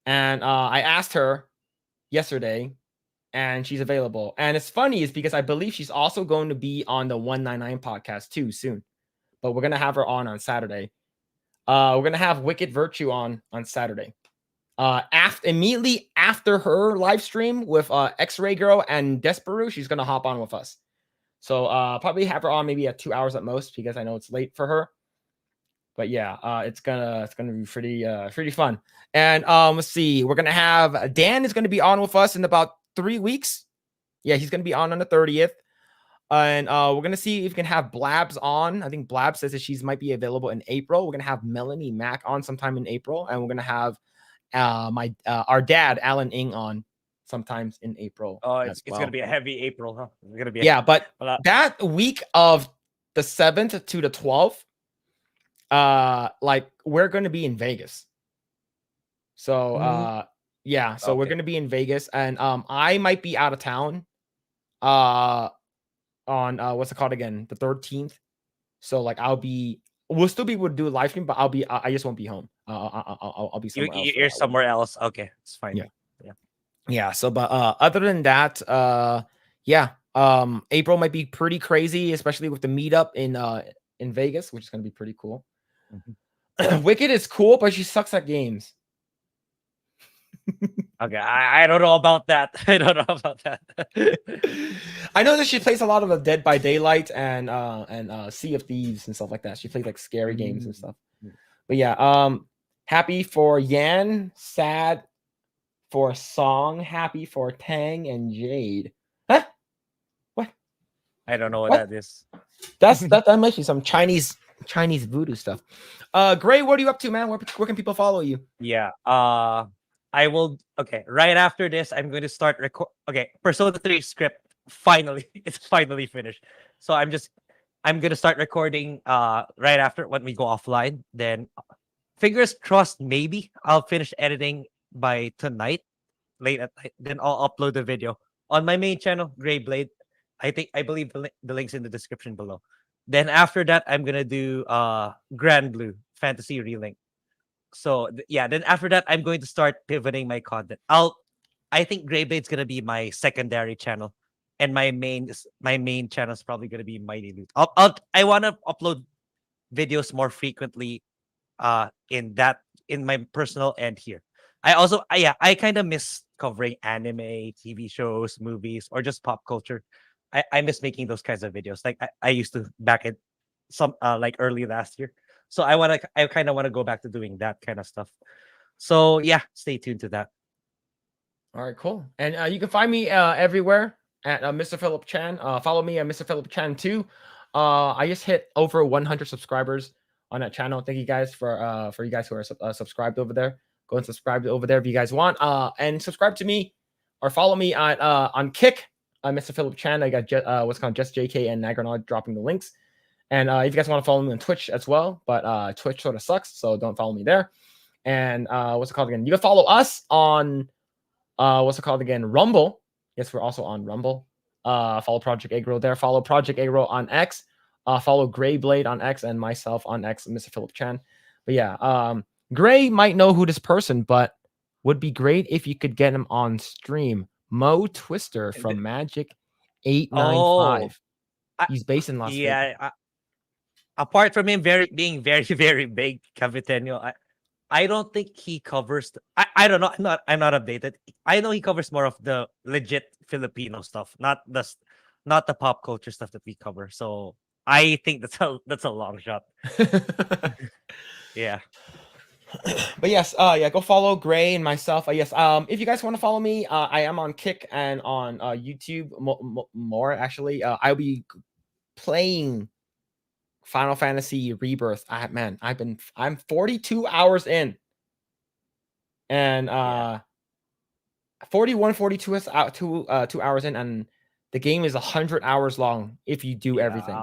And I asked her yesterday, and she's available. And it's funny is because I believe she's also going to be on the 199 podcast too soon. But we're gonna have her on Saturday. We're gonna have Wicked Virtue on Saturday. Immediately after her live stream with X-Ray Girl and Desperu, she's gonna hop on with us. So probably have her on maybe at 2 hours at most because I know it's late for her. But yeah, it's gonna be pretty fun. And let's see, we're gonna have Dan is gonna be on with us in about 3 weeks. Yeah, he's gonna be on the 30th. And we're gonna see if we can have Blabs on. I think Blab says that she's might be available in April. We're gonna have Melanie Mack on sometime in April, and we're gonna have our dad Alan Ing on sometimes in April. Oh, it's gonna be a heavy April, huh? It's gonna be but that week of the 7th to the 12th, like we're gonna be in Vegas. So yeah, so we're gonna be in Vegas, and I might be out of town on what's it called again, the 13th. So like I'll be we'll still be able to do a live stream, but I just won't be home. I'll be somewhere else. You're somewhere else. Okay, it's fine. Yeah. Yeah. So, but other than that, yeah, April might be pretty crazy, especially with the meetup in Vegas, which is gonna be pretty cool. Wicked is cool, but she sucks at games. Okay, I don't know about that. I don't know about that. I know that she plays a lot of the Dead by Daylight and Sea of Thieves and stuff like that. She plays like scary games and stuff. But yeah, happy for Yan, sad for Song, happy for Tang and Jade. Huh? What? I don't know what What? that is. That might be some Chinese voodoo stuff. Grae, what are you up to, man? Where can people follow you? Yeah. I will. Okay, right after this, I'm going to start record. Okay, Persona 3 script finally, it's finally finished. So I'm gonna start recording right after when we go offline. Then fingers crossed, maybe I'll finish editing by tonight, late at night. Then I'll upload the video on my main channel, Grae Blade. I believe the link's in the description below. Then after that, I'm gonna do Grand Blue Fantasy Relink. So yeah, then after that, I'm going to start pivoting my content. I think Grae Blade's gonna be my secondary channel, and my main channel is probably gonna be Mighty Loot. I want to upload videos more frequently, in my personal end here. I kind of miss covering anime, TV shows, movies, or just pop culture. I miss making those kinds of videos. Like I used to back in some like early last year. So I kind of want to go back to doing that kind of stuff. So yeah, stay tuned to that. All right, cool. And you can find me everywhere at Mr. Phillip Chan. Follow me at Mr. Phillip Chan too. I just hit over 100 subscribers on that channel. Thank you guys for you guys who are subscribed over there. Go and subscribe over there if you guys want. And subscribe to me or follow me on Kick. Mr. Phillip Chan. I got what's called Just JK and Nagranaud dropping the links. And if you guys want to follow me on Twitch as well, but Twitch sort of sucks, so don't follow me there. And what's it called again? You can follow us on what's it called again? Rumble. Yes, we're also on Rumble. Follow Project Eggroll there. Follow Project Eggroll on X. Follow Grae Blade on X and myself on X, Mr. Phillip Chan. But yeah, Grae might know who this person, but would be great if you could get him on stream. Mo Twister from Magic 895. He's based in Las Vegas. Yeah. Apart from him being very, very big, Caviteño, I don't think he covers. I don't know. I'm not updated. I know he covers more of the legit Filipino stuff, not the pop culture stuff that we cover. So I think that's a long shot. Yeah. But yes, yeah, go follow Grae and myself. Yes, if you guys want to follow me, I am on Kick and on YouTube more actually. I'll be playing Final Fantasy Rebirth. I'm 42 hours in, and 41, 42 is out 2 hours in, and the game is 100 hours long if you do everything,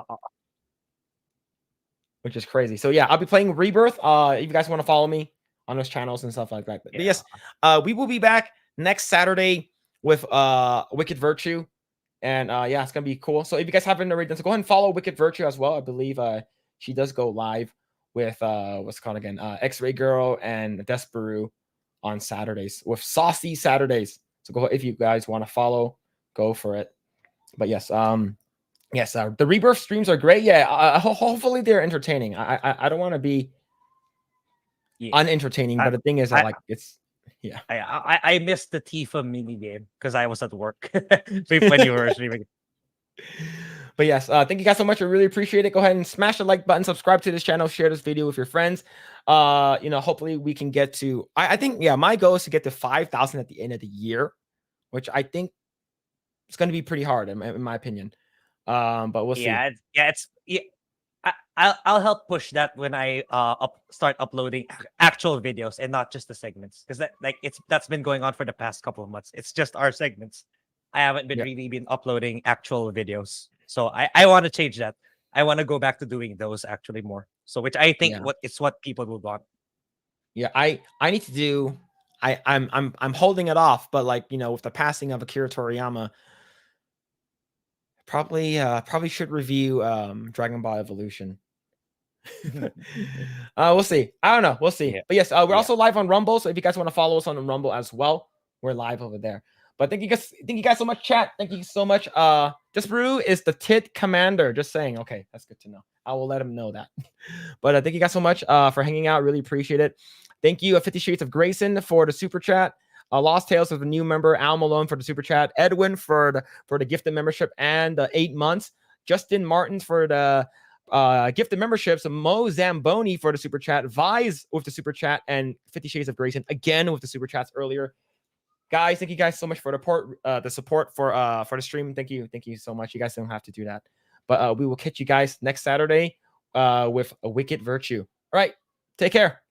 which is crazy. So yeah, I'll be playing Rebirth. If you guys want to follow me on those channels and stuff like that. But yes, we will be back next Saturday with Wicked Virtue. And yeah, it's gonna be cool. So if you guys haven't already done so, go ahead and follow Wicked Virtue as well. I believe she does go live with what's it called again? X-Ray Girl and Desperu on Saturdays with Saucy Saturdays. So go if you guys want to follow, go for it. But yes, yes, the Rebirth streams are great. Yeah, hopefully they're entertaining. I don't want to be unentertaining, but the thing is, it's. Yeah, I missed the Tifa mini game because I was at work when you were streaming. But yes, thank you guys so much. I really appreciate it. Go ahead and smash the like button, subscribe to this channel, share this video with your friends. Hopefully we can get to. I think my goal is to get to 5,000 at the end of the year, which I think it's going to be pretty hard in my opinion. But we'll see. I'll help push that when I start uploading actual videos and not just the segments, because that's been going on for the past couple of months. It's just our segments. I haven't been really been uploading actual videos, so I want to change that. I want to go back to doing those actually more. So which I think what people would want. Yeah, I need to do. I'm holding it off, but with the passing of Akira Toriyama. Probably should review Dragon Ball Evolution. We'll see. I don't know. We'll see. Yeah. But yes, we're Yeah. also live on Rumble. So if you guys want to follow us on Rumble as well, we're live over there. But thank you guys so much, chat. Thank you so much. Disparu is the Tit Commander. Just saying. Okay, that's good to know. I will let him know that. But thank you guys so much for hanging out. Really appreciate it. Thank you, 50 Shades of Grayson, for the super chat. Lost Tales with a new member, Al Malone for the super chat. Edwin for the gifted membership and the 8 months. Justin Martins for the gifted memberships. Mo Zamboni for the super chat. Vise with the super chat, and 50 Shades of Grayson again with the super chats earlier. Guys, thank you guys so much for the support for the stream. Thank you so much. You guys don't have to do that, but we will catch you guys next Saturday with a Wicked Virtue. All right, take care.